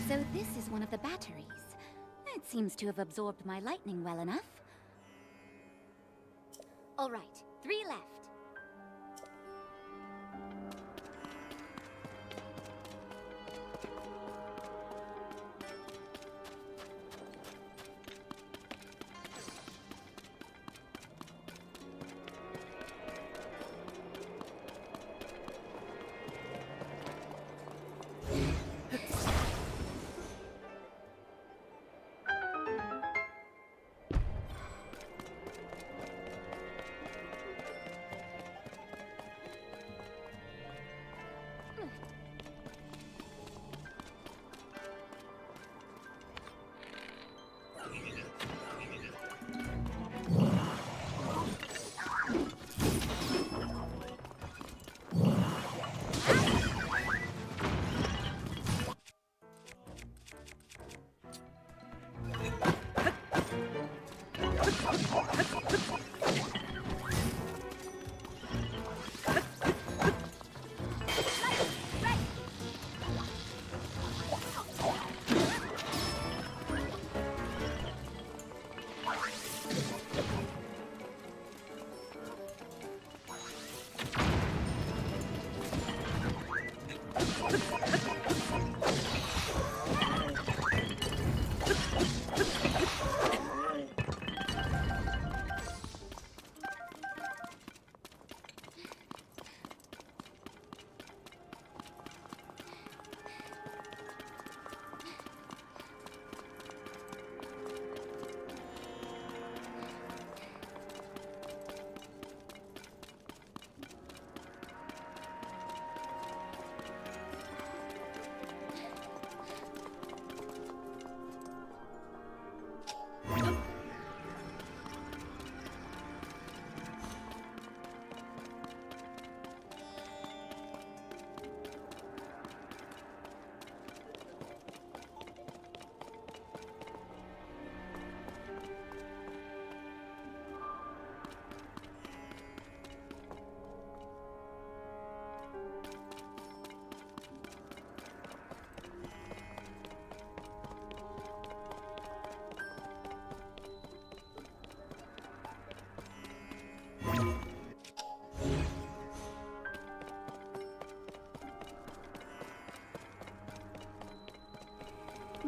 So this is one of the batteries. It seems to have absorbed my lightning well enough. All right, 3 left.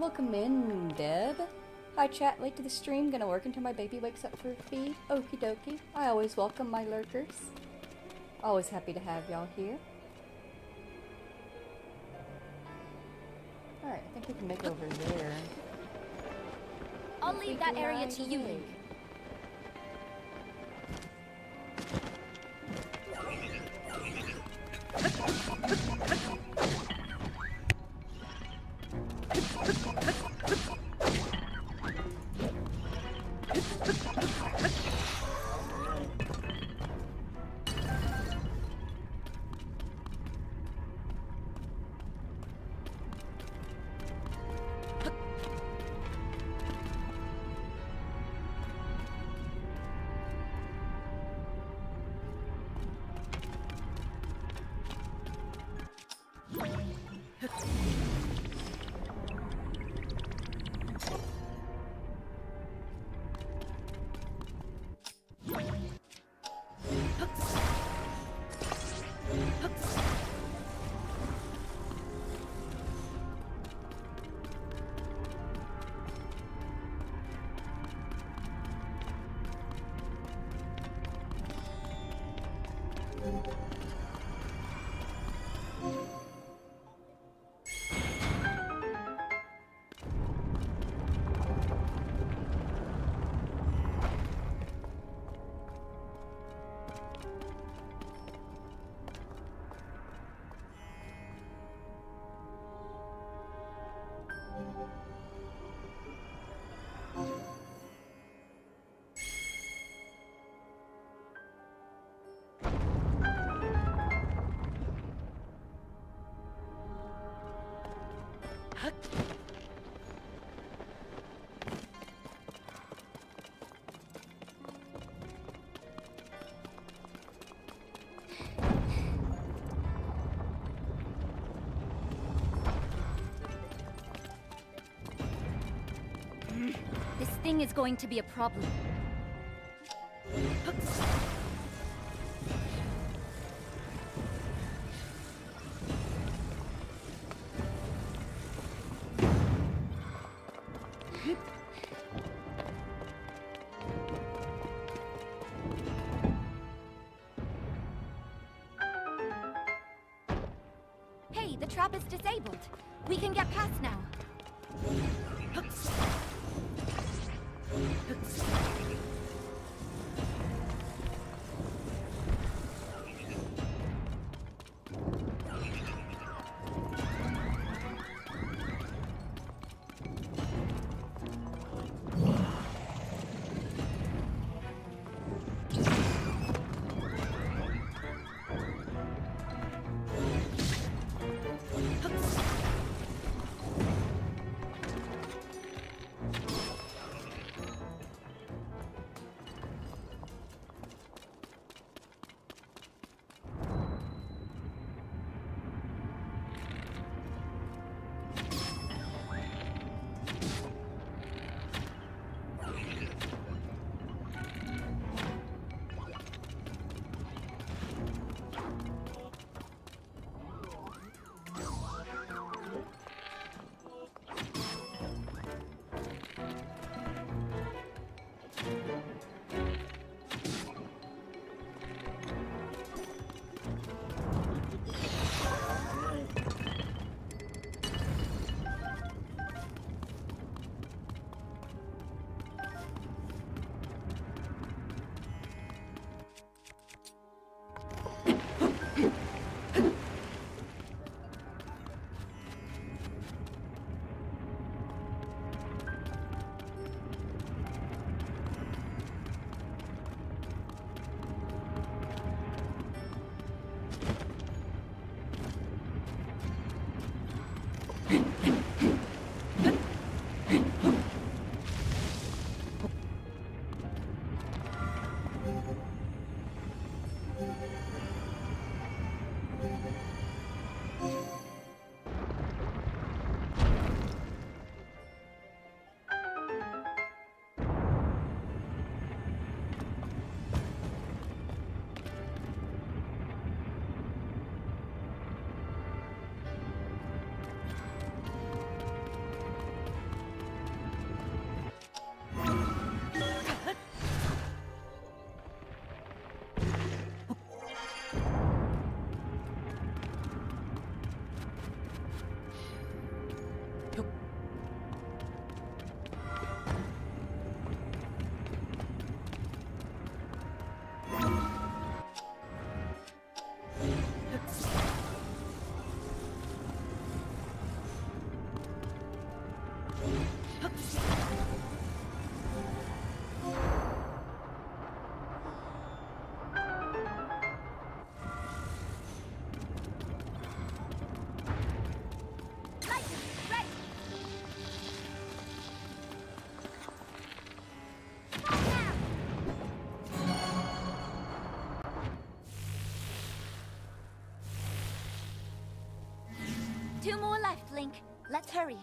welcome in, Deb. Hi chat, late to the stream, gonna work until my baby wakes up for a feed. Okie dokie. I always welcome my lurkers. Always happy to have y'all here. Alright, I think we can make over there. I'll leave that area to you, Link. This thing is going to be a problem. Hey, the trap is disabled. We can get past now. 2 more left, Link. Let's hurry.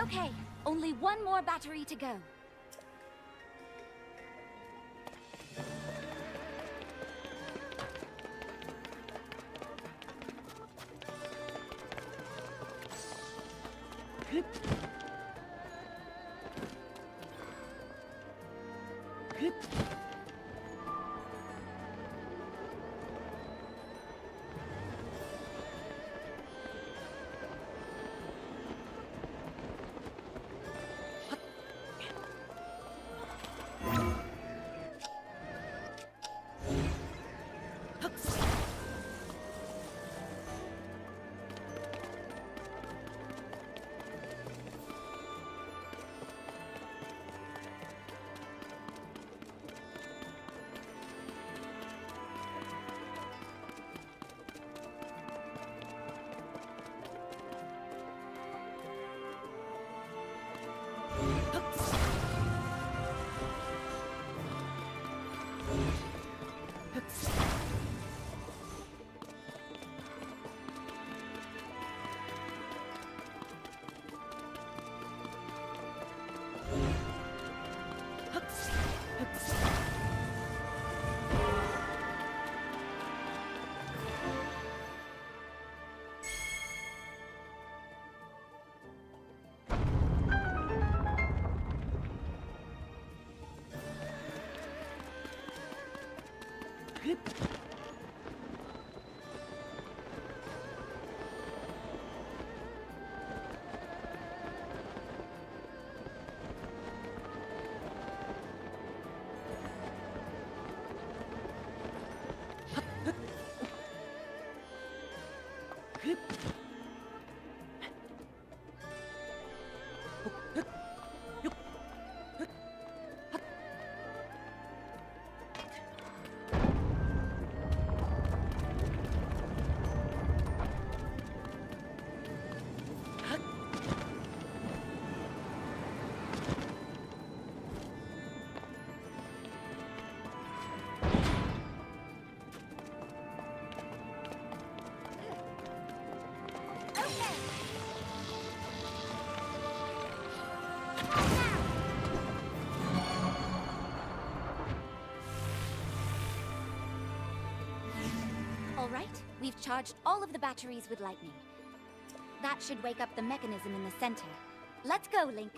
Okay, only one more battery to go. All right, we've charged all of the batteries with lightning. That should wake up the mechanism in the center. Let's go, Link.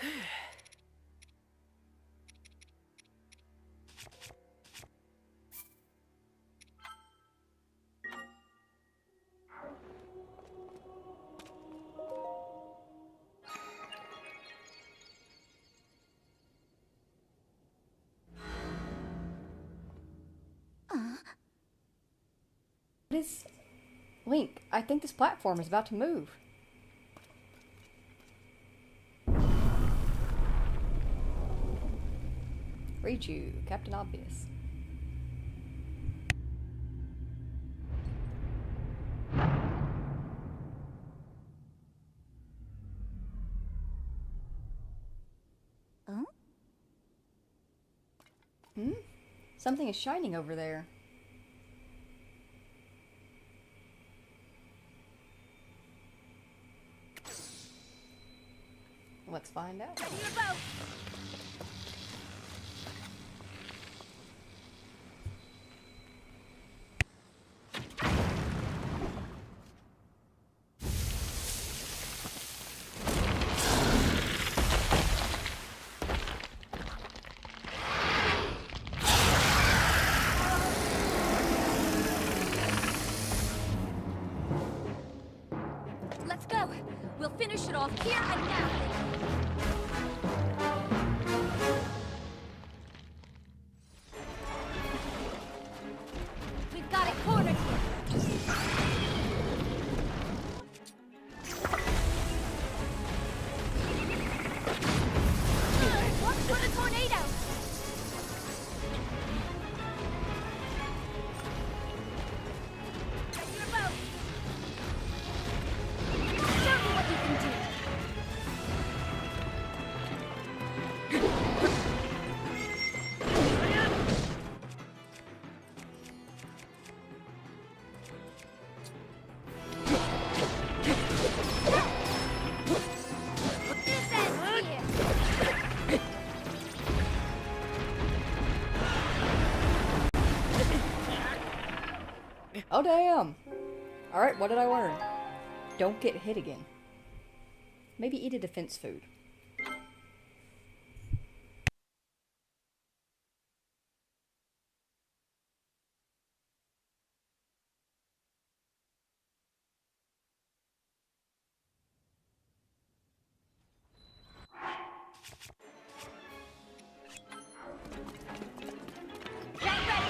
What is... Link, I think this platform is about to move. Read you, Captain Obvious. Huh? Something is shining over there. Let's find out. Ready your boat! Let's go! We'll finish it off here and now! We've got it cornered here! Watch for the tornado! Ready your boat! Show me what you can do! This ends here! Oh damn! Alright, what did I learn? Don't get hit again. Maybe eat a defense food. Get ready!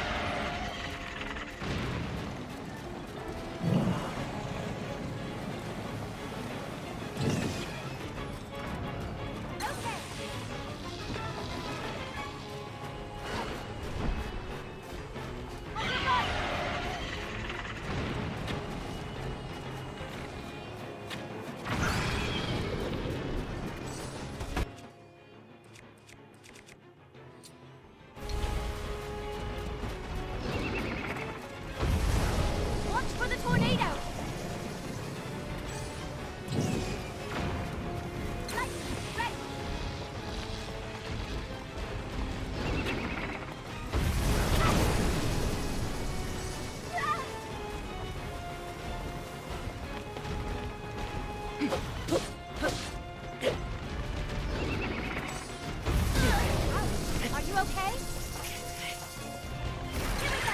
Okay! On your mark! Watch for the tornado! Right, right! Are you okay? Here we go!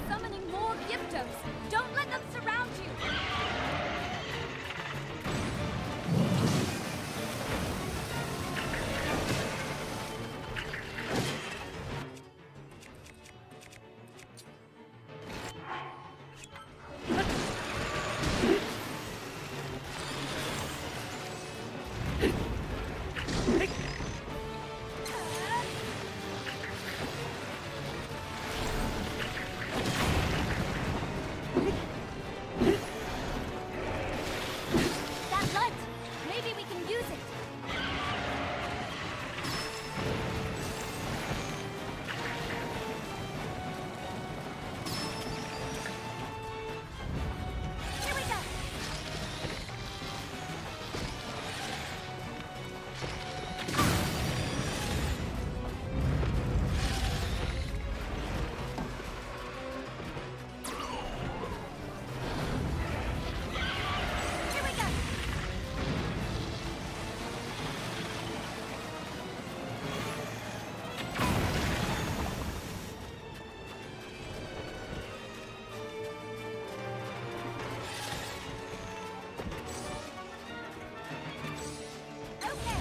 Summoning more Giftos! Don't let them surround you! That light! Maybe we can use it! Here we go! Here we go! Okay!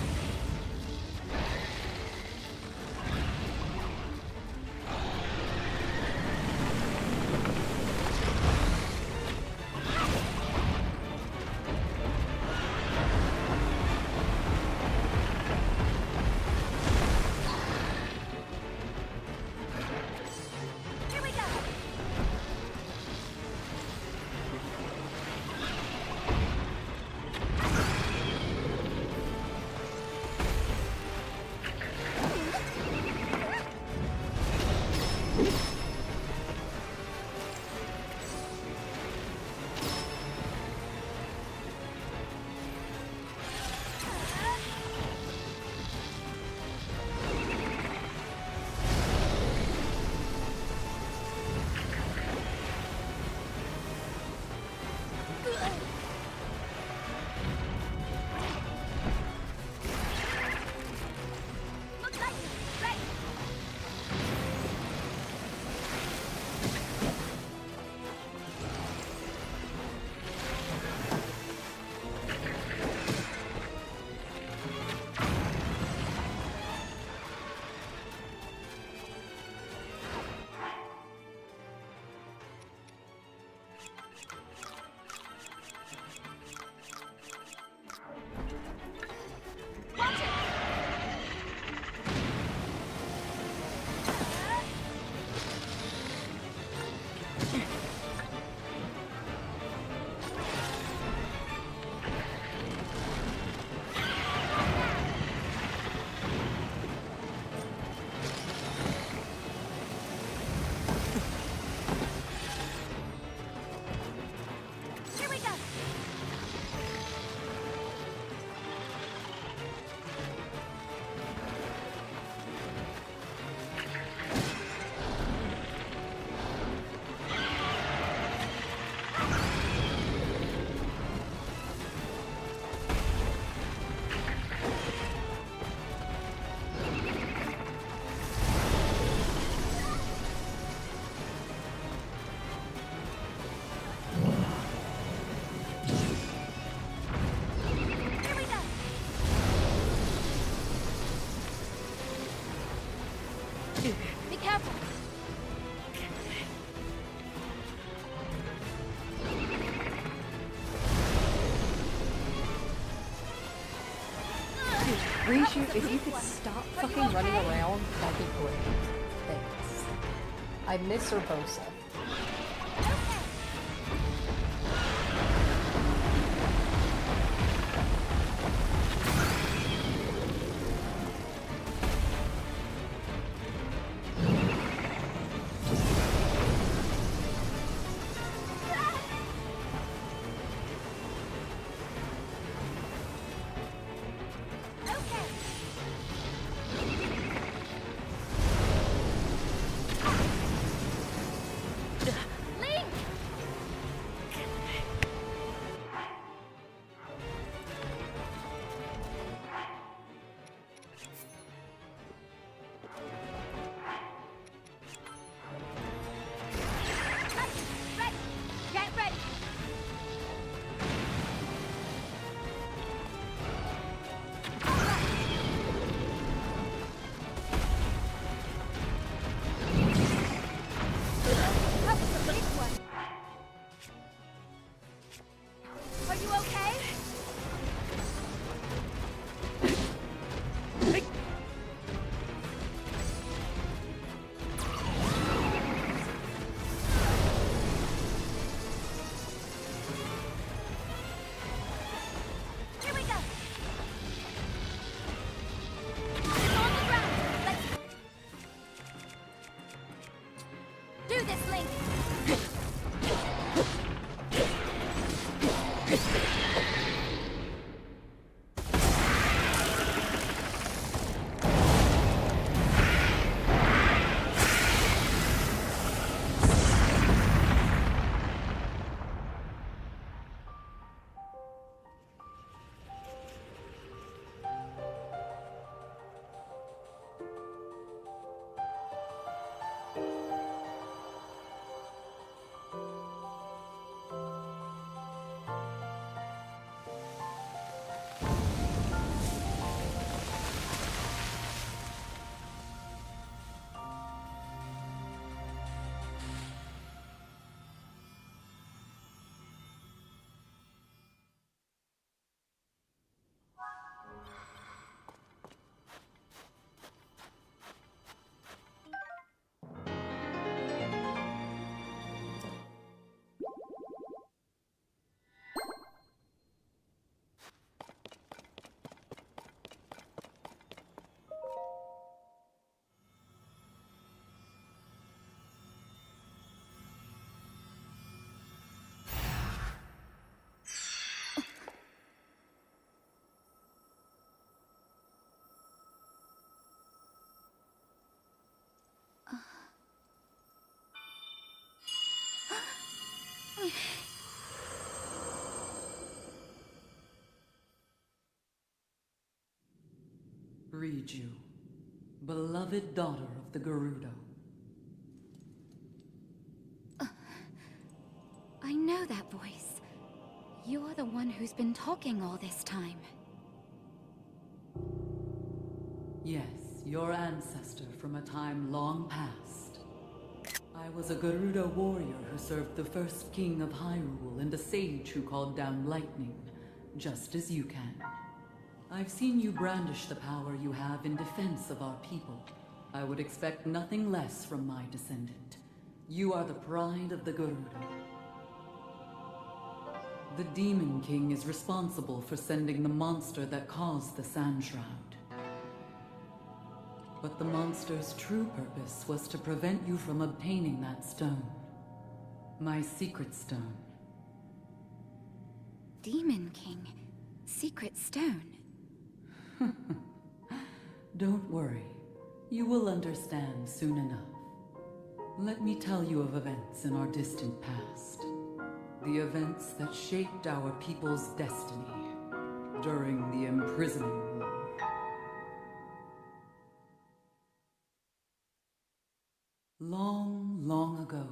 Here we go! Looks like it's ready! Watch it! Here we go! Here we go! Be careful! Reshoot, if you could stop fucking running around, that'd be great. Thanks. I miss Urbosa. Okay! Okay! Riju, beloved daughter of the Gerudo. I know that voice. You're the one who's been talking all this time. Yes, your ancestor from a time long past. I was a Gerudo warrior who served the first king of Hyrule and a sage who called down lightning, just as you can. I've seen you brandish the power you have in defense of our people. I would expect nothing less from my descendant. You are the pride of the Gerudo. The Demon King is responsible for sending the monster that caused the Sand Shroud. But the monster's true purpose was to prevent you from obtaining that stone. My secret stone. Demon King? Secret stone? Don't worry. You will understand soon enough. Let me tell you of events in our distant past. The events that shaped our people's destiny during the imprisoning war. Long, long ago,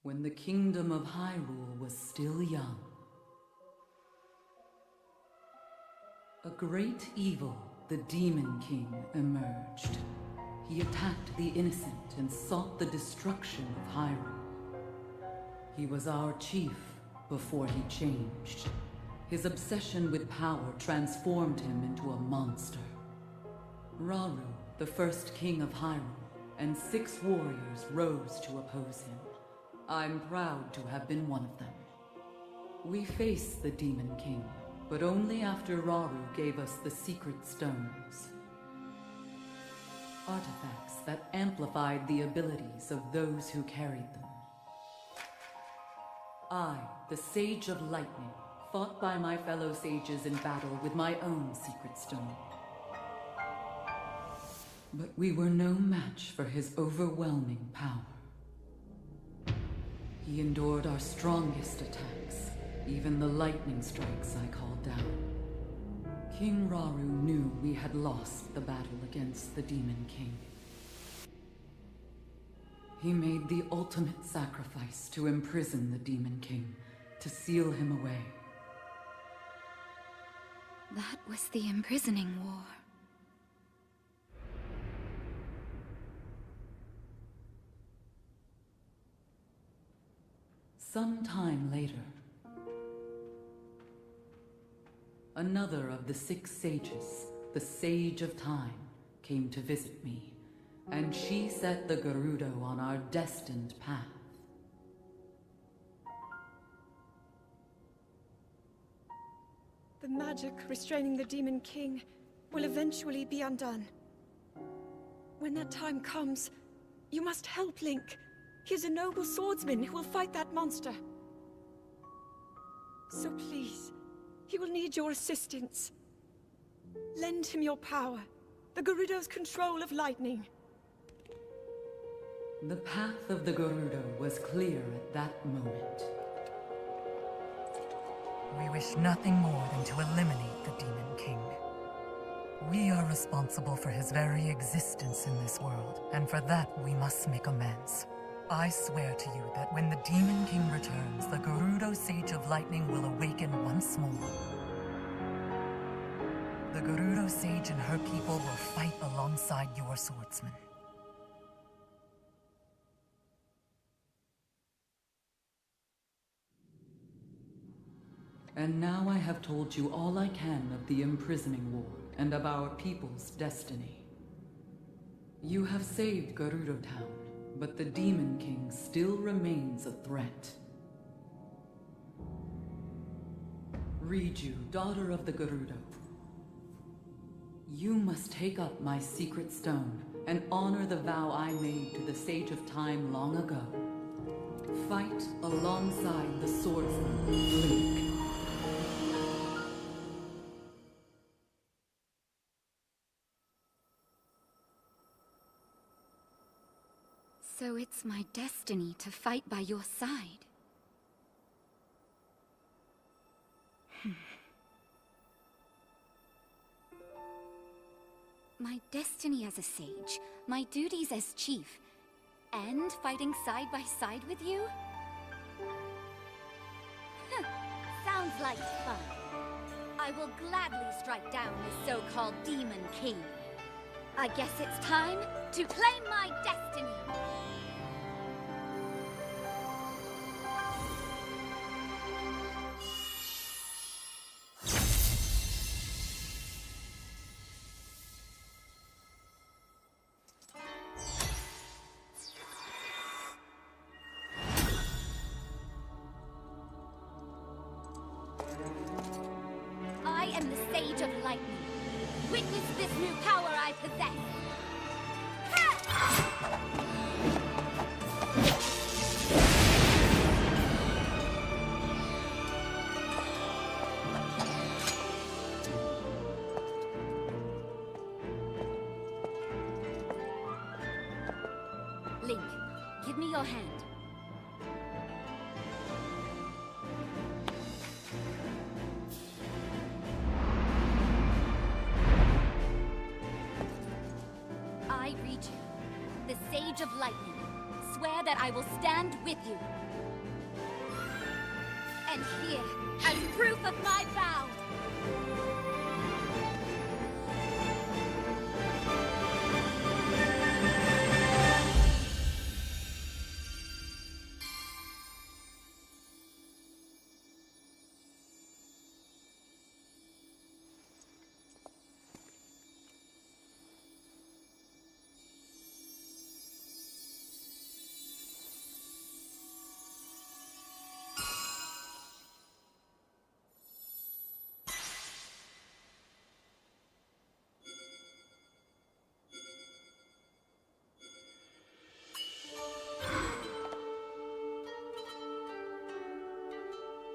when the kingdom of Hyrule was still young, a great evil, the Demon King, emerged. He attacked the innocent and sought the destruction of Hyrule. He was our chief before he changed. His obsession with power transformed him into a monster. Rauru, the first king of Hyrule, and 6 warriors rose to oppose him. I'm proud to have been one of them. We faced the Demon King, but only after Rauru gave us the secret stones. Artifacts that amplified the abilities of those who carried them. I, the Sage of Lightning, fought by my fellow sages in battle with my own secret stone. But we were no match for his overwhelming power. He endured our strongest attacks, even the lightning strikes I called down. King Rauru knew we had lost the battle against the Demon King. He made the ultimate sacrifice to imprison the Demon King, to seal him away. That was the imprisoning war. Some time later, another of the 6 sages, the Sage of Time, came to visit me, and she set the Gerudo on our destined path. The magic restraining the Demon King will eventually be undone. When that time comes, you must help Link. He is a noble swordsman who will fight that monster. So please, he will need your assistance. Lend him your power, the Gerudo's control of lightning. The path of the Gerudo was clear at that moment. We wish nothing more than to eliminate the Demon King. We are responsible for his very existence in this world, and for that we must make amends. I swear to you that when the Demon King returns, the Gerudo Sage of Lightning will awaken once more. The Gerudo Sage and her people will fight alongside your swordsmen. And now I have told you all I can of the imprisoning war and of our people's destiny. You have saved Gerudo Town, but the Demon King still remains a threat. Riju, daughter of the Gerudo, you must take up my secret stone and honor the vow I made to the Sage of Time long ago. Fight alongside the swordsman, Link. So it's my destiny to fight by your side. My destiny as a sage, my duties as chief, and fighting side by side with you? Sounds like fun. I will gladly strike down this so-called Demon King. I guess it's time to claim my destiny! I am the Sage of Lightning. Witness this new power I possess. Link, give me your hand. I, Regent, the Sage of Lightning, swear that I will stand with you. And here, as proof of my vow,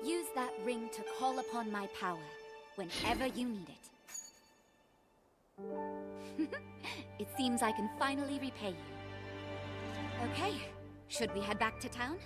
use that ring to call upon my power whenever you need it. It seems I can finally repay you. Okay, should we head back to town?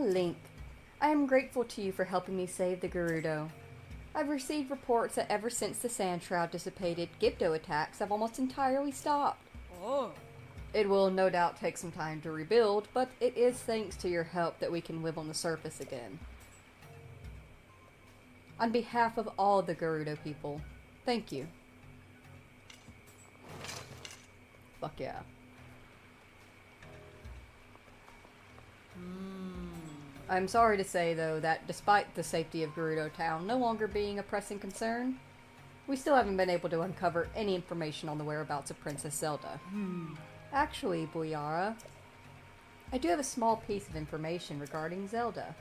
Link. I am grateful to you for helping me save the Gerudo. I've received reports that ever since the Sand Shroud dissipated, Gibdo attacks have almost entirely stopped. Oh. It will no doubt take some time to rebuild, but it is thanks to your help that we can live on the surface again. On behalf of all the Gerudo people, thank you. Fuck yeah. I'm sorry to say, though, that despite the safety of Gerudo Town no longer being a pressing concern, we still haven't been able to uncover any information on the whereabouts of Princess Zelda. Actually, Booyara, I do have a small piece of information regarding Zelda.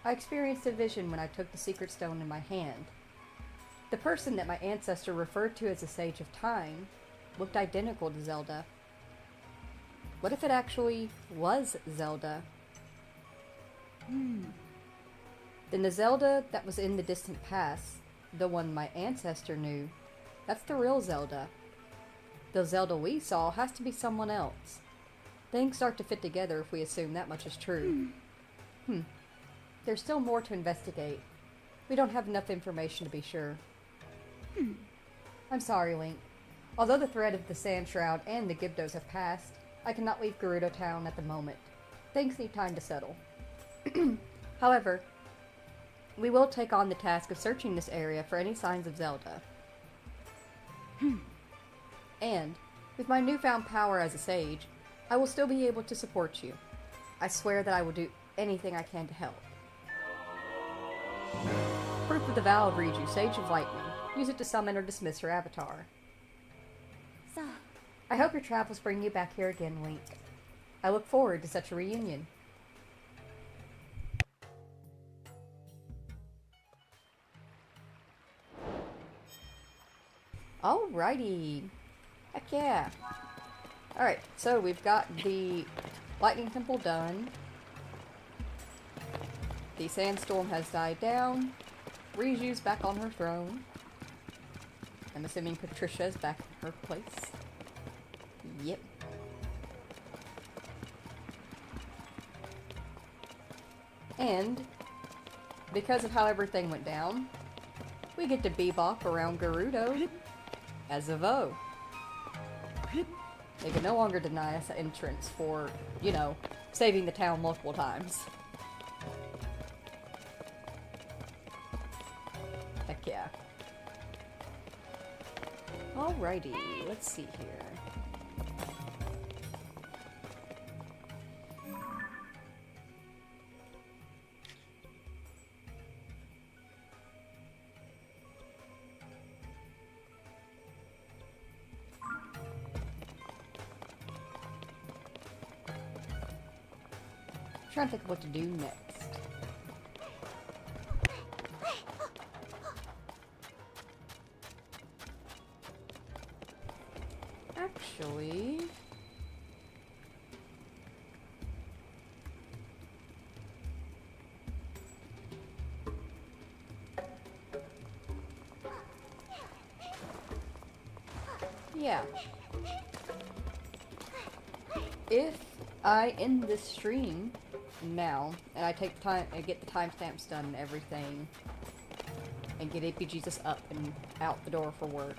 I experienced a vision when I took the secret stone in my hand. The person that my ancestor referred to as a Sage of Time looked identical to Zelda. What if it actually was Zelda? In the Zelda that was in the distant past, the one my ancestor knew, that's the real Zelda. The Zelda we saw has to be someone else. Things start to fit together if we assume that much is true. There's still more to investigate. We don't have enough information to be sure. I'm sorry, Link. Although the threat of the Sand Shroud and the Gibdos have passed, I cannot leave Gerudo Town at the moment. Things need time to settle. However, we will take on the task of searching this area for any signs of Zelda. And, with my newfound power as a sage, I will still be able to support you. I swear that I will do anything I can to help. Proof of the vow of Riju, Sage of Lightning. Use it to summon or dismiss her avatar. So, I hope your travels bring you back here again, Link. I look forward to such a reunion. Alrighty. Heck yeah. Alright, so we've got the Lightning Temple done. The sandstorm has died down. Riju's back on her throne. I'm assuming Patricia's back in her place. Yep. And, because of how everything went down, we get to bebop around Gerudo as a Vo. They can no longer deny us entrance for, you know, saving the town multiple times. Heck yeah. Alrighty, let's see here. Trying to think of what to do next. Actually, yeah. If I end this stream now, and I take the time, I get the timestamps done and everything, and get AP Jesus up and out the door for work,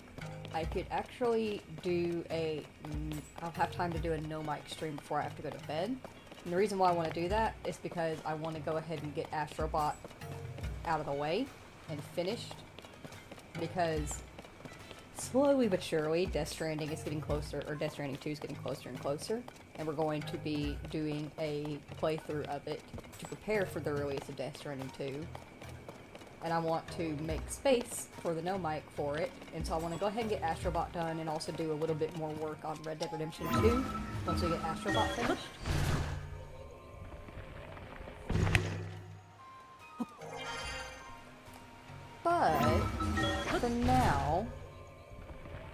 I could actually do I'll have time to do a no mic stream before I have to go to bed. And the reason why I want to do that is because I want to go ahead and get Astrobot out of the way and finished, because slowly but surely Death Stranding is getting closer, or Death Stranding 2 is getting closer and closer, and we're going to be doing a playthrough of it to prepare for the release of Death Stranding 2. And I want to make space for the no mic for it, and so I want to go ahead and get Astrobot done and also do a little bit more work on Red Dead Redemption 2 once we get Astrobot finished. But, for now,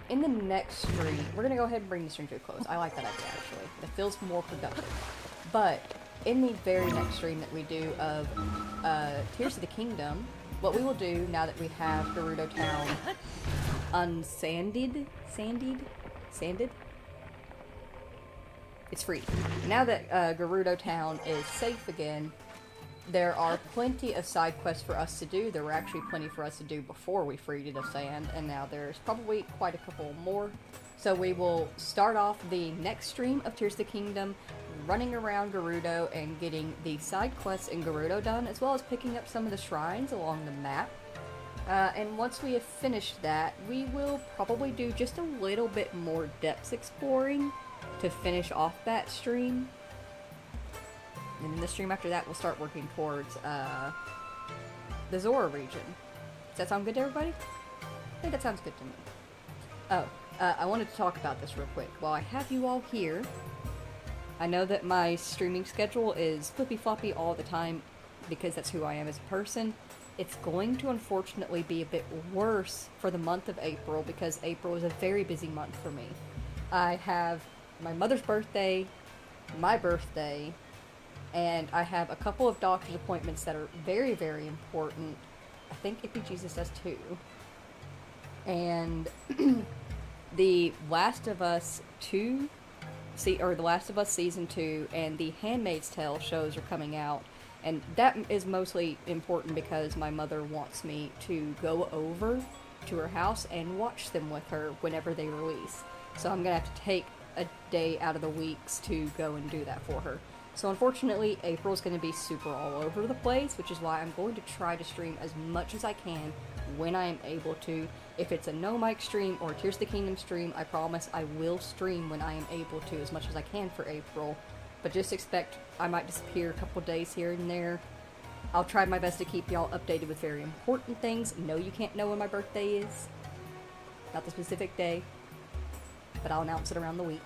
in the next stream, we're going to go ahead and bring the stream to a close. I like that idea, actually. It feels more productive. But, in the very next stream that we do of Tears of the Kingdom, what we will do, now that we have Gerudo Town unsanded? Sanded? It's free. Now that Gerudo Town is safe again, there are plenty of side quests for us to do. There were actually plenty for us to do before we freed it of sand, and now there's probably quite a couple more. So we will start off the next stream of Tears of the Kingdom running around Gerudo and getting the side quests in Gerudo done, as well as picking up some of the shrines along the map. And once we have finished that, we will probably do just a little bit more depths exploring to finish off that stream. And in the stream after that, we'll start working towards the Zora region. Does that sound good to everybody? I think that sounds good to me. Oh, I wanted to talk about this real quick. While I have you all here, I know that my streaming schedule is flippy-floppy all the time because that's who I am as a person. It's going to unfortunately be a bit worse for the month of April because April is a very busy month for me. I have my mother's birthday, my birthday, And I have a couple of doctor's appointments that are very, very important. I think Ippy Jesus does too. And The Last of Us 2, The Last of Us Season 2 and the Handmaid's Tale shows are coming out. And that is mostly important because my mother wants me to go over to her house and watch them with her whenever they release. So I'm going to have to take a day out of the weeks to go and do that for her. So unfortunately, April's going to be super all over the place, which is why I'm going to try to stream as much as I can when I am able to. If it's a no mic stream or a Tears of the Kingdom stream, I promise I will stream when I am able to as much as I can for April. But just expect I might disappear a couple days here and there. I'll try my best to keep y'all updated with very important things. No, you can't know when my birthday is. Not the specific day. But I'll announce it around the week.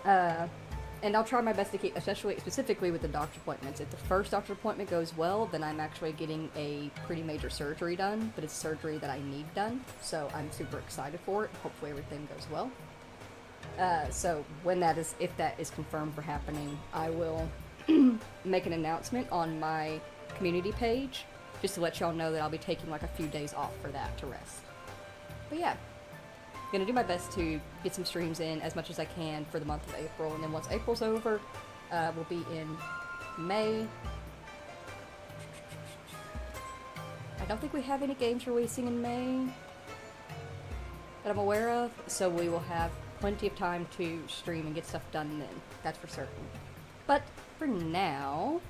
And I'll try my best to keep, specifically with the doctor's appointments. If the first doctor's appointment goes well, then I'm actually getting a pretty major surgery done. But it's surgery that I need done. So I'm super excited for it. Hopefully everything goes well. So if that is confirmed for happening, I will make an announcement on my community page, just to let y'all know that I'll be taking like a few days off for that to rest. But yeah, gonna do my best to get some streams in as much as I can for the month of April, and then once April's over, we'll be in May. I don't think we have any games releasing in May that I'm aware of, so we will have plenty of time to stream and get stuff done then. That's for certain. But for now,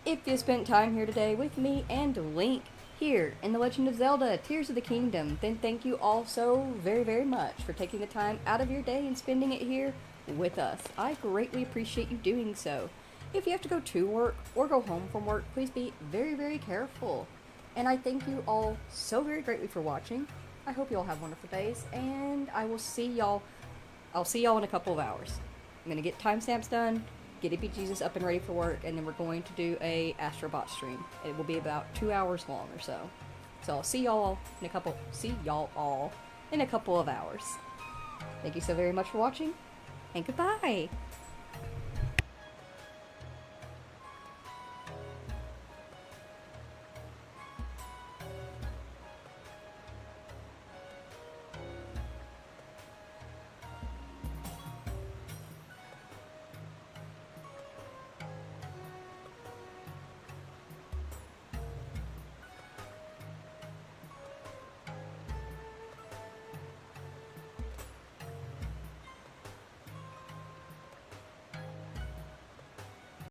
if you spent time here today with me and Link here in The Legend of Zelda Tears of the Kingdom, then thank you all so very, very much for taking the time out of your day and spending it here with us. I greatly appreciate you doing so. If you have to go to work or go home from work, please be very, very careful. And I thank you all so very greatly for watching. I hope you all have wonderful days, and I will see y'all. I'll see y'all in a couple of hours. I'm gonna get timestamps done, get Ippy Jesus up and ready for work, and then we're going to do a Astrobot stream. It will be about 2 hours long or so. So I'll see y'all all in a couple of hours. Thank you so very much for watching, and goodbye.